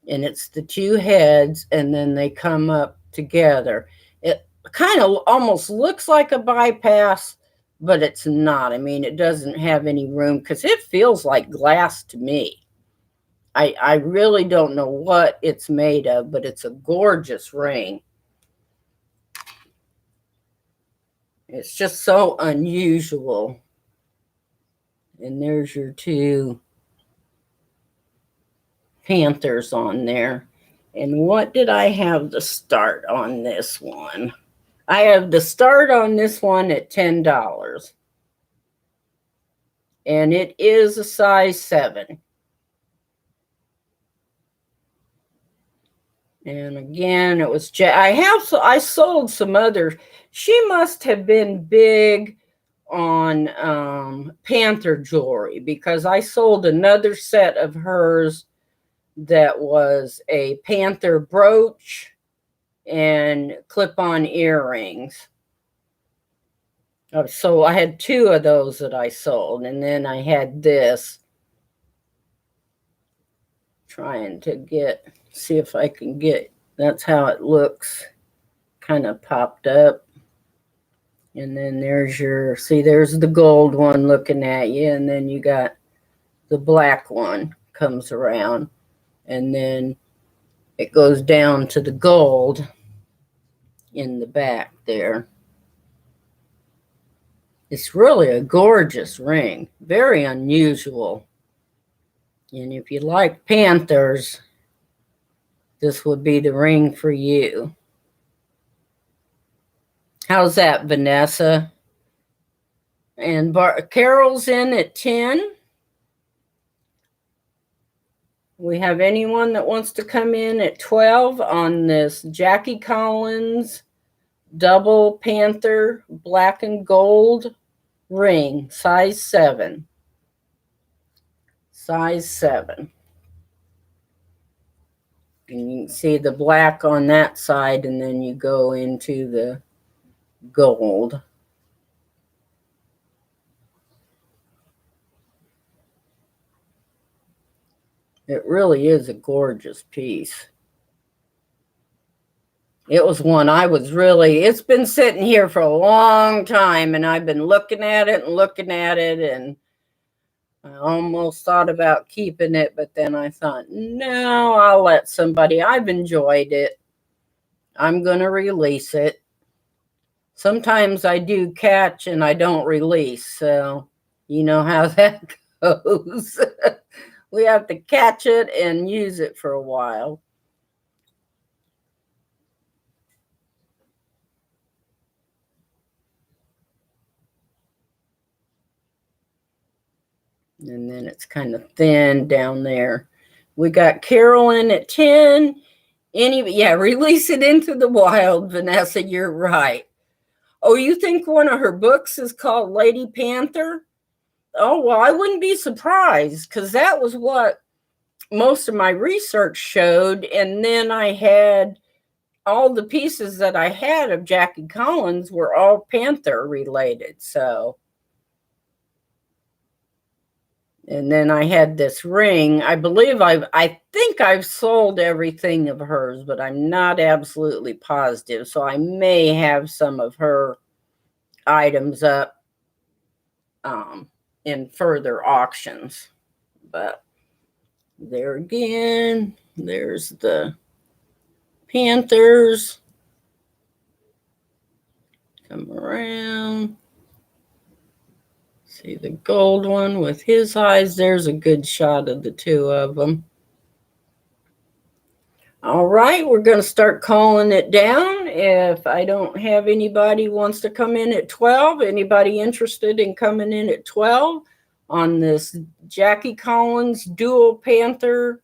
And it's the two heads, and then they come up together. It kind of almost looks like a bypass, but it's not. I mean, it doesn't have any room because it feels like glass to me. I really don't know what it's made of, but it's a gorgeous ring. It's just so unusual. And there's your two panthers on there. And what did I have to start on this one? I have the start on this one at $10. And it is a size 7. And again, it was I sold some other. She must have been big on panther jewelry, because I sold another set of hers that was a panther brooch and clip-on earrings. So I had 2 of those that I sold, and then I had this. Trying to see if I can get, that's how it looks, kind of popped up. And then there's there's the gold one looking at you, and then you got the black one comes around, and then it goes down to the gold in the back there. It's really a gorgeous ring, very unusual. And if you like panthers, this would be the ring for you. How's that, Vanessa? And Carol's in at 10. We have anyone that wants to come in at 12 on this Jackie Collins double panther black and gold ring, size 7. Size 7. And you can see the black on that side, and then you go into the gold. It really is a gorgeous piece. It was one it's been sitting here for a long time, and I've been looking at it, and I almost thought about keeping it, but then I thought, no, I'll let somebody. I've enjoyed it. I'm going to release it. Sometimes I do catch and I don't release, so you know how that goes. We have to catch it and use it for a while. And then it's kind of thin down there. We got Carolyn at 10. Release it into the wild, Vanessa. You're right. Oh, you think one of her books is called Lady Panther? Oh, well, I wouldn't be surprised because that was what most of my research showed. And then I had all the pieces that I had of Jackie Collins were all Panther related. So, and then I had this ring. I believe I think I've sold everything of hers, but I'm not absolutely positive. So I may have some of her items up in further auctions. But there again, there's the Panthers. Come around. See the gold one with his eyes. There's a good shot of the two of them. All right, we're going to start calling it down. If I don't have anybody wants to come in at 12, anybody interested in coming in at 12 on this Jackie Collins Dual Panther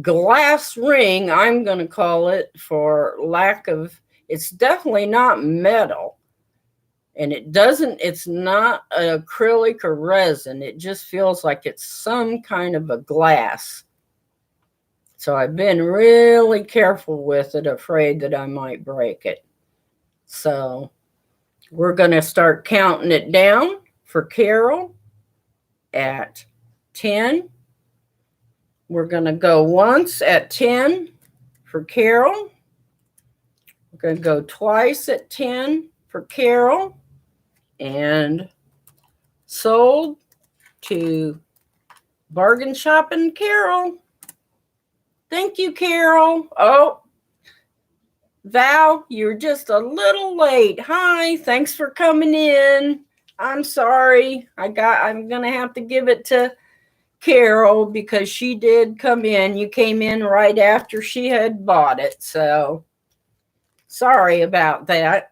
glass ring, I'm going to call it, for lack of, it's definitely not metal. And it's not acrylic or resin. It just feels like it's some kind of a glass. So I've been really careful with it, afraid that I might break it. So we're going to start counting it down for Carol at 10. We're going to go once at 10 for Carol. We're going to go twice at 10 for Carol. And sold to Bargain Shopping Carol. Thank you, Carol. Oh, Val, you're just a little late. Hi, thanks for coming in. I'm sorry. I'm going to have to give it to Carol because she did come in. You came in right after she had bought it. So sorry about that.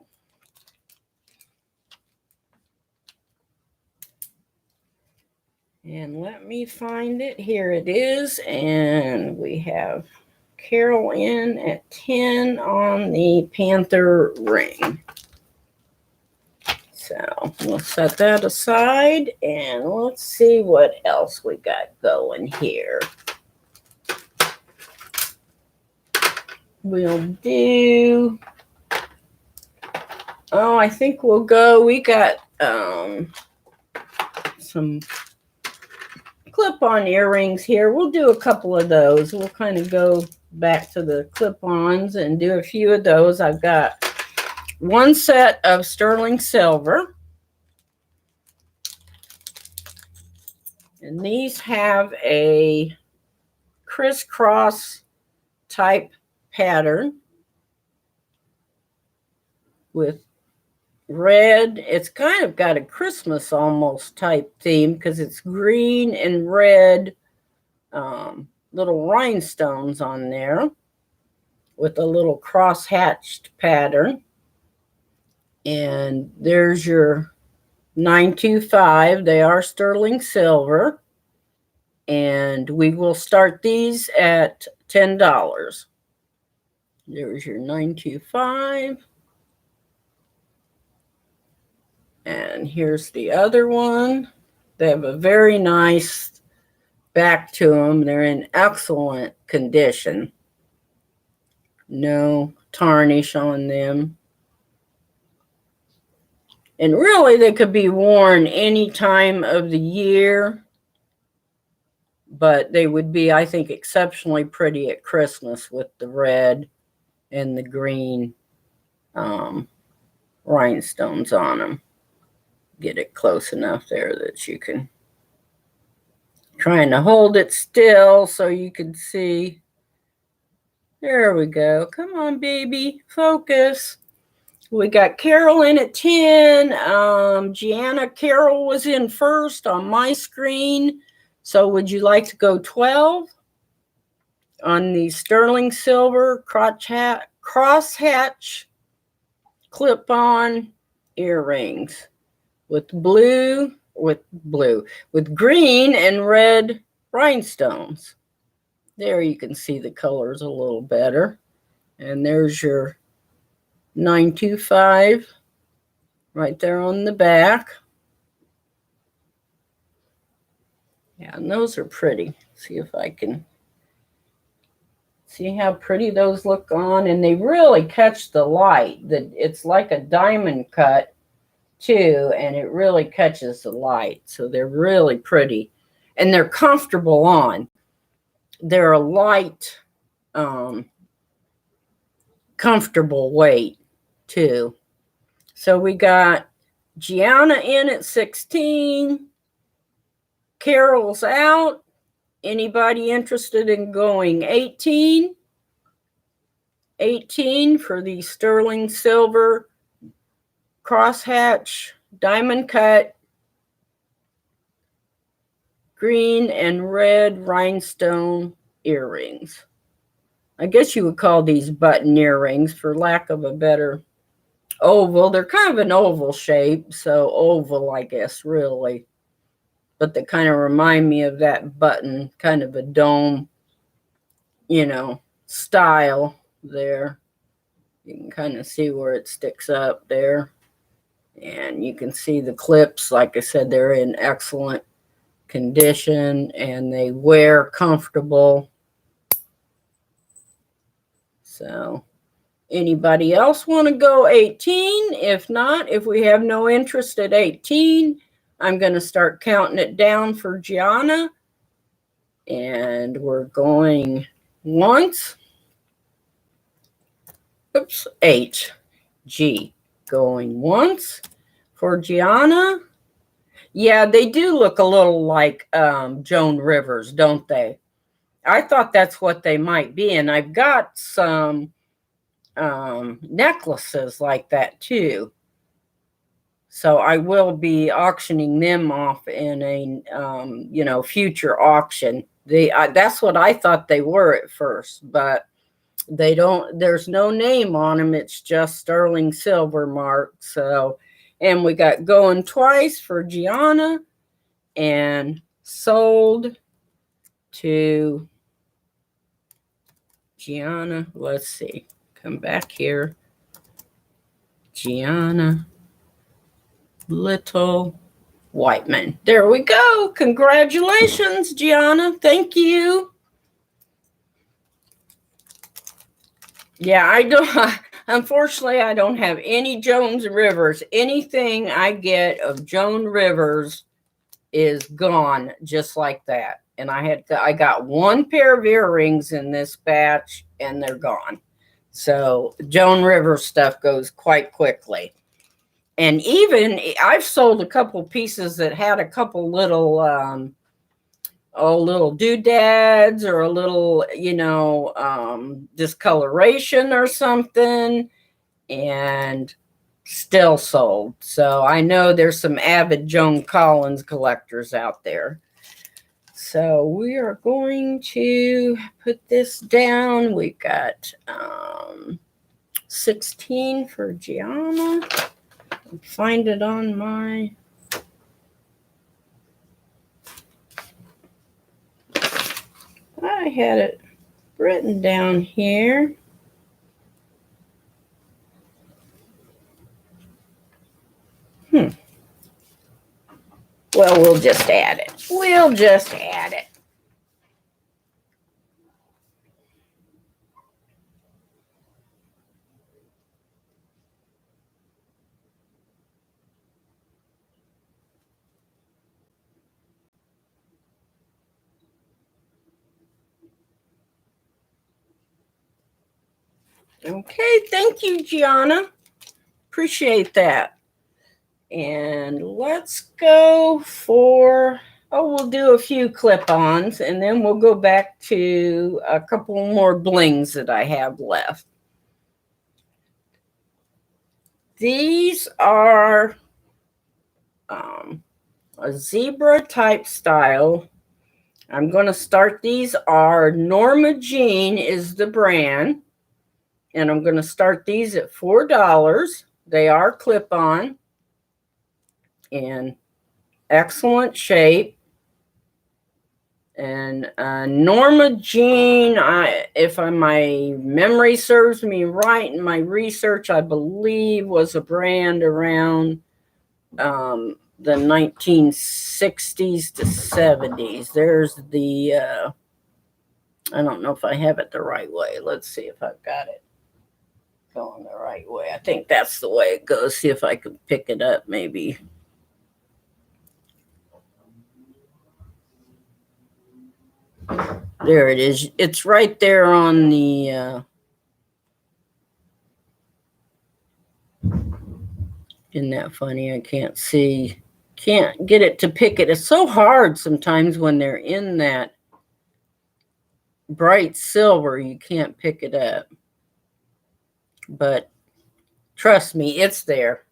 And let me find it. Here it is. And we have Carol in at 10 on the Panther ring. So we'll set that aside. And let's see what else we got going here. We'll do... Oh, I think we'll go... We got some clip-on earrings here. We'll do a couple of those. We'll kind of go back to the clip-ons and do a few of those. I've got one set of sterling silver. And these have a crisscross type pattern with red. It's kind of got a Christmas almost type theme because it's green and red little rhinestones on there with a little cross-hatched pattern. And there's your 925. They are sterling silver. And we will start these at $10. There's your 925. And here's the other one. They have a very nice back to them. They're in excellent condition. No tarnish on them. And really, they could be worn any time of the year. But they would be, I think, exceptionally pretty at Christmas with the red and the green rhinestones on them. Get it close enough there that you can... Trying to hold it still so you can see. There we go. Come on, baby. Focus. We got Carol in at 10. Gianna, Carol was in first on my screen. So would you like to go 12 on the sterling silver crosshatch clip-on earrings with green and red rhinestones? There you can see the colors a little better. And there's your 925 right there on the back. Yeah, and those are pretty. See if I can see how pretty those look on. And they really catch the light. It's like a diamond cut too, and it really catches the light. So they're really pretty. And they're comfortable on. They're a light, comfortable weight too. So we got Gianna in at 16. Carol's out. Anybody interested in going 18? 18 for the sterling silver crosshatch diamond cut green and red rhinestone earrings. I guess you would call these button earrings for lack of a better oval. They're kind of an oval shape, so oval, I guess, really. But they kind of remind me of that button, kind of a dome, style there. You can kind of see where it sticks up there. And you can see the clips. Like I said, they're in excellent condition and they wear comfortable. So anybody else want to go 18? If not, if we have no interest at 18, I'm going to start counting it down for Gianna. And we're going once. Oops, H, G. Going once for Gianna. Yeah, they do look a little like Joan Rivers, don't they? I thought that's what they might be. And I've got some necklaces like that too. So I will be auctioning them off in a, future auction. That's what I thought they were at first, but they don't, there's no name on them. It's just sterling silver marked. So, and we got going twice for Gianna and sold to Gianna. Let's see, come back here. Gianna Little Whiteman. There we go. Congratulations, Gianna. Thank you. Yeah, I don't, unfortunately, I don't have any Joan Rivers. Anything I get of Joan Rivers is gone just like that. And I got one pair of earrings in this batch and they're gone. So Joan Rivers stuff goes quite quickly. And even I've sold a couple pieces that had a couple little little doodads or a little, discoloration or something, and still sold. So I know there's some avid Joan Collins collectors out there. So we are going to put this down. We got 16 for Gianna. Find it on my I had it written down here. Well, we'll just add it. We'll just add it. Okay, thank you, Gianna. Appreciate that. And let's go for, we'll do a few clip-ons, and then we'll go back to a couple more blings that I have left. These are a zebra type style I'm going to start. These are Norma Jean is the brand. And I'm going to start these at $4. They are clip-on in excellent shape. And Norma Jean, if my memory serves me right in my research, I believe was a brand around the 1960s to 70s. There's the, I don't know if I have it the right way. Let's see if I've got it going the right way. I think that's the way it goes. See if I can pick it up maybe. There it is. It's right there on the isn't that funny? I can't see. Can't get it to pick it. It's so hard sometimes when they're in that bright silver. You can't pick it up. But trust me, it's there.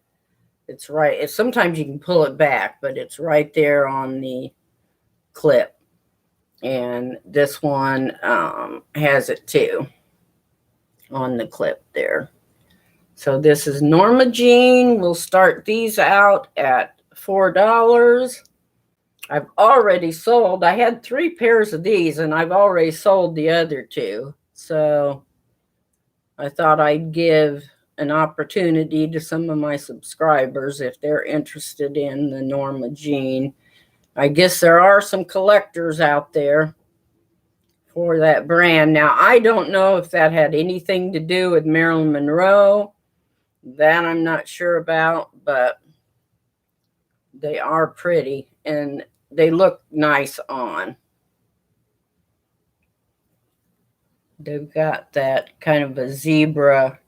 It's right. Sometimes you can pull it back, but it's right there on the clip. And this one has it too on the clip there. So this is Norma Jean. We'll start these out at $4. I've already sold. I had 3 pairs of these, and I've already sold the other 2. So I thought I'd give an opportunity to some of my subscribers if they're interested in the Norma Jean. I guess there are some collectors out there for that brand. Now, I don't know if that had anything to do with Marilyn Monroe. That I'm not sure about, but they are pretty and they look nice on. They've got that kind of a zebra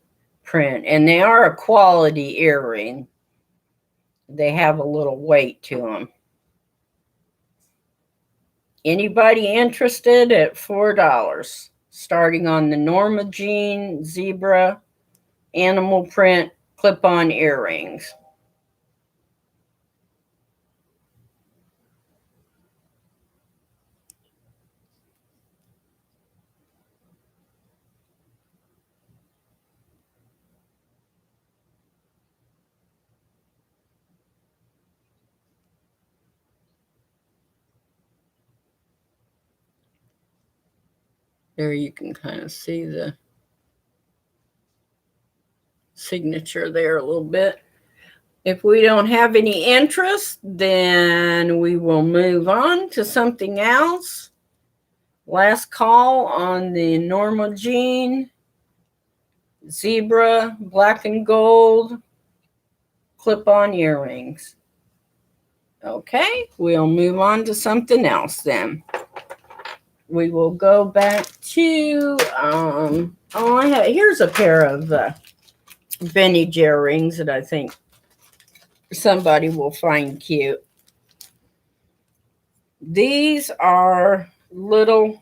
print, and they are a quality earring. They have a little weight to them. Anybody interested at $4, starting on the Norma Jean zebra animal print clip-on earrings. There you can kind of see the signature there a little bit. If we don't have any interest, then we will move on to something else. Last call on the Norma Jean zebra black and gold clip-on earrings. Okay, we'll move on to something else then. We will go back to here's a pair of vintage earrings that I think somebody will find cute. These are little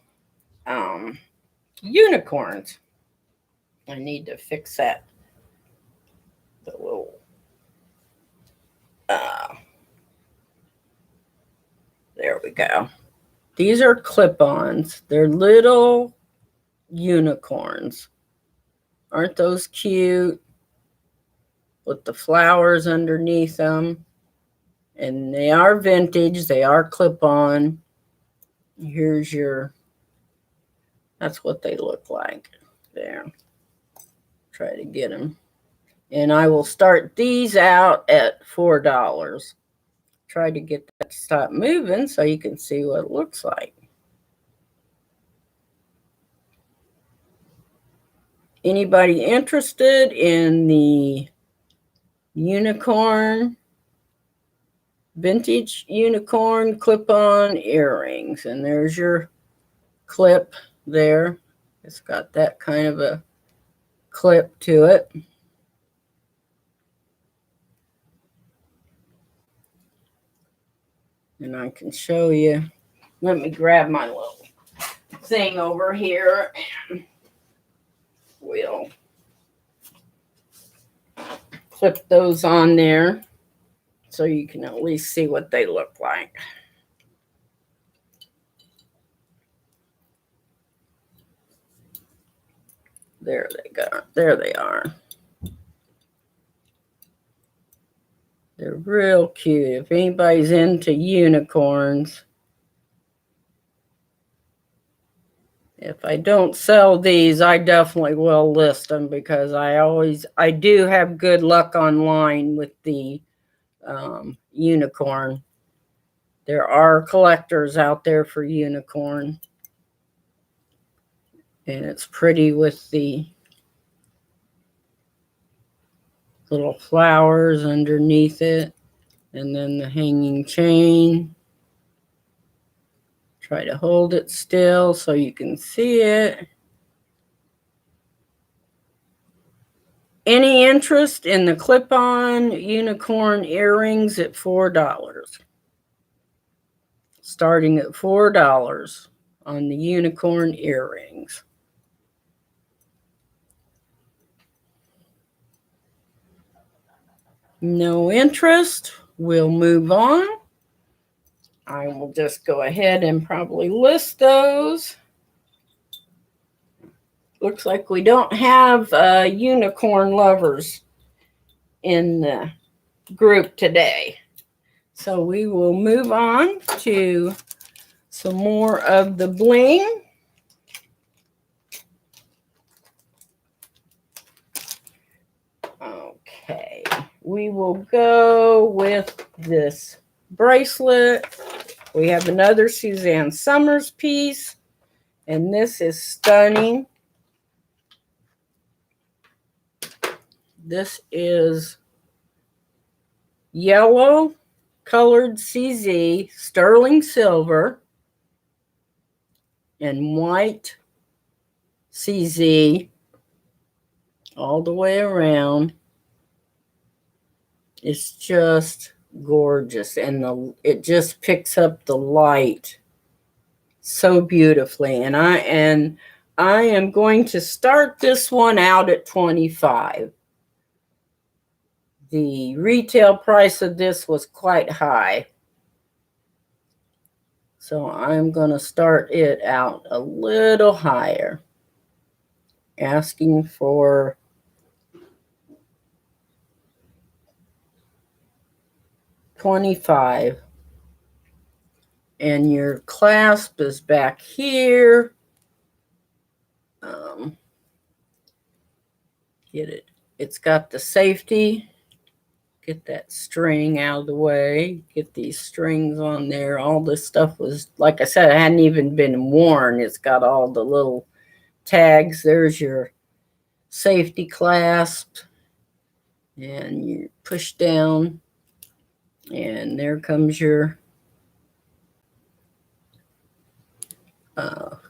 unicorns. I need to fix that. The little there we go. These are clip-ons. They're little unicorns. Aren't those cute? With the flowers underneath them. And they are vintage. They are clip-on. Here's your, that's what they look like. There. Try to get them. And I will start these out at $4. Try to get that to stop moving so you can see what it looks like. Anybody interested in the unicorn, vintage unicorn clip-on earrings? And there's your clip there. It's got that kind of a clip to it. And I can show you. Let me grab my little thing over here and we'll clip those on there so you can at least see what they look like. There they go. There they are. They're real cute. If anybody's into unicorns. If I don't sell these, I definitely will list them because I do have good luck online with the unicorn. There are collectors out there for unicorn. And it's pretty with the little flowers underneath it. And then the hanging chain. Try to hold it still so you can see it. Any interest in the clip-on unicorn earrings at $4? Starting at $4 on the unicorn earrings. No interest? We'll move on. I will just go ahead and probably list those. Looks like we don't have unicorn lovers in the group today. So we will move on to some more of the bling. Okay, we will go with this bracelet. We have another Suzanne Summers piece, and this is stunning. This is yellow colored CZ, sterling silver, and white CZ all the way around. It's just gorgeous, and it just picks up the light so beautifully. And I am going to start this one out at $25. The retail price of this was quite high. So I'm going to start it out a little higher, asking for $25. And your clasp is back here. Get it. It's got the safety. Get that string out of the way. Get these strings on there. All this stuff was, like I said, it hadn't even been worn. It's got all the little tags. There's your safety clasp. And you push down. And there comes your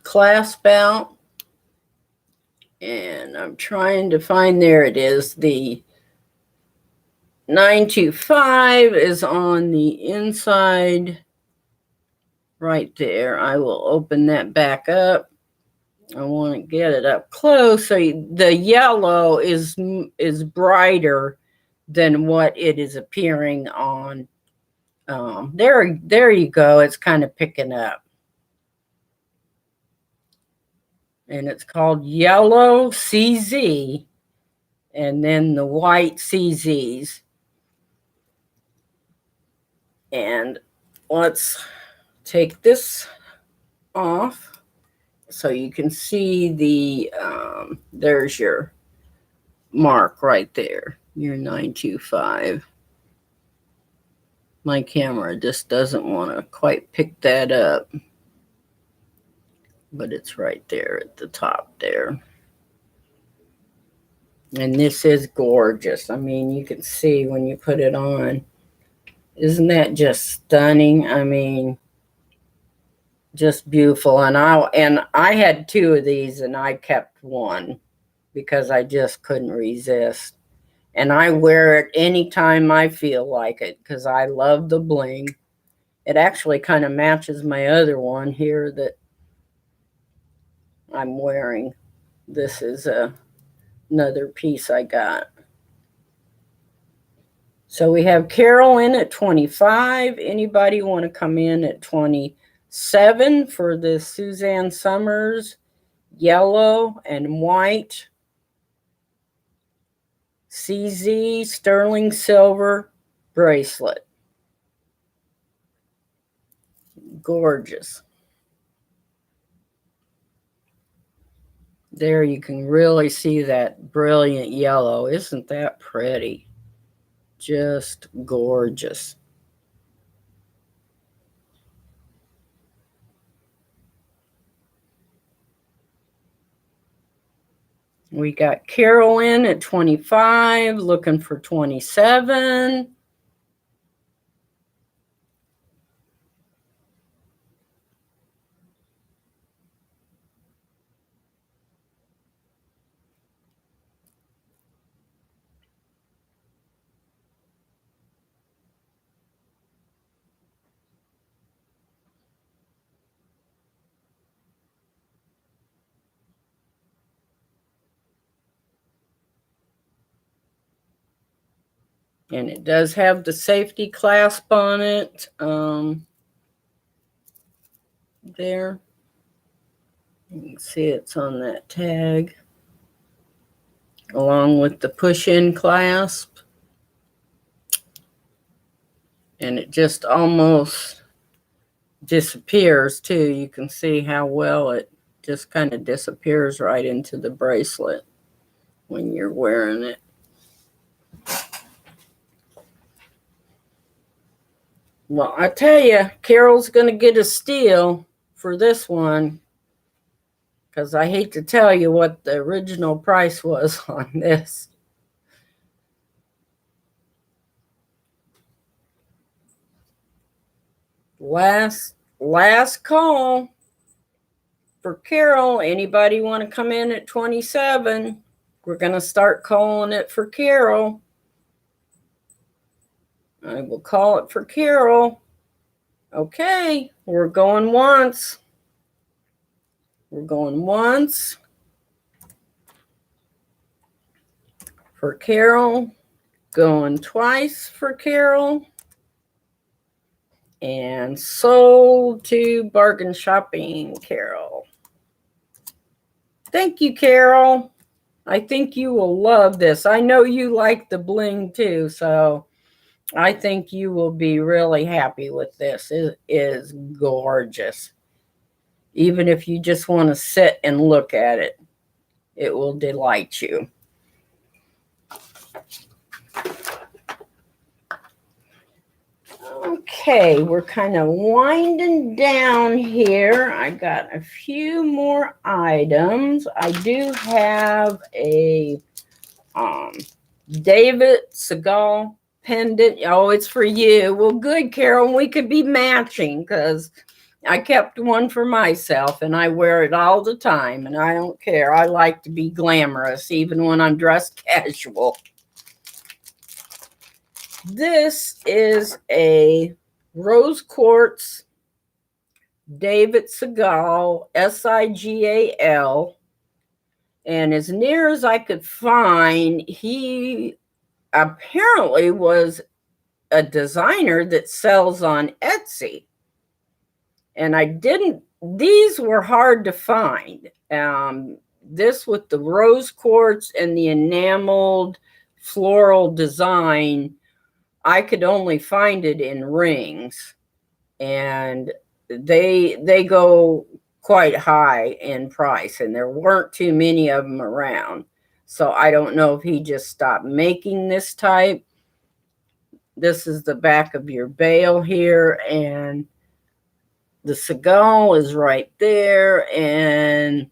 clasp out. And I'm trying to find, there it is, the 925 is on the inside right there. I will open that back up. I want to get it up close. So the yellow is brighter than what it is appearing on. There you go. It's kind of picking up. And it's called Yellow CZ, and then the white CZs. And let's take this off so you can see the, there's your mark right there, your 925. My camera just doesn't want to quite pick that up. But it's right there at the top there. And this is gorgeous. I mean, you can see when you put it on. Isn't that just stunning? I mean, just beautiful. And I had 2 of these, and I kept one because I just couldn't resist. And I wear it anytime I feel like it because I love the bling. It actually kind of matches my other one here that I'm wearing. This is another piece I got. So we have Carol in at 25. Anybody want to come in at 27 for the Suzanne Summers yellow and white CZ sterling silver bracelet. Gorgeous. There you can really see that brilliant yellow. Isn't that pretty? Just gorgeous. We got Carol in at 25, looking for 27. And it does have the safety clasp on it. There. You can see it's on that tag. Along with the push-in clasp. And it just almost disappears too. You can see how well it just kind of disappears right into the bracelet when you're wearing it. Well, I tell you, Carol's going to get a steal for this one, because I hate to tell you what the original price was on this. Last call for Carol. Anybody want to come in at 27? We're going to start calling it for Carol. I will call it for Carol. Okay, we're going once. We're going once for Carol. Going twice for Carol. And sold to bargain shopping, Carol. Thank you, Carol. I think you will love this. I know you like the bling too, so I think you will be really happy with this. It is gorgeous. Even if you just want to sit and look at it, it will delight you. Okay, we're kind of winding down here. I got a few more items. I do have a David Seagal pendant. Oh, it's for you. Well, good, Carol. We could be matching, because I kept one for myself and I wear it all the time, and I don't care. I like to be glamorous even when I'm dressed casual. This is a rose quartz David Seagal, Sigal. And as near as I could find, he apparently was a designer that sells on Etsy. And these were hard to find. This with the rose quartz and the enameled floral design, I could only find it in rings, and they go quite high in price, and there weren't too many of them around. So I don't know if he just stopped making this type. This is the back of your bail here, and the Seagal is right there, and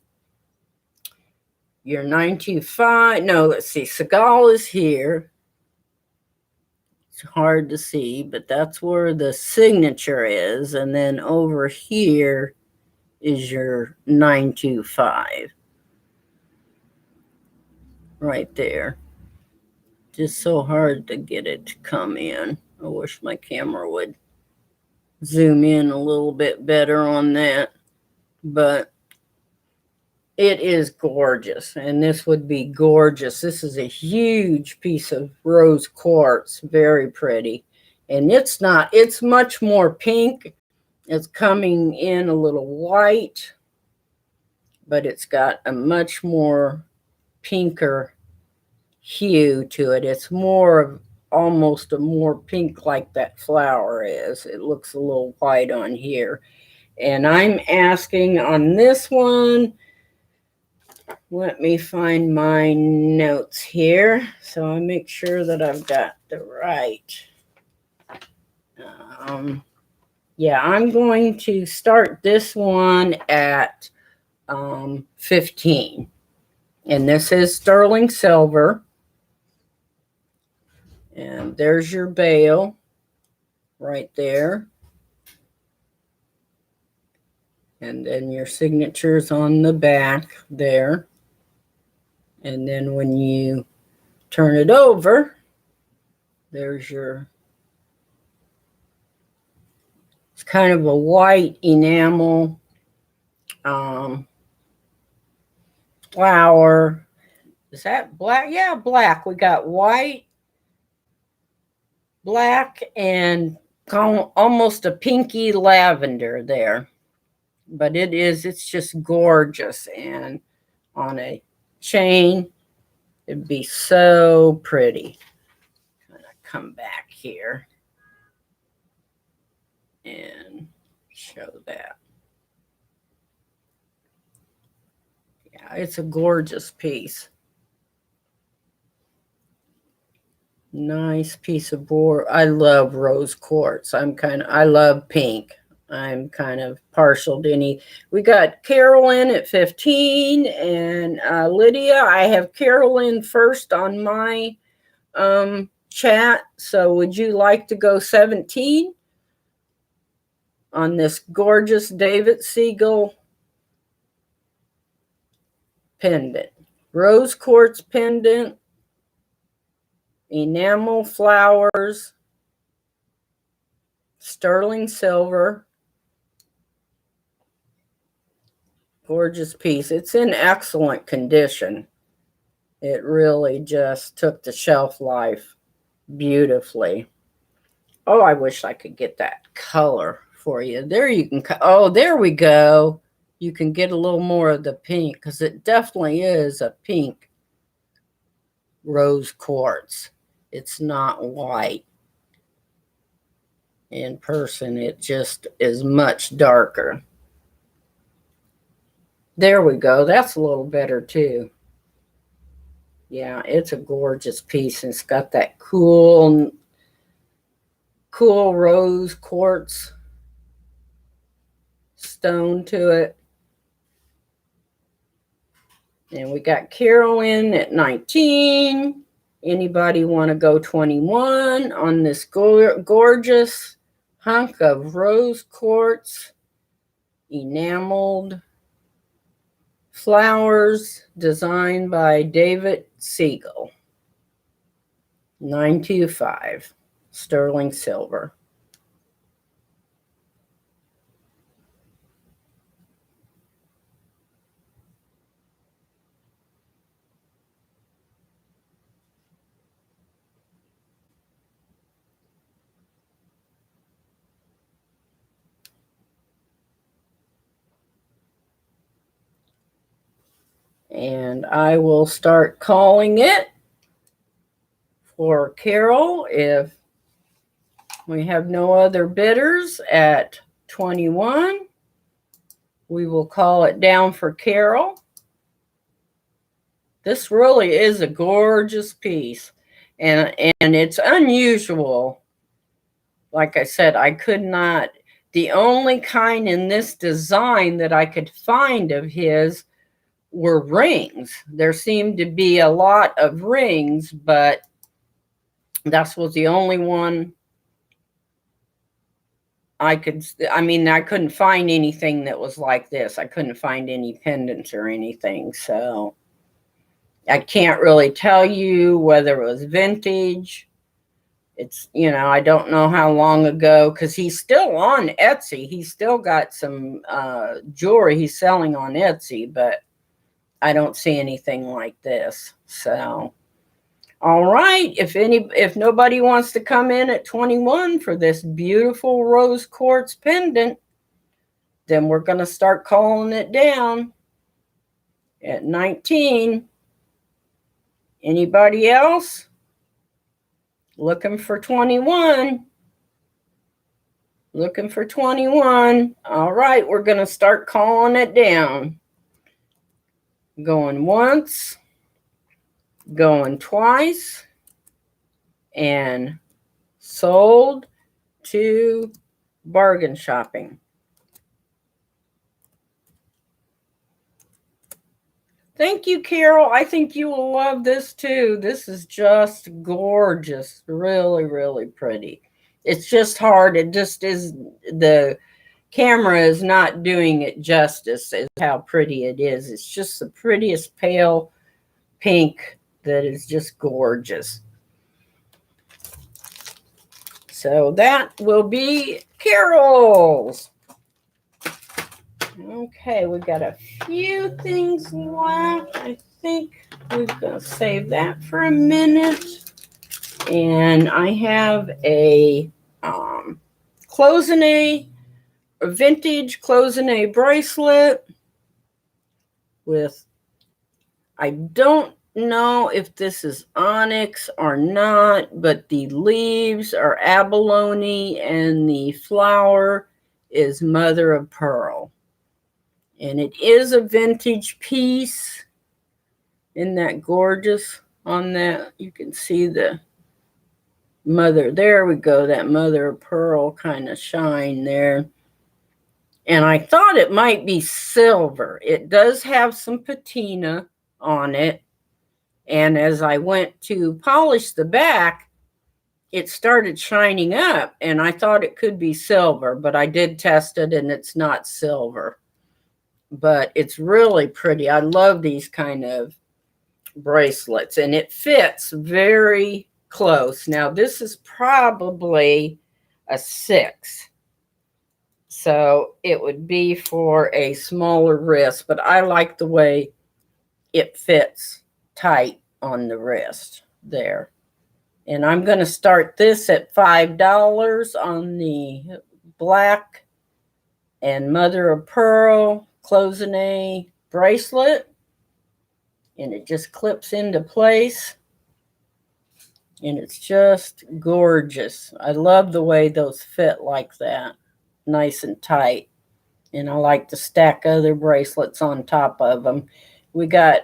your 925. No, let's see. Seagal is here. It's hard to see, but that's where the signature is. And then over here is your 925. Right there. Just so hard to get it to come in. I wish my camera would zoom in a little bit better on that. But it is gorgeous, and this would be gorgeous. This is a huge piece of rose quartz, very pretty. And it's much more pink. It's coming in a little white, but it's got a much more pinker hue to it. It's more of almost a more pink like that flower is. It looks a little white on here. And I'm asking on this one, let me find my notes here so I make sure that I've got the right. Yeah, I'm going to start this one at 15. And this is sterling silver. And there's your bail right there. And then your signature's on the back there. And then when you turn it over, there's your, it's kind of a white enamel flower. Is that black? Yeah, black. We got white, black, and almost a pinky lavender there. But it's just gorgeous. And on a chain, it'd be so pretty. I'm gonna come back here and show that. Yeah, it's a gorgeous piece. Nice piece of board. I love rose quartz. I love pink. I'm kind of partial to any. We got Carolyn at 15 and Lydia. I have Carolyn first on my chat. So would you like to go 17 on this gorgeous David Siegel pendant? Rose quartz pendant, enamel flowers, sterling silver. Gorgeous piece. It's in excellent condition. It really just took the shelf life beautifully. Oh, I wish I could get that color for you. There you can, oh, there we go. You can get a little more of the pink because it definitely is a pink rose quartz. It's not white. In person, it just is much darker. There we go. That's a little better too. Yeah, it's a gorgeous piece and it's got that cool rose quartz stone to it. And we got Carolyn at 19. Anybody want to go 21 on this gorgeous hunk of rose quartz, enameled flowers designed by David Siegel. 925 sterling silver. And I will start calling it for Carol if we have no other bidders at 21. We will call it down for Carol. This really is a gorgeous piece, and it's unusual. Like I said, I could not, the only kind in this design that I could find of his were rings. There seemed to be a lot of rings, but that was the only one I couldn't find anything that was like this. I couldn't find any pendants or anything. So I can't really tell you whether it was vintage. It's, I don't know how long ago, because he's still on Etsy. He's still got some jewelry he's selling on Etsy, but I don't see anything like this. So, all right. If nobody wants to come in at 21 for this beautiful rose quartz pendant, then we're going to start calling it down at 19. Anybody else? Looking for 21. Looking for 21. All right, we're going to start calling it down. Going once, going twice, and sold to bargain shopping. Thank you, Carol. I think you will love this too. This is just gorgeous. Really, really pretty. It's just hard. It just is, the camera is not doing it justice as how pretty it is. It's just the prettiest pale pink that is just gorgeous. So that will be Carol's. Okay, we've got a few things left. I think we're going to save that for a minute. And I have a vintage cloisonne bracelet with, I don't know if this is onyx or not, but the leaves are abalone and the flower is mother of pearl. And it is a vintage piece. Isn't that gorgeous? On that, you can see the mother. There we go. That mother of pearl kind of shine there. And I thought it might be silver. It does have some patina on it. And as I went to polish the back, it started shining up. And I thought it could be silver, but I did test it and it's not silver. But it's really pretty. I love these kind of bracelets, and it fits very close. Now, this is probably a 6. So it would be for a smaller wrist, but I like the way it fits tight on the wrist there. And I'm going to start this at $5 on the black and mother of pearl cloisonne bracelet, and it just clips into place, and it's just gorgeous. I love the way those fit like that, nice and tight. And I like to stack other bracelets on top of them. We got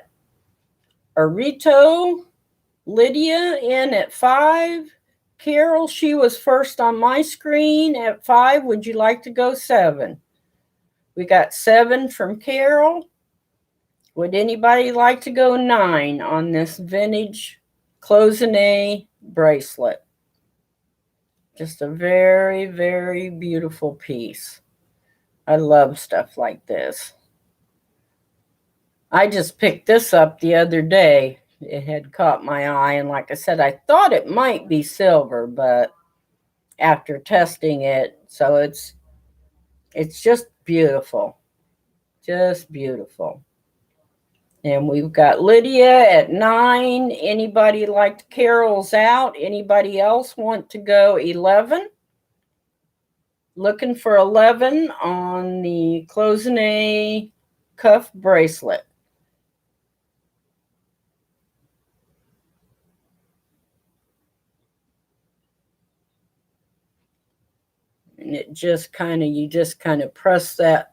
Arito Lydia in at 5. Carol, she was first on my screen at 5. Would you like to go 7? We got 7 from Carol. Would anybody like to go 9 on this vintage cloisonne bracelet? Just a very, very beautiful piece. I love stuff like this. I just picked this up the other day. It had caught my eye, and like I said, I thought it might be silver, but after testing it, so it's just beautiful. Just beautiful. And we've got Lydia at 9. Anybody like Carol's out? Anybody else want to go 11? Looking for 11 on the cloisonne cuff bracelet. And it just kind of, you just kind of press that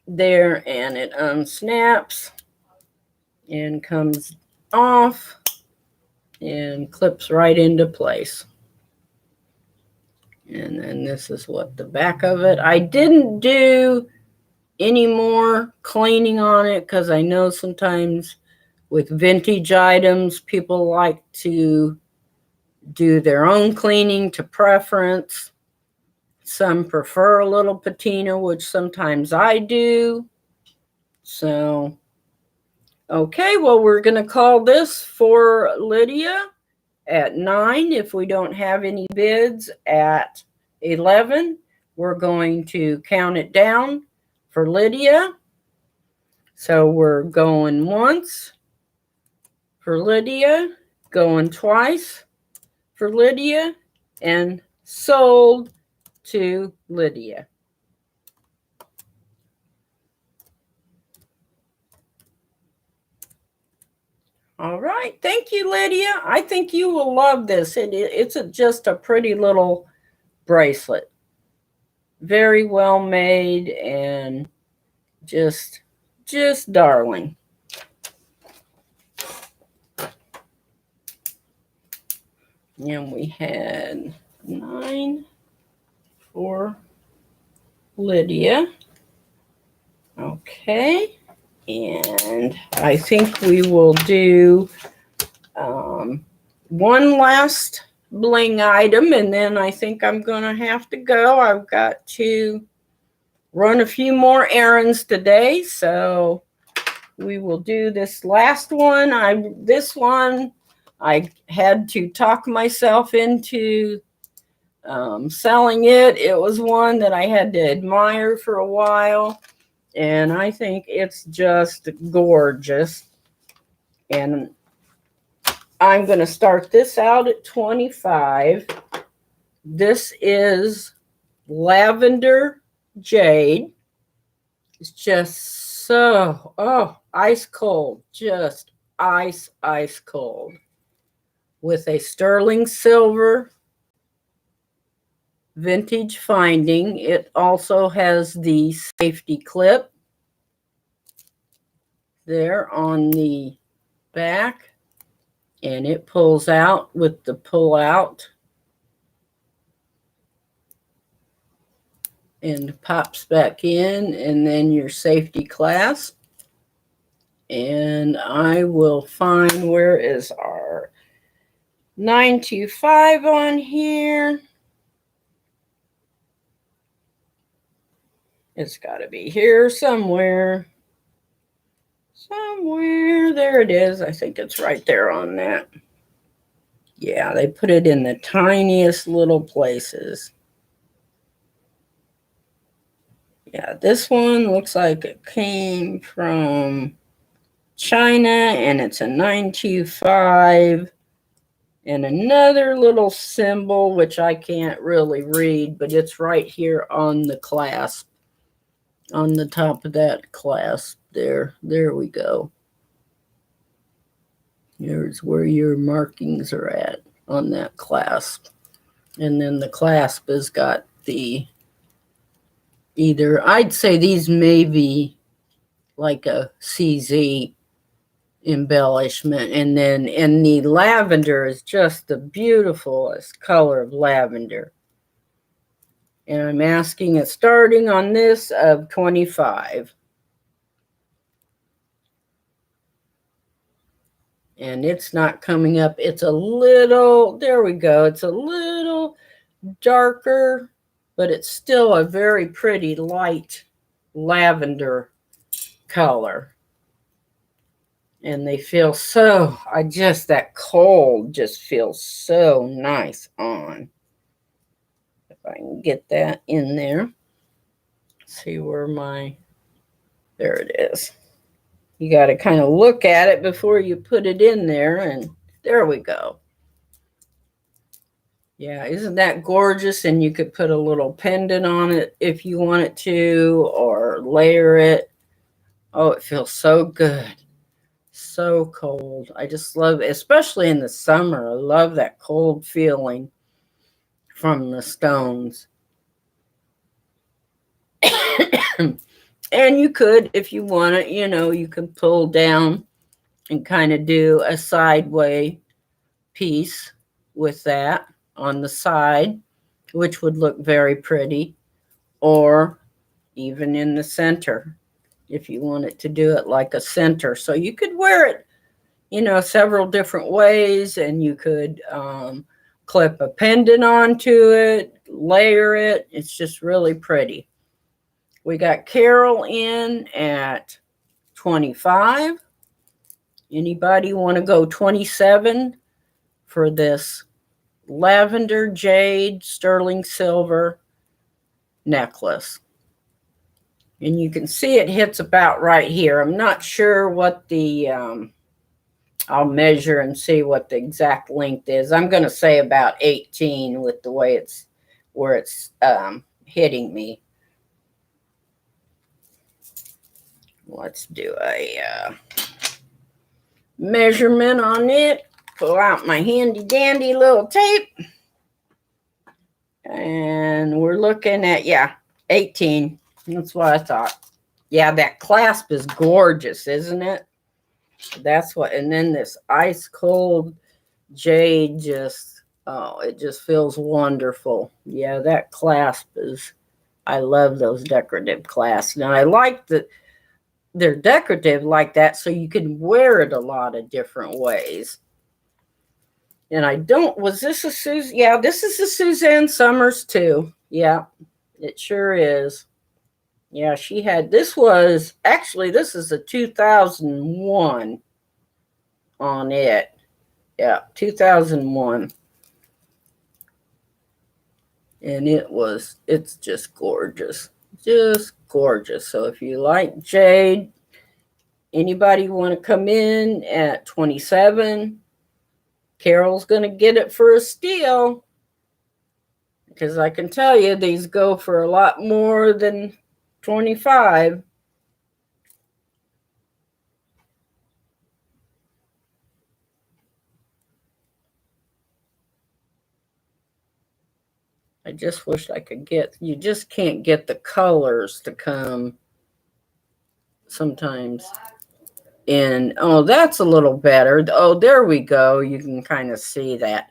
there and it unsnaps and comes off and clips right into place. And then this is what the back of it. I didn't do any more cleaning on it because I know sometimes with vintage items, people like to do their own cleaning to preference. Some prefer a little patina, which sometimes I do. So, okay, well, we're going to call this for Lydia at 9. If we don't have any bids at 11, we're going to count it down for Lydia. So we're going once for Lydia, going twice for Lydia, and sold to Lydia. All right. Thank you, Lydia. I think you will love this. It's just a pretty little bracelet. Very well made and just darling. And we had 9 for Lydia. Okay. And I think we will do one last bling item, and then I think I'm going to have to go. I've got to run a few more errands today, so we will do this last one. This one I had to talk myself into selling it. It was one that I had to admire for a while, and I think it's just gorgeous. And I'm going to start this out at 25. This is lavender jade. It's just so, ice cold, just ice cold, with a sterling silver vintage finding. It also has the safety clip there on the back, and it pulls out with the pull out and pops back in, and then your safety clasp. And I will find, where is our 925 on here? It's got to be here somewhere. There it is. I think it's right there on that. Yeah, they put it in the tiniest little places. Yeah, this one looks like it came from China, and it's a 925. And another little symbol, which I can't really read, but it's right here on the clasp, on the top of that clasp there. There we go. Here's where your markings are at on that clasp. And then the clasp has got the, I'd say these may be like a CZ embellishment. And then in the lavender is just the beautifulest color of lavender. And I'm asking it starting on this of 25. And it's not coming up. It's a little, there we go. It's a little darker, but it's still a very pretty light lavender color. And they feel so, that cold just feels so nice on. If I can get that in there. See where there it is. You got to kind of look at it before you put it in there, and there we go. Yeah, isn't that gorgeous? And you could put a little pendant on it if you wanted to, or layer it. Oh, it feels so good. So cold. I just love it, especially in the summer. I love that cold feeling from the stones. And you could, if you want it, you can pull down and kind of do a sideway piece with that on the side, which would look very pretty, or even in the center if you wanted to do it like a center. So you could wear it, several different ways, and you could clip a pendant onto it, layer it. It's just really pretty. We got Carol in at 25. Anybody want to go 27 for this lavender jade sterling silver necklace? And you can see it hits about right here. I'm not sure what the I'll measure and see what the exact length is. I'm going to say about 18 with the way it's where it's hitting me. Let's do a measurement on it. Pull out my handy dandy little tape. And we're looking at, 18. That's what I thought. Yeah, that clasp is gorgeous, isn't it? That's what, and then this ice cold jade just, it just feels wonderful. Yeah, that clasp is, I love those decorative clasps. Now, I like that they're decorative like that, so you can wear it a lot of different ways. And I don't, was this a Suzanne? Yeah, this is a Suzanne Summers too. Yeah, it sure is. Yeah, she had, this was, actually, this is a 2001 on it. Yeah, 2001. And it's just gorgeous. Just gorgeous. So if you like jade, anybody want to come in at 27, Carol's going to get it for a steal. Because I can tell you, these go for a lot more than 25. I just wish I could get, you just can't get the colors to come sometimes in. Oh, that's a little better. Oh, there we go. You can kind of see that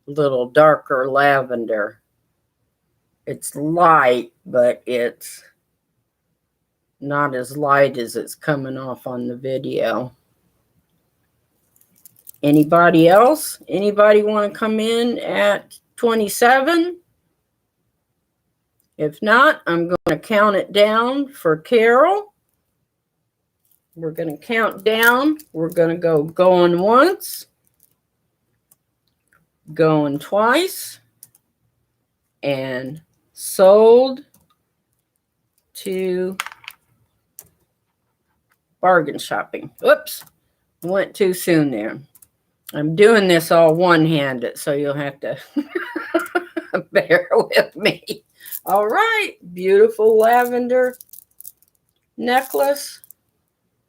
little darker lavender. It's light, but it's not as light as it's coming off on the video. Anybody else? Anybody want to come in at 27? If not, I'm going to count it down for Carol. We're going to count down. We're going to go going once, going twice, and sold to bargain shopping. Oops, went too soon there. I'm doing this all one-handed, so you'll have to bear with me. All right, beautiful lavender necklace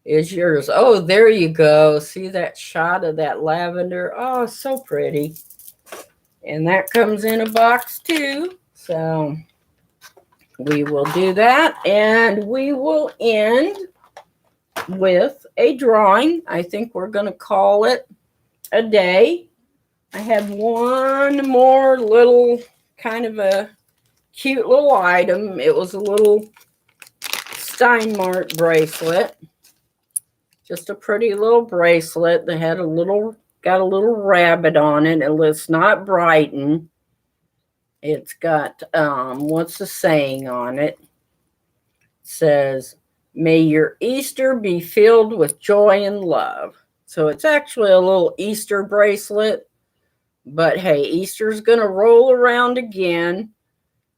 is yours. Oh, there you go. See that shot of that lavender? Oh, so pretty. And that comes in a box too. So we will do that, and we will end with a drawing. I think we're going to call it a day. I have one more little kind of a cute little item. It was a little Steinmart bracelet. Just a pretty little bracelet that had got a little rabbit on it. It's not Brighton. It's got, what's the saying on it? It says, "May your Easter be filled with joy and love." So it's actually a little Easter bracelet. But hey, Easter's going to roll around again.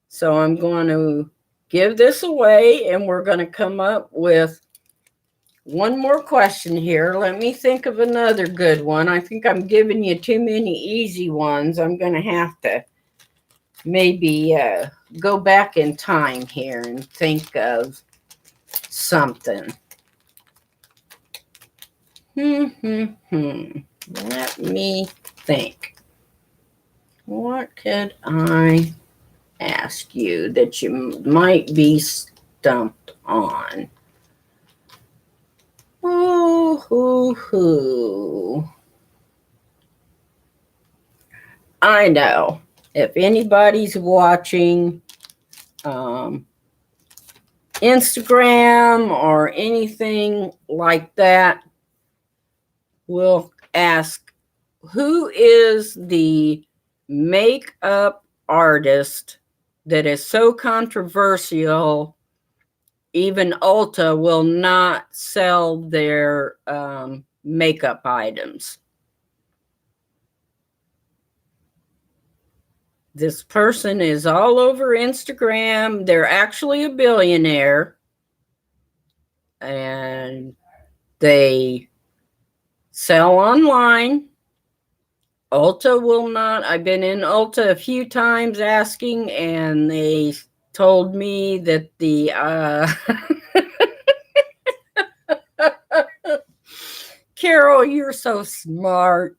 So I'm going to give this away, and we're going to come up with one more question here. Let me think of another good one. I think I'm giving you too many easy ones. I'm going to have to maybe go back in time here and think of something. Let me think. What could I ask you that you might be stumped on? I know. If anybody's watching Instagram or anything like that, we'll ask, who is the makeup artist that is so controversial even Ulta will not sell their makeup items? This person is all over Instagram. They're actually a billionaire, and they sell online. Ulta will not. I've been in Ulta a few times asking, and they told me that Carol, you're so smart.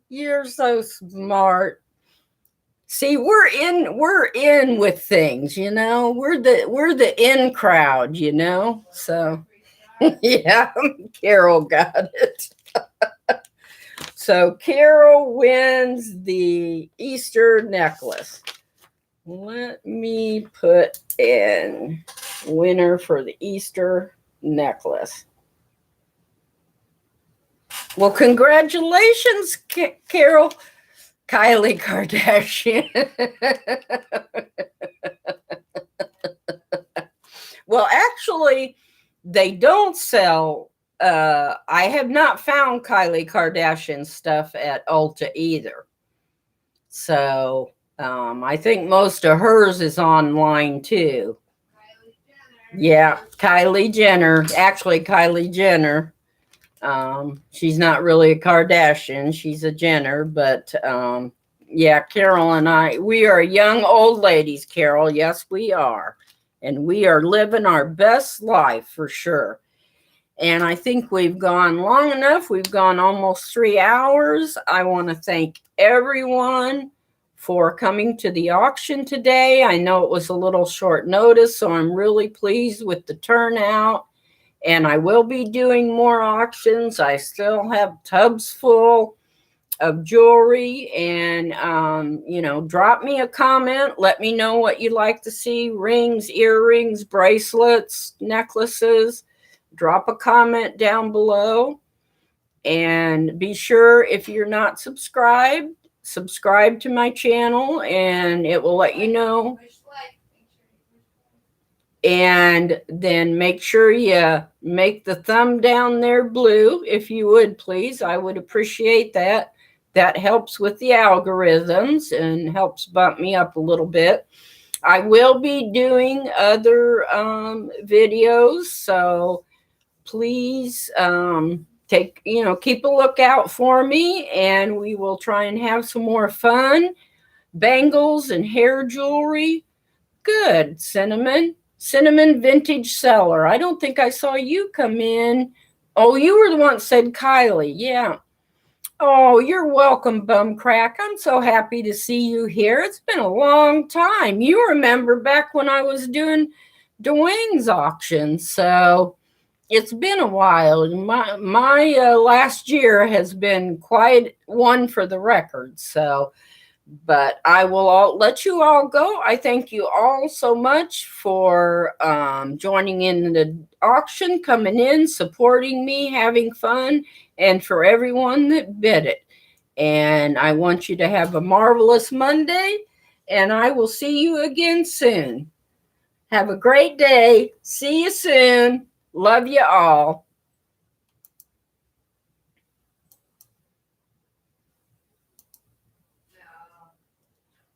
You're so smart. See, we're in with things, you know. We're the in crowd, you know. So yeah, Carol got it. So Carol wins the Easter necklace. Let me put in winner for the Easter necklace. Well, congratulations, Carol. Kylie Kardashian. Well, actually, they don't sell. I have not found Kylie Kardashian stuff at Ulta either. So I think most of hers is online too. Yeah, Kylie Jenner. Actually, Kylie Jenner. She's not really a Kardashian. She's a Jenner. But yeah, Carol and I, we are young old ladies, Carol. Yes, we are. And we are living our best life for sure. And I think we've gone long enough. We've gone almost 3 hours. I want to thank everyone for coming to the auction today. I know it was a little short notice, so I'm really pleased with the turnout. And I will be doing more auctions. I still have tubs full of jewelry. And, you know, drop me a comment. Let me know what you'd like to see. Rings, earrings, bracelets, necklaces. Drop a comment down below. And be sure, if you're not subscribed, subscribe to my channel and it will let you know. And then make sure you make the thumb down there blue, if you would, please. I would appreciate that. That helps with the algorithms and helps bump me up a little bit. I will be doing other videos, so please keep a lookout for me, and we will try and have some more fun. Bangles and hair jewelry. Good. Cinnamon vintage seller. I don't think I saw you come in. Oh, you were the one that said Kylie. Yeah. Oh, you're welcome, Bumcrack. I'm so happy to see you here. It's been a long time. You remember back when I was doing Dwayne's auction. So it's been a while. My last year has been quite one for the record. So, but I will let you all go. I thank you all so much for joining in the auction, coming in, supporting me, having fun, and for everyone that bid it. And I want you to have a marvelous Monday, and I will see you again soon. Have a great day. See you soon. Love you all.